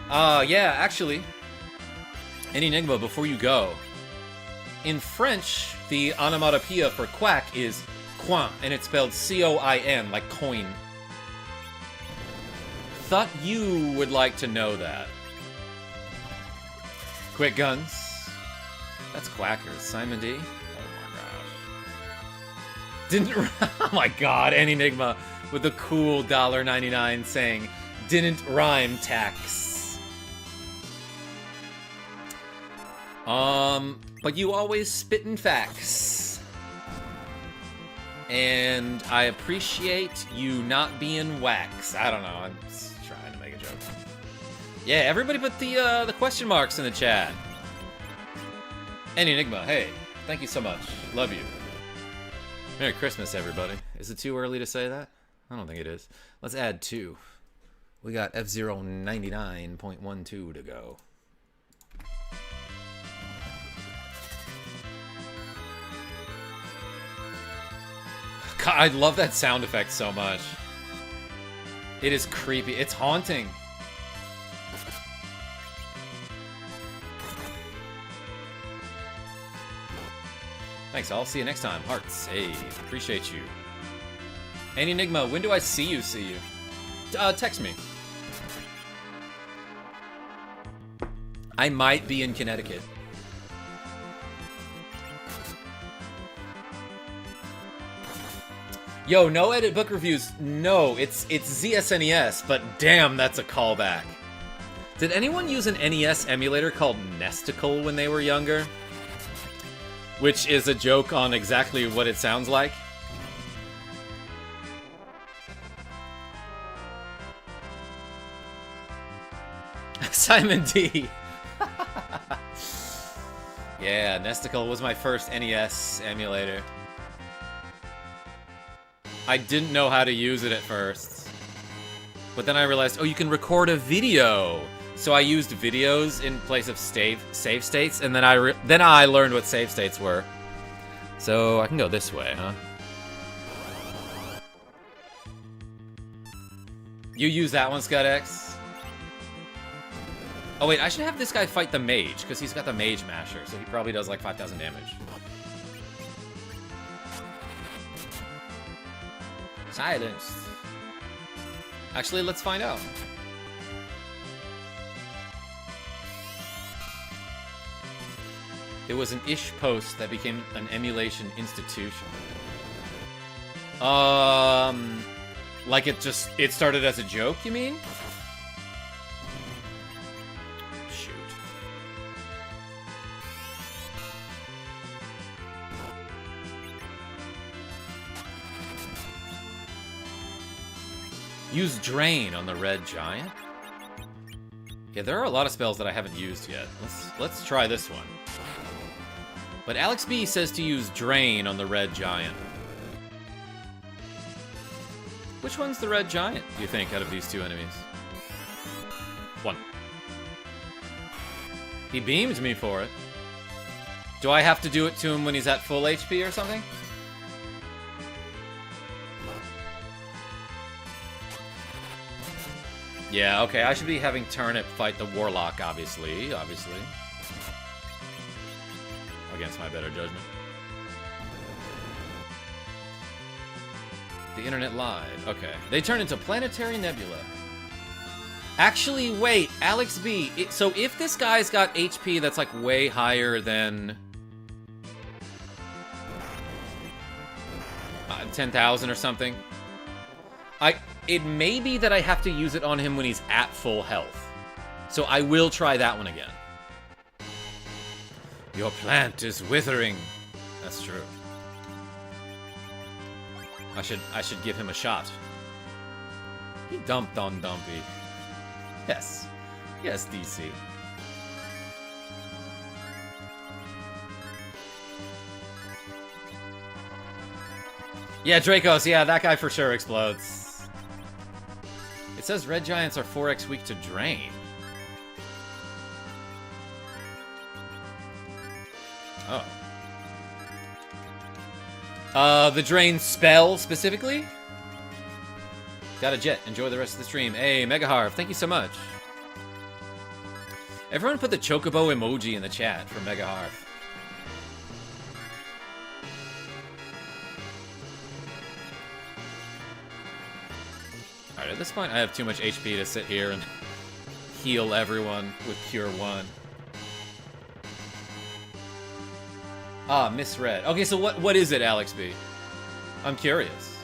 Yeah, actually, Enigma, before you go, in French, the onomatopoeia for quack is coin, and it's spelled C-O-I-N, like coin. Thought you would like to know that. Quick Guns. That's Quackers. Simon D. Oh my gosh. Oh my god, Enigma with the cool $1.99 saying, didn't rhyme tax. But you always spittin' facts. And I appreciate you not being wax. I don't know, I'm just trying to make a joke. Yeah, everybody put the question marks in the chat. Enigma, hey, thank you so much. Love you. Merry Christmas, everybody. Is it too early to say that? I don't think it is. Let's add 2. We got F-Zero 99.12 to go. God, I love that sound effect so much. It is creepy. It's haunting. Thanks, I'll see you next time. Heart save. Appreciate you. Enigma, when do I see you? Text me. I might be in Connecticut. Yo, no edit book reviews. No, it's ZSNES, but damn, that's a callback. Did anyone use an NES emulator called Nesticle when they were younger? Which is a joke on exactly what it sounds like. Simon D. Yeah, Nesticle was my first NES emulator. I didn't know how to use it at first. But then I realized, oh, you can record a video. So I used videos in place of save states, and then I learned what save states were. So I can go this way, huh? You use that one, Scud X? Oh wait, I should have this guy fight the mage, because he's got the mage masher, so he probably does like 5,000 damage. Silenced. Actually, let's find out. It was an ish post that became an emulation institution. Like it started as a joke, you mean? Shoot. Use Drain on the red giant? Yeah, there are a lot of spells that I haven't used yet. Let's try this one. But Alex B says to use Drain on the red giant. Which one's the red giant, do you think, out of these two enemies? One. He beamed me for it. Do I have to do it to him when he's at full HP or something? Yeah, okay, I should be having Turnip fight the Warlock, obviously. Against my better judgment. The internet live. Okay. They turn into Planetary Nebula. Actually, wait. Alex B. So if this guy's got HP that's like way higher than 10,000 or something, it may be that I have to use it on him when he's at full health. So I will try that one again. Your plant is withering. That's true. I should give him a shot. He dumped on Dumpy. Yes. Yes, DC. Yeah, Dracos. Yeah, that guy for sure explodes. It says red giants are 4x weak to Drain. Oh. The Drain spell, specifically? Got a jet. Enjoy the rest of the stream. Hey, Megaharv, thank you so much. Everyone put the Chocobo emoji in the chat for Megaharv. Alright, at this point, I have too much HP to sit here and heal everyone with Cure 1. Ah, misread. Okay, so what is it, Alex B? I'm curious.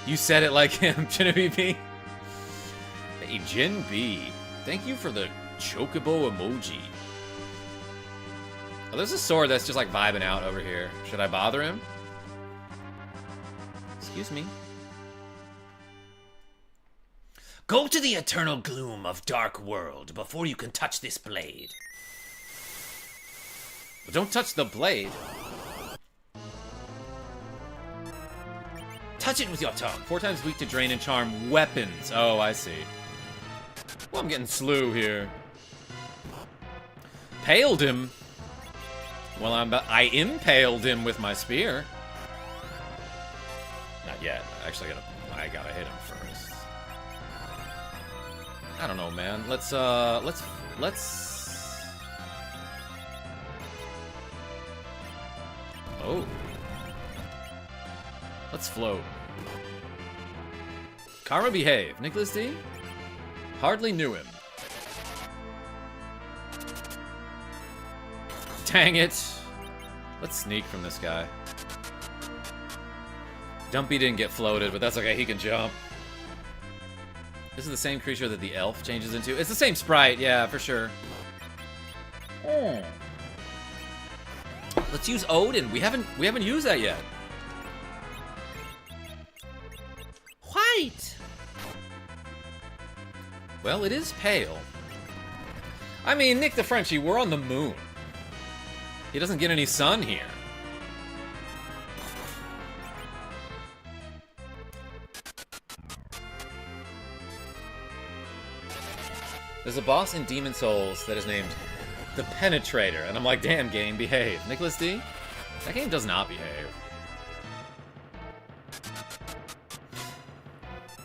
You said it like him, Genevieve B. Hey, Gen B. Thank you for the Chocobo emoji. Oh, there's a sword that's just like vibing out over here. Should I bother him? Excuse me. Go to the eternal gloom of dark world before you can touch this blade. But don't touch the blade. Touch it with your tongue. 4 times weak to drain and charm weapons. Oh, I see. Well, I'm getting slew here. Paled him. Well, I impaled him with my spear. Not yet. Actually, I gotta hit him first. I don't know, man. Let's. Oh. Let's float. Karma behave. Nicholas D? Hardly knew him. Dang it. Let's sneak from this guy. Dumpy didn't get floated, but that's okay. He can jump. This is the same creature that the elf changes into. It's the same sprite, yeah, for sure. Oh. Let's use Odin. We haven't used that yet. White. Well, it is pale. I mean, Nick the Frenchie, we're on the moon. He doesn't get any sun here. There's a boss in Demon Souls that is named the Penetrator, and I'm like, damn game, behave. Nicholas D? That game does not behave.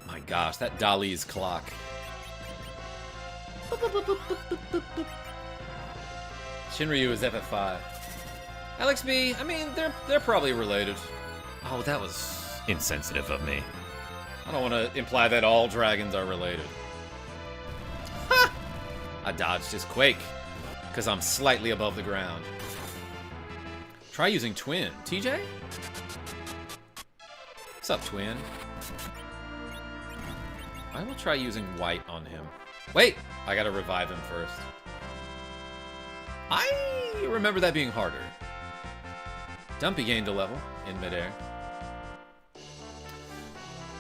My gosh, that Dali's clock. Shinryu is FF5. Alex B, I mean, they're probably related. Oh, that was insensitive of me. I don't want to imply that all dragons are related. Ha! I dodged his quake, because I'm slightly above the ground. Try using Twin. TJ? What's up, Twin? I will try using white on him. Wait! I gotta revive him first. I remember that being harder. Dumpy gained a level in midair.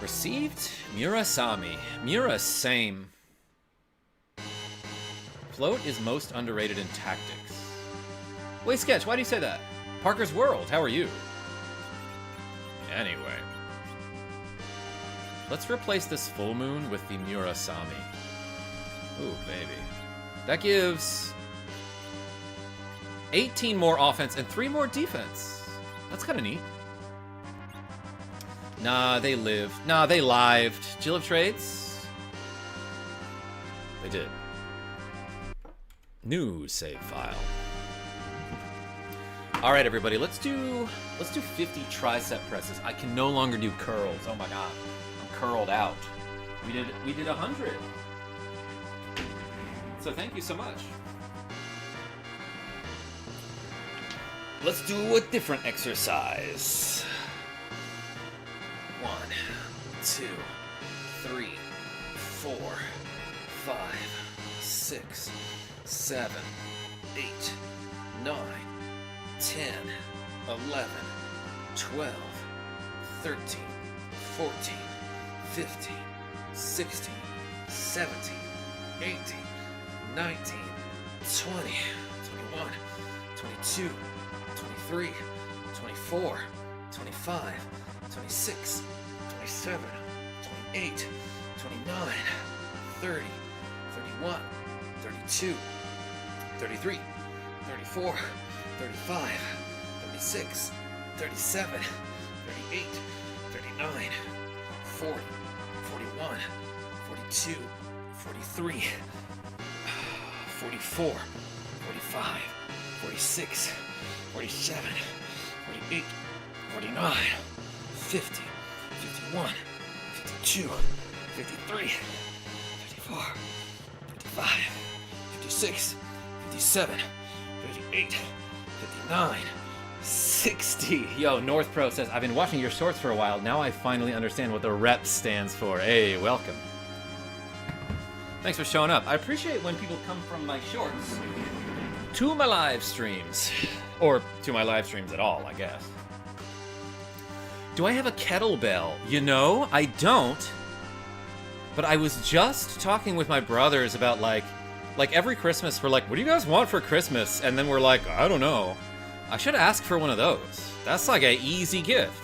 Received Murasame. Mura same. Float is most underrated in tactics. Wait, Sketch, why do you say that? Parker's World, how are you? Anyway. Let's replace this full moon with the Murasame. Ooh, baby. That gives 18 more offense and 3 more defense. That's kind of neat. Nah, they lived. Nah, they lived. Jill of Trades? They did. New save file. All right, everybody, let's do 50 tricep presses. I can no longer do curls. Oh my god, I'm curled out. We did 100. So thank you so much. Let's do a different exercise. 1, 2, 3, 4, 5, 6, 7, 8, 9, 10, 11, 12, 13, 14, 15, 16, 17, 18, 19, 20, 21, 22, 23, 24, 25, 26, 27, 28, 29, 30, 31, 32, 33, 34, 35, 36, 37, 38, 39, 40, 41, 42, 43, 44, 45, 46, 47, 48, 49, 50, 51, 52, 53, 54, 55, 56, 57, 58, 59, 60. Yo, North Pro says, I've been watching your shorts for a while. Now I finally understand what the rep stands for. Hey, welcome. Thanks for showing up. I appreciate when people come from my shorts to my live streams. Or to my live streams at all, I guess. Do I have a kettlebell? You know, I don't. But I was just talking with my brothers about, like every Christmas, we're like, what do you guys want for Christmas? And then we're like, I don't know. I should ask for one of those. That's like an easy gift.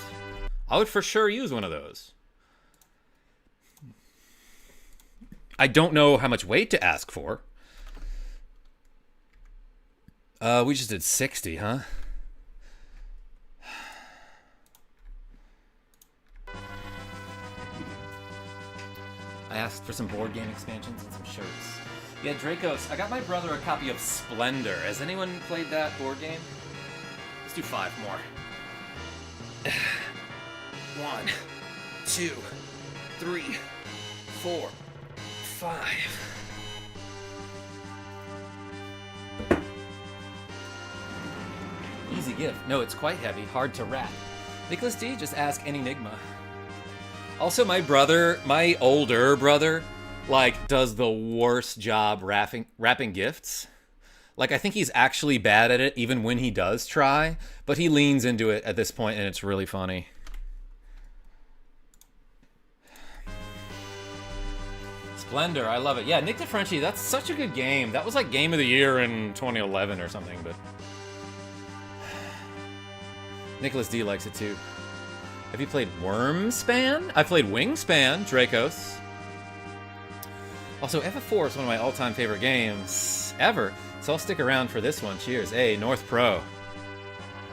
I would for sure use one of those. I don't know how much weight to ask for. We just did 60, huh? I asked for some board game expansions and some shirts. Yeah, Dracos, I got my brother a copy of Splendor. Has anyone played that board game? Let's do 5 more. 1, 2, 3, 4, 5. Easy gift. No, it's quite heavy. Hard to wrap. Nicholas D, just ask an Enigma. Also, my brother, my older brother, like, does the worst job wrapping gifts. Like, I think he's actually bad at it, even when he does try. But he leans into it at this point, and it's really funny. Splendor, I love it. Yeah, Nick DeFrenchie, that's such a good game. That was like Game of the Year in 2011 or something, but... Nicholas D likes it too. Have you played Wormspan? I played Wingspan, Dracos. Also, FF4 is one of my all-time favorite games ever, so I'll stick around for this one. Cheers. Hey, North Pro.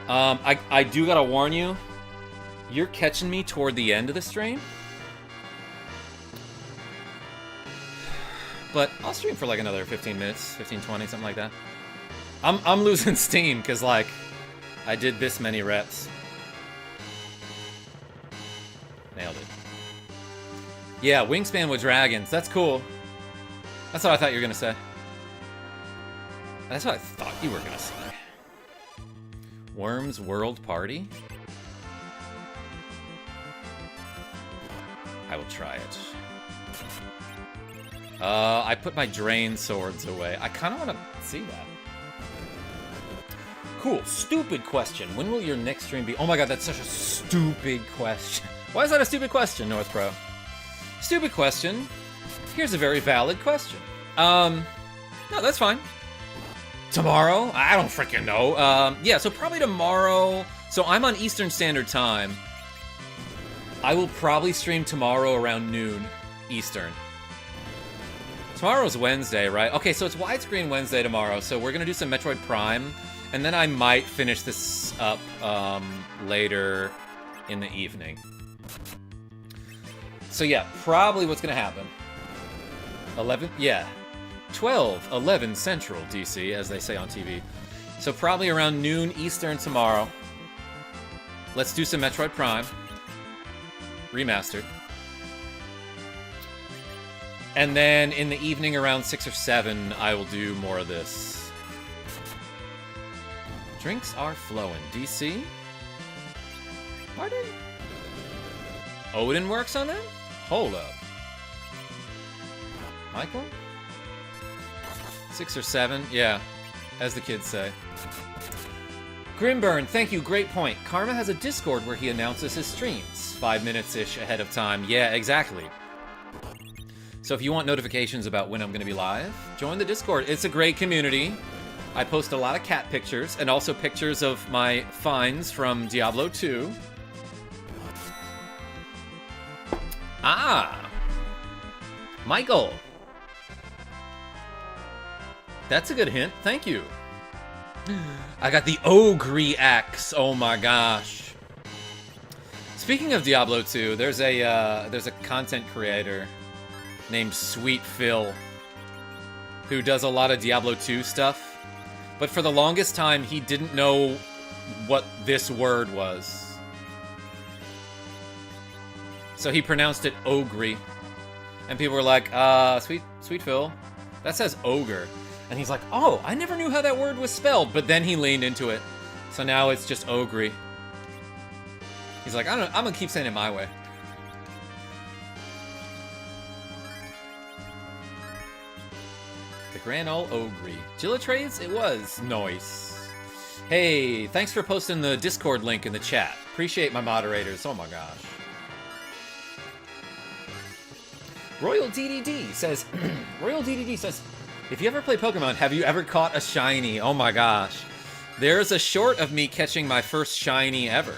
I do gotta warn you, you're catching me toward the end of the stream. But I'll stream for like another 15 minutes, 15, 20, something like that. I'm losing steam, because like, I did this many reps. Nailed it. Yeah, Wingspan with dragons. That's cool. That's what I thought you were going to say. That's what I thought you were going to say. Worms World Party? I will try it. I put my drain swords away. I kind of want to see that. Cool. Stupid question. When will your next stream be? Oh my god, that's such a stupid question. Why is that a stupid question, North Pro? Stupid question. Here's a very valid question. No, that's fine. Tomorrow? I don't freaking know. Yeah, so probably tomorrow. So I'm on Eastern Standard Time. I will probably stream tomorrow around noon Eastern. Tomorrow's Wednesday, right? Okay, so it's Widescreen Wednesday tomorrow. So we're gonna do some Metroid Prime. And then I might finish this up later in the evening. So yeah, probably what's gonna happen. 11 Central DC, as they say on TV. So probably around noon Eastern tomorrow. Let's do some Metroid Prime. Remastered. And then in the evening around 6 or 7, I will do more of this. Drinks are flowing. DC? Pardon? Odin works on them? Hold up. Michael? 6 or 7? Yeah, as the kids say. Grimburn, thank you, great point. Karma has a Discord where he announces his streams 5 minutes-ish ahead of time. Yeah, exactly. So if you want notifications about when I'm going to be live, join the Discord. It's a great community. I post a lot of cat pictures and also pictures of my finds from Diablo 2. Ah! Michael! That's a good hint. Thank you. I got the Ogre axe. Oh my gosh. Speaking of Diablo 2, there's a content creator named Sweet Phil who does a lot of Diablo 2 stuff. But for the longest time, he didn't know what this word was. So he pronounced it Ogre. And people were like, Sweet Phil, that says ogre. And he's like, oh, I never knew how that word was spelled. But then he leaned into it. So now it's just Ogre. He's like, I'm gonna keep saying it my way. The Grand Ole Ogre. Gillatrades? It was. Nice. Hey, thanks for posting the Discord link in the chat. Appreciate my moderators. Oh my gosh. Royal DDD says, Royal DDD says, if you ever play Pokemon, have you ever caught a shiny? Oh my gosh. There's a short of me catching my first shiny ever.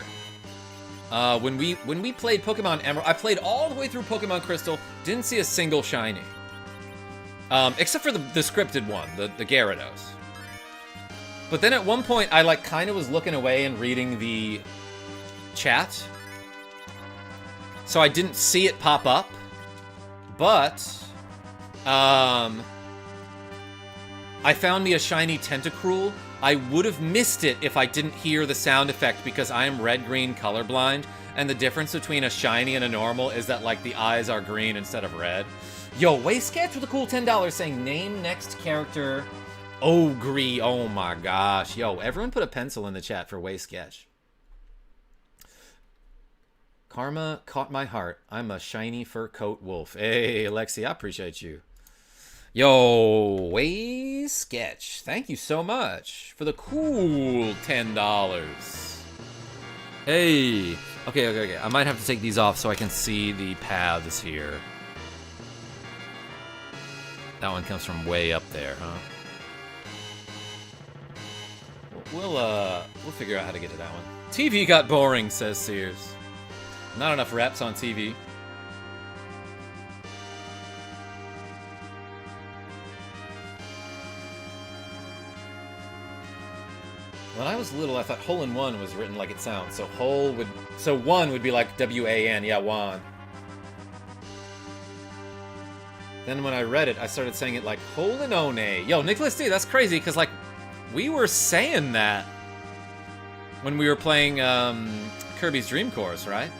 When we played Pokemon Emerald, I played all the way through Pokemon Crystal, didn't see a single shiny. Except for the scripted one, the Gyarados. But then at one point, I like kind of was looking away and reading the chat. So I didn't see it pop up. But, I found me a shiny Tentacruel. I would have missed it if I didn't hear the sound effect because I am red-green colorblind, and the difference between a shiny and a normal is that, like, the eyes are green instead of red. Yo, Waysketch with a cool $10 saying, name next character Ogre. Oh my gosh. Yo, everyone put a pencil in the chat for Waysketch. Karma caught my heart. I'm a shiny fur coat wolf. Hey, Alexi, I appreciate you. Yo, Waysketch. Thank you so much for the cool $10. Hey. Okay. I might have to take these off so I can see the paths here. That one comes from way up there, huh? We'll figure out how to get to that one. TV got boring, says Sears. Not enough reps on TV. When I was little, I thought hole in one was written like it sounds. So one would be like W-A-N, yeah, Wan. Then when I read it, I started saying it like hole in one. Yo, Nicholas D, that's crazy, because like we were saying that when we were playing Kirby's Dream Course, right?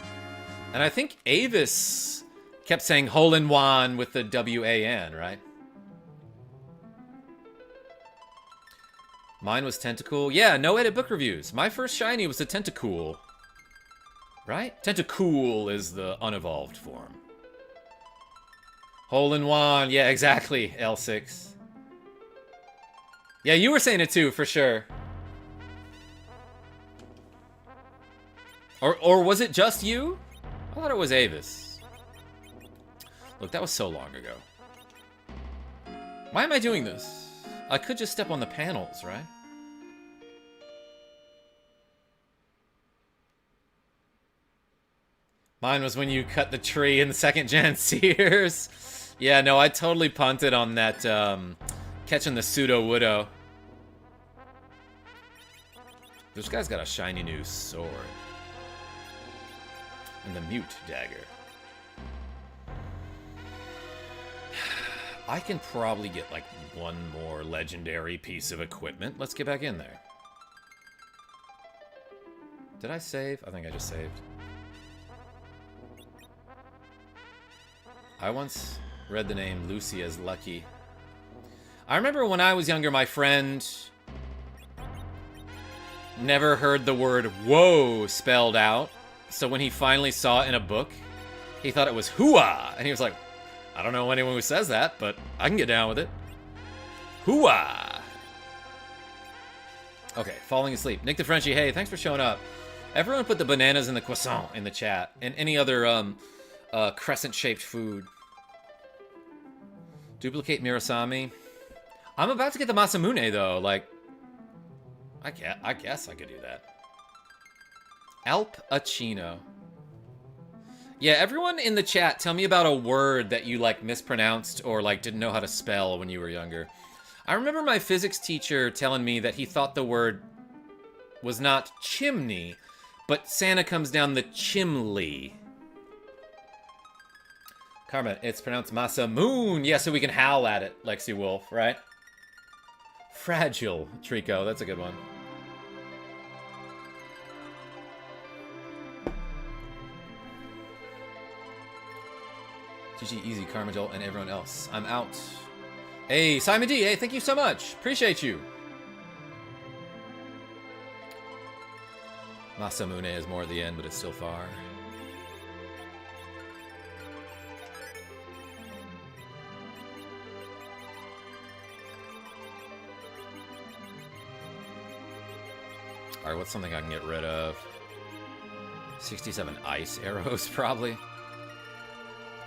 And I think Avis kept saying hole in one with the W-A-N, right? Mine was Tentacool. Yeah, no edit book reviews. My first shiny was a Tentacool. Right? Tentacool is the unevolved form. Hole in one. Yeah, exactly, L6. Yeah, you were saying it too, for sure. Or was it just you? I thought it was Avis. Look, that was so long ago. Why am I doing this? I could just step on the panels, right? Mine was when you cut the tree in the second gen Sears. Yeah, no, I totally punted on that catching the pseudo-widow. This guy's got a shiny new sword. And the mute dagger. I can probably get like one more legendary piece of equipment. Let's get back in there. Did I save? I think I just saved. I once read the name Lucy as Lucky. I remember when I was younger, my friend never heard the word whoa spelled out. So when he finally saw it in a book, he thought it was hooah. And he was like, I don't know anyone who says that, but I can get down with it. Hooah. Okay, falling asleep. Nick the Frenchie, hey, thanks for showing up. Everyone put the bananas and the croissant in the chat. And any other crescent-shaped food. Duplicate Mirasami. I'm about to get the Masamune, though. Like, I guess I could do that. Alp Achino. Yeah, everyone in the chat, tell me about a word that you, like, mispronounced or, like, didn't know how to spell when you were younger. I remember my physics teacher telling me that he thought the word was not chimney, but Santa comes down the chimley. Karma, it's pronounced Masamoon. Yeah, so we can howl at it, Lexi Wolf, right? Fragile, Trico. That's a good one. GG, easy, KarmaJolt, and everyone else. I'm out. Hey, Simon D. Hey, thank you so much. Appreciate you. Masamune is more at the end, but it's still far. Alright, what's something I can get rid of? 67 ice arrows, probably.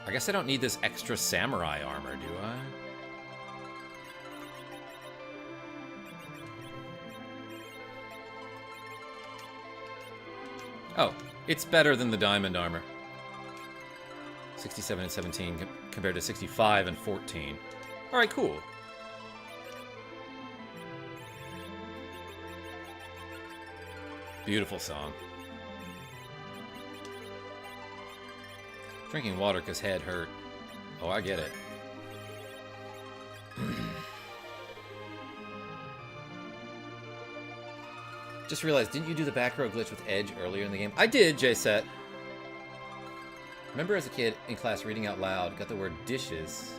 I guess I don't need this extra samurai armor, do I? Oh, it's better than the diamond armor. 67 and 17 compared to 65 and 14. Alright, cool. Beautiful song. Drinking water because head hurt. Oh, I get it. Just realized, didn't you do the back row glitch with Edge earlier in the game? I did, J-Set. Remember as a kid in class reading out loud, got the word dishes.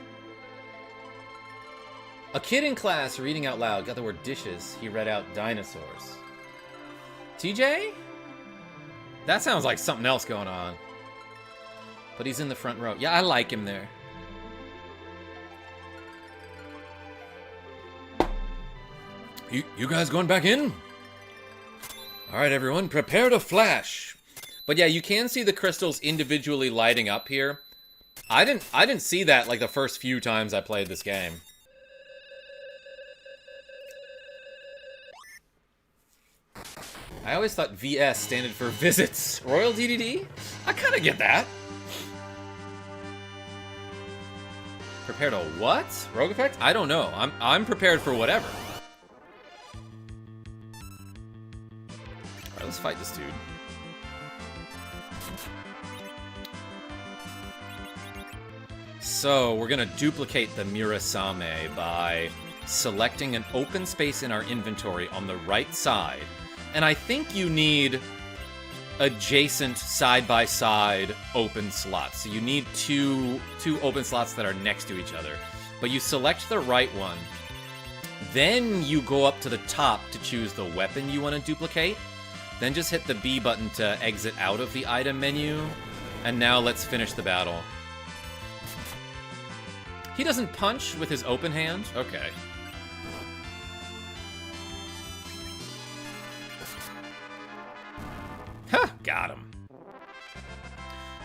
A kid in class reading out loud got the word dishes. He read out dinosaurs. TJ? That sounds like something else going on. But he's in the front row. Yeah, I like him there. You guys going back in? All right, everyone, prepare to flash. But yeah, you can see the crystals individually lighting up here. I didn't see that like the first few times I played this game. I always thought VS standard for visits. Royal DDD? I kind of get that. Prepared to what? Rogue effect? I don't know. I'm prepared for whatever. Alright, let's fight this dude. So, we're gonna duplicate the Murasame by selecting an open space in our inventory on the right side. And I think you need adjacent side-by-side open slots. So you need two open slots that are next to each other. But you select the right one. Then you go up to the top to choose the weapon you want to duplicate. Then just hit the B button to exit out of the item menu. And now let's finish the battle. He doesn't punch with his open hand? Okay. Ha! Got him.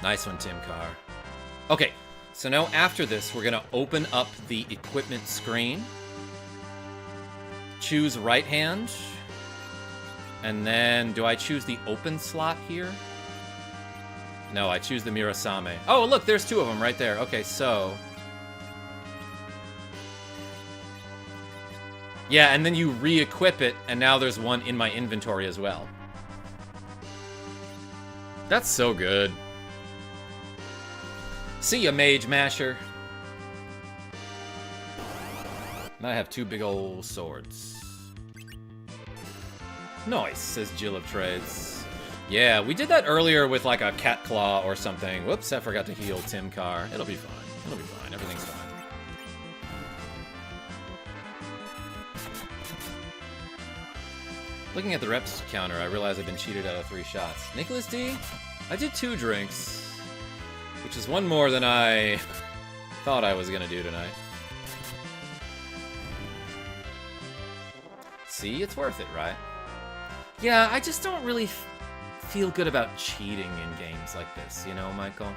Nice one, Tim Carr. Okay, so now after this, we're gonna open up the equipment screen. Choose right hand. And then, do I choose the open slot here? No, I choose the Murasame. Oh, look, there's two of them right there. Okay, so... yeah, and then you re-equip it, and now there's one in my inventory as well. That's so good. See ya, Mage Masher. Now I have two big old swords. Nice, says Jill of Trades. Yeah, we did that earlier with like a cat claw or something. Whoops, I forgot to heal Tim Carr. It'll be fine. It'll be fine. Everything's fine. Looking at the reps counter, I realize I've been cheated out of 3 shots. Nicholas D, I did 2 drinks, which is one more than I thought I was gonna do tonight. See, it's worth it, right? Yeah, I just don't really feel good about cheating in games like this, you know, Michael?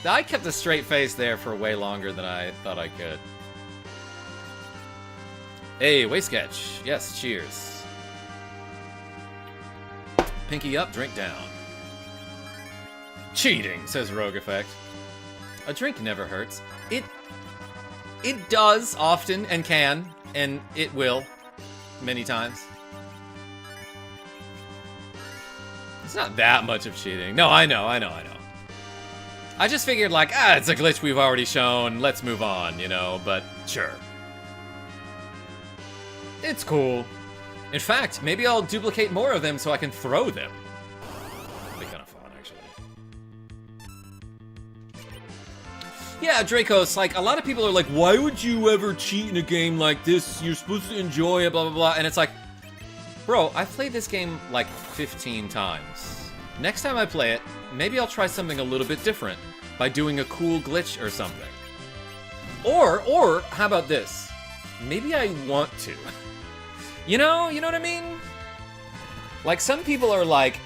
I kept a straight face there for way longer than I thought I could. Hey, Waste Sketch. Yes, cheers. Pinky up, drink down. Cheating, says Rogue Effect. A drink never hurts. It does often and can, and it will many times. It's not that much of cheating. No, I know. I just figured, like, it's a glitch we've already shown, let's move on, you know, but sure. It's cool. In fact, maybe I'll duplicate more of them so I can throw them. That'd be kind of fun, actually. Yeah, Dracos, like, a lot of people are like, why would you ever cheat in a game like this? You're supposed to enjoy it, blah, blah, blah. And it's like, bro, I've played this game like 15 times. Next time I play it, maybe I'll try something a little bit different by doing a cool glitch or something. Or how about this? Maybe I want to. You know what I mean? Like, some people are like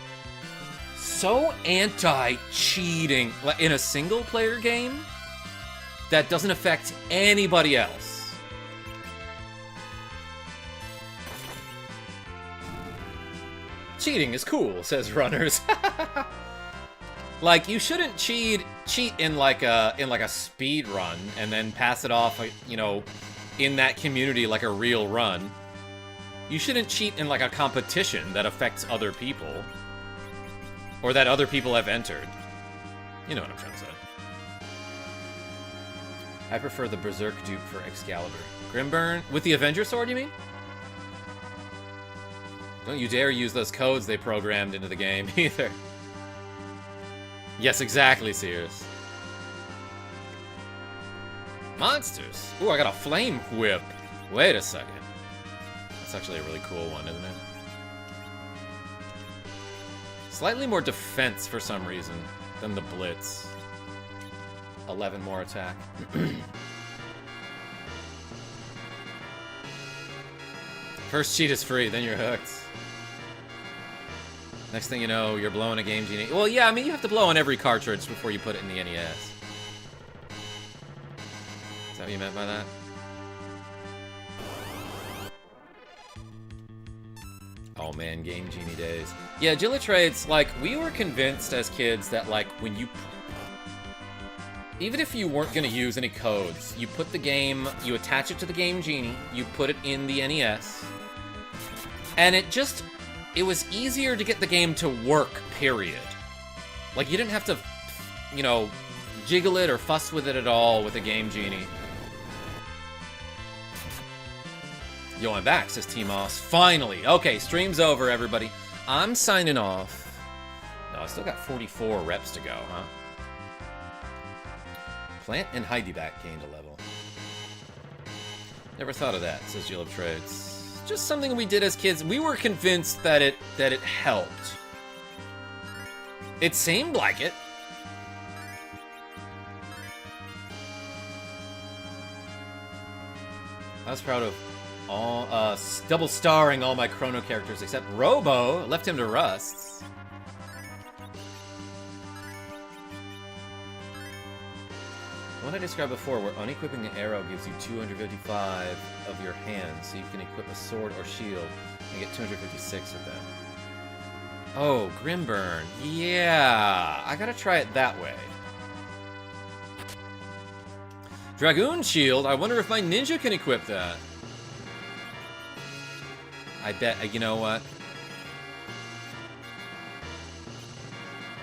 so anti-cheating in a single-player game that doesn't affect anybody else. Cheating is cool, says Runners. Like, you shouldn't cheat in like a speed run and then pass it off, you know, in that community like a real run. You shouldn't cheat in like a competition that affects other people or that other people have entered. You know what I'm trying to say. I prefer the Berserk dupe for Excalibur. Grimburn with the Avenger sword, you mean? Don't you dare use those codes they programmed into the game either. Yes, exactly, Sears. Monsters. Ooh, I got a flame whip. Wait a second. That's actually a really cool one, isn't it? Slightly more defense for some reason than the Blitz. 11 more attack. First cheat is free, then you're hooked. Next thing you know, you're blowing a Game Genie. Well, yeah, I mean, you have to blow on every cartridge before you put it in the NES. Is that what you meant by that? Oh man, Game Genie days. Yeah, Gilitrade's, like, we were convinced as kids that, like, when you... Even if you weren't going to use any codes, you put the game, you attach it to the Game Genie, you put it in the NES, and it just... It was easier to get the game to work, period. Like, you didn't have to, you know, jiggle it or fuss with it at all with the Game Genie. Yo, I'm back, says T-Moss. Finally. Okay, stream's over, everybody. I'm signing off. No, I still got 44 reps to go, huh? Plant and Heidiback gained a level. Never thought of that, says Jill of Trades. Just something we did as kids. We were convinced that it helped. It seemed like it. I was proud of all double starring all my Chrono characters except Robo. Left him to Rusts. The one I described before, where unequipping an arrow gives you 255 of your hands, so you can equip a sword or shield and get 256 of them. Oh, Grimburn. Yeah, I gotta try it that way. Dragoon Shield? I wonder if my ninja can equip that. I bet, you know what?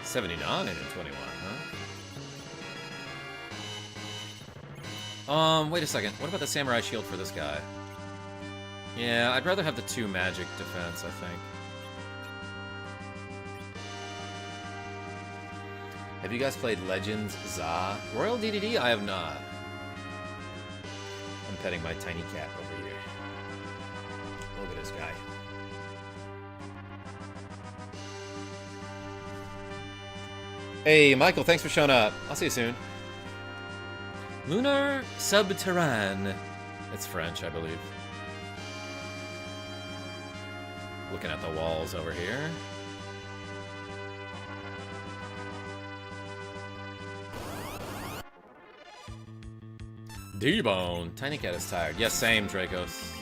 79 and 21, huh? Wait a second. What about the Samurai Shield for this guy? Yeah, I'd rather have the 2 magic defense, I think. Have you guys played Legends Za? Royal DDD? I have not. I'm petting my tiny cat over here. Look at this guy. Hey, Michael, thanks for showing up. I'll see you soon. Lunar Subterrane. It's French, I believe. Looking at the walls over here. D-Bone. Tiny Cat is tired. Yes, same, Dracos.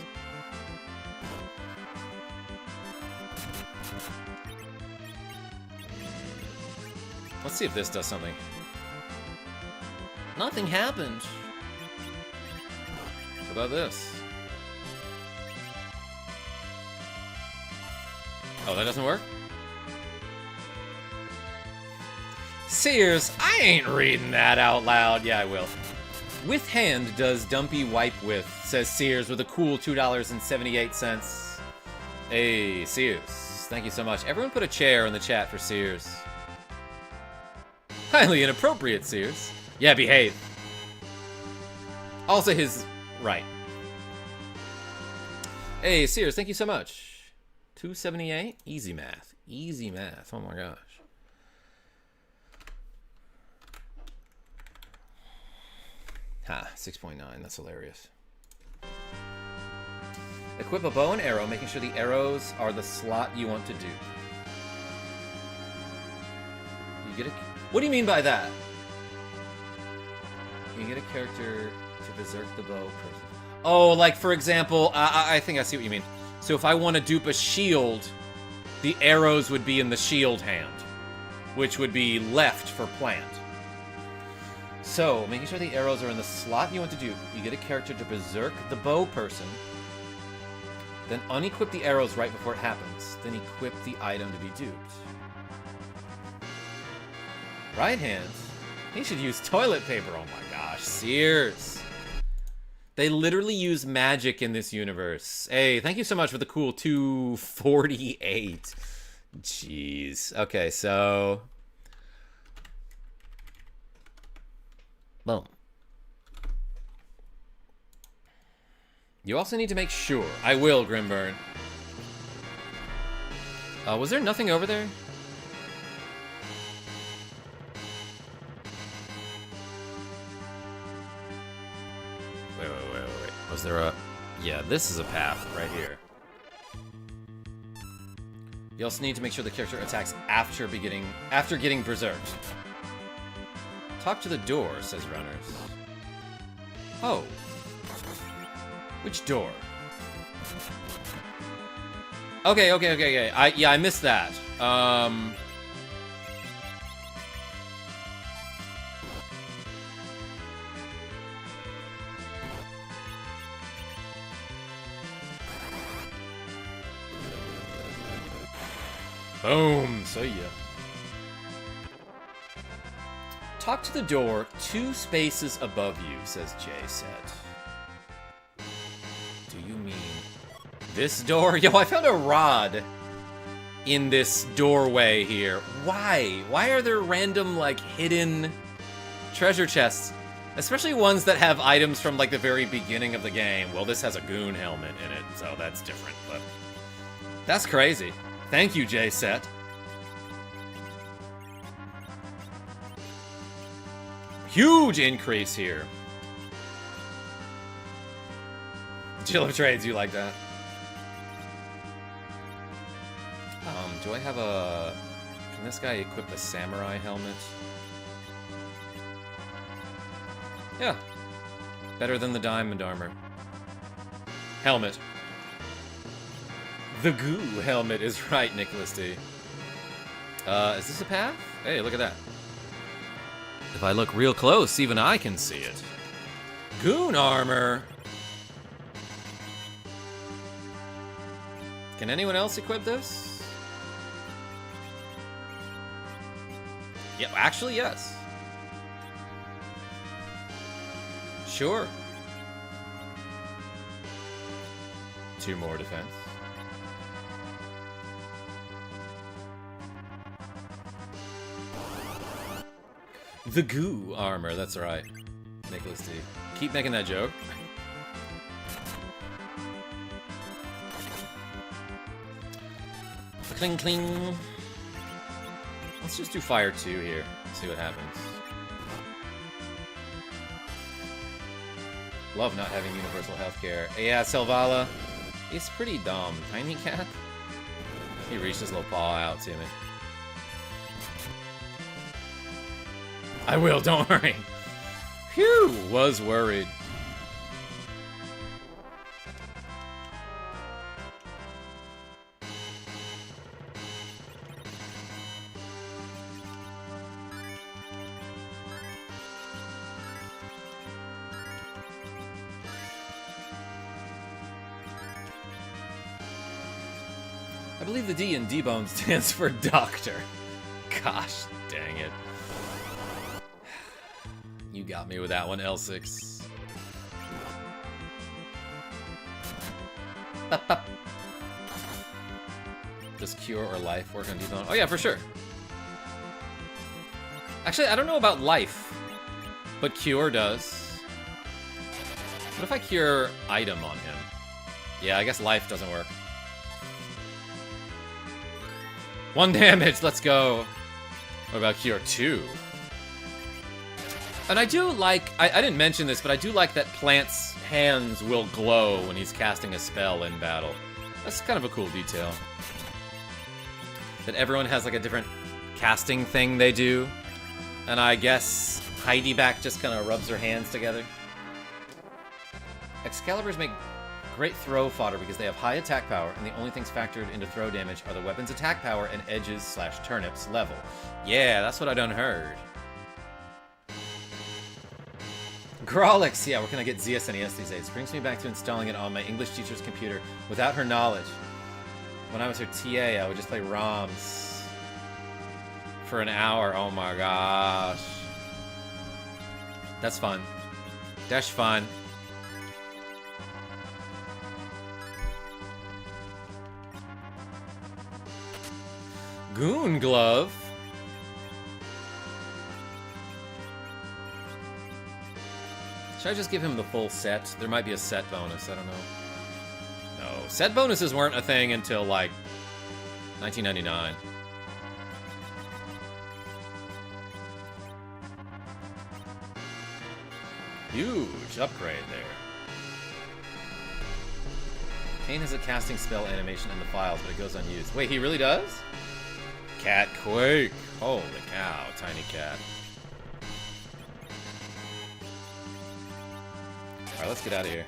Let's see if this does something. Nothing happened. What about this? Oh, that doesn't work? Sears, I ain't reading that out loud. Yeah, I will. With hand does Dumpy wipe with, says Sears with a cool $2.78. Hey, Sears. Thank you so much. Everyone put a chair in the chat for Sears. Highly inappropriate, Sears. Yeah, behave. Also his right. Hey, Sears, thank you so much. 278? Easy math. Easy math. Oh my gosh. Ha, 6.9. That's hilarious. Equip a bow and arrow, making sure the arrows are the slot you want to dupe. You get a... What do you mean by that? You get a character to berserk the bow person. Oh, like, for example, I think I see what you mean. So if I want to dupe a shield, the arrows would be in the shield hand, which would be left for plant. So, making sure the arrows are in the slot you want to dupe, you get a character to berserk the bow person, then unequip the arrows right before it happens, then equip the item to be duped. Right hand? He should use toilet paper, oh my gosh, Sears. They literally use magic in this universe. Hey, thank you so much for the cool 248. Jeez. Okay, so... Boom. You also need to make sure. I will, Grimburn. Was there nothing over there? Wait. Was there a... Yeah, this is a path right here. You also need to make sure the character attacks after getting berserked. Talk to the door, says Runners. Oh. Which door? Okay. I missed that. Boom. So yeah. Talk to the door 2 spaces above you, says J-Set. Do you mean this door? Yo, I found a rod in this doorway here. Why? Why are there random, like, hidden treasure chests? Especially ones that have items from, like, the very beginning of the game. Well, this has a goon helmet in it, so that's different, but... That's crazy. Thank you, J-Set. Huge increase here. Jill of Trades, you like that? Do I have a... Can this guy equip the samurai helmet? Yeah. Better than the diamond armor. Helmet. The goo helmet is right, Nicholas D. Is this a path? Hey, look at that. If I look real close, even I can see it. Goon armor! Can anyone else equip this? Yeah, actually, yes. Sure. 2 more defense. The goo armor, that's right. Nicholas D. Keep making that joke. Cling, cling. Let's just do fire 2 here. See what happens. Love not having universal healthcare. Yeah, Selvala. He's pretty dumb. Tiny cat. He reached his little paw out to me. I will, don't worry. Phew, was worried. I believe the D in D-Bone stands for doctor. Gosh, dang it. You got me with that one, L6. Does cure or life work on D-Bone? Oh yeah, for sure. Actually, I don't know about life, but cure does. What if I cure item on him? Yeah, I guess life doesn't work. 1 damage, let's go. What about cure 2? And I do like, I didn't mention this, but I do like that Plant's hands will glow when he's casting a spell in battle. That's kind of a cool detail. That everyone has like a different casting thing they do. And I guess Heidi back just kind of rubs her hands together. Excaliburs make great throw fodder because they have high attack power, and the only things factored into throw damage are the weapon's attack power and edges/turnips level. Yeah, that's what I done heard. Grolix, yeah, where can I get ZSNES these days? Brings me back to installing it on my English teacher's computer without her knowledge. When I was her TA, I would just play ROMs for an hour. Oh my gosh. That's fun. Dash fun. Goon Glove. Should I just give him the full set? There might be a set bonus, I don't know. No, set bonuses weren't a thing until, like, 1999. Huge upgrade there. Kane has a casting spell animation in the files, but it goes unused. Wait, he really does? Cat Quake. Holy cow, tiny cat. Alright, let's get out of here.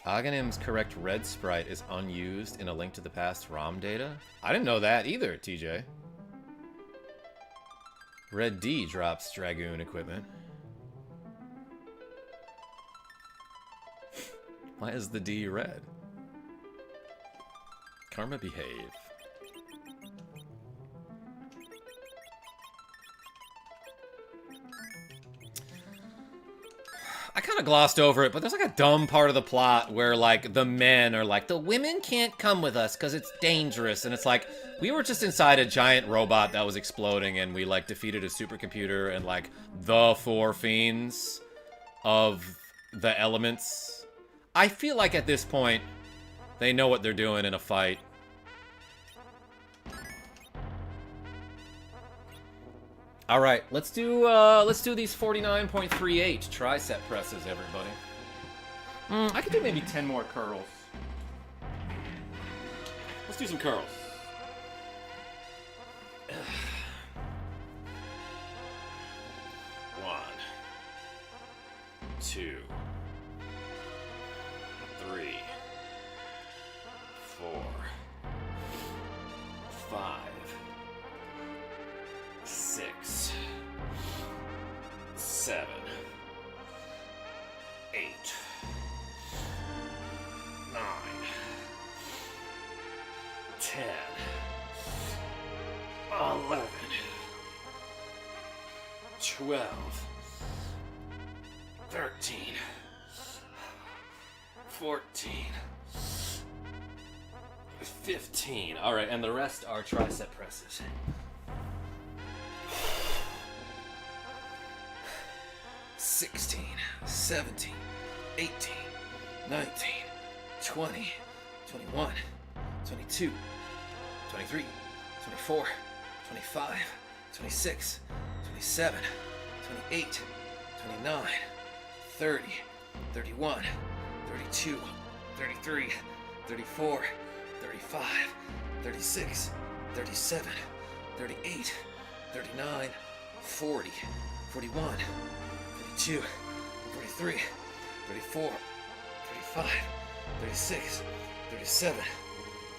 Aghanim's correct red sprite is unused in A Link to the Past ROM data? I didn't know that either, TJ. Red D drops Dragoon equipment. Why is the D red? Karma behave. I kind of glossed over it, but there's like a dumb part of the plot where like the men are like, the women can't come with us because it's dangerous. And it's like, we were just inside a giant robot that was exploding and we like defeated a supercomputer and like the four fiends of the elements. I feel like at this point, they know what they're doing in a fight. All right, let's do these 49.38 tricep presses, everybody. I could do maybe 10 more curls. Let's do some curls. 1, 2, 3, 4, 5, 6, 7, 8, 9, 10, 11, 12, 13, 14, 15. All right, and the rest are tricep presses. 16, 17, 18, 19, 20, 21, 22, 23, 24, 25, 26, 27, 28, 29, 30, 31, 32, 33, 34, 35, 36, 37, 38, 39, 40, 41, 42, 43, 34, 35, 36, 37,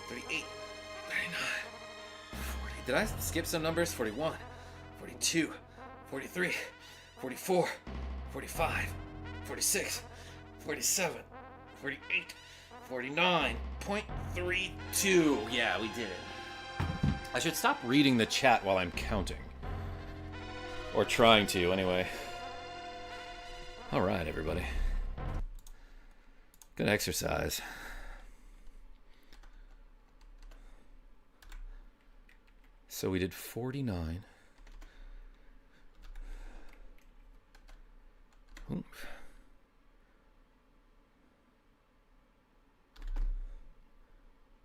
38, 39, 40. Did I skip some numbers? 41, 42, 43, 44, 45, 46, 47, 48, 49.32. Yeah, we did it. I should stop reading the chat while I'm counting. Or trying to, anyway. Alright, everybody. Good exercise. So we did 49. Oof.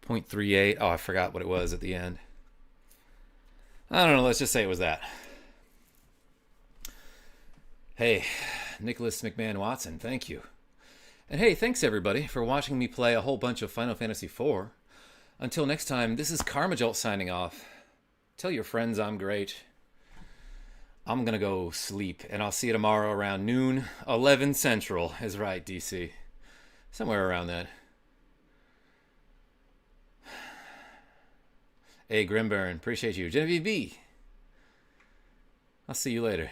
.38. Oh, I forgot what it was at the end. I don't know, let's just say it was that. Hey, Nicholas McMahon Watson, thank you. And hey, thanks everybody for watching me play a whole bunch of Final Fantasy IV. Until next time, this is KarmaJolt signing off. Tell your friends I'm great. I'm gonna go sleep, and I'll see you tomorrow around noon, 11 Central. Is right, DC. Somewhere around that. Hey, Grimburn, appreciate you. Genevieve B. I'll see you later.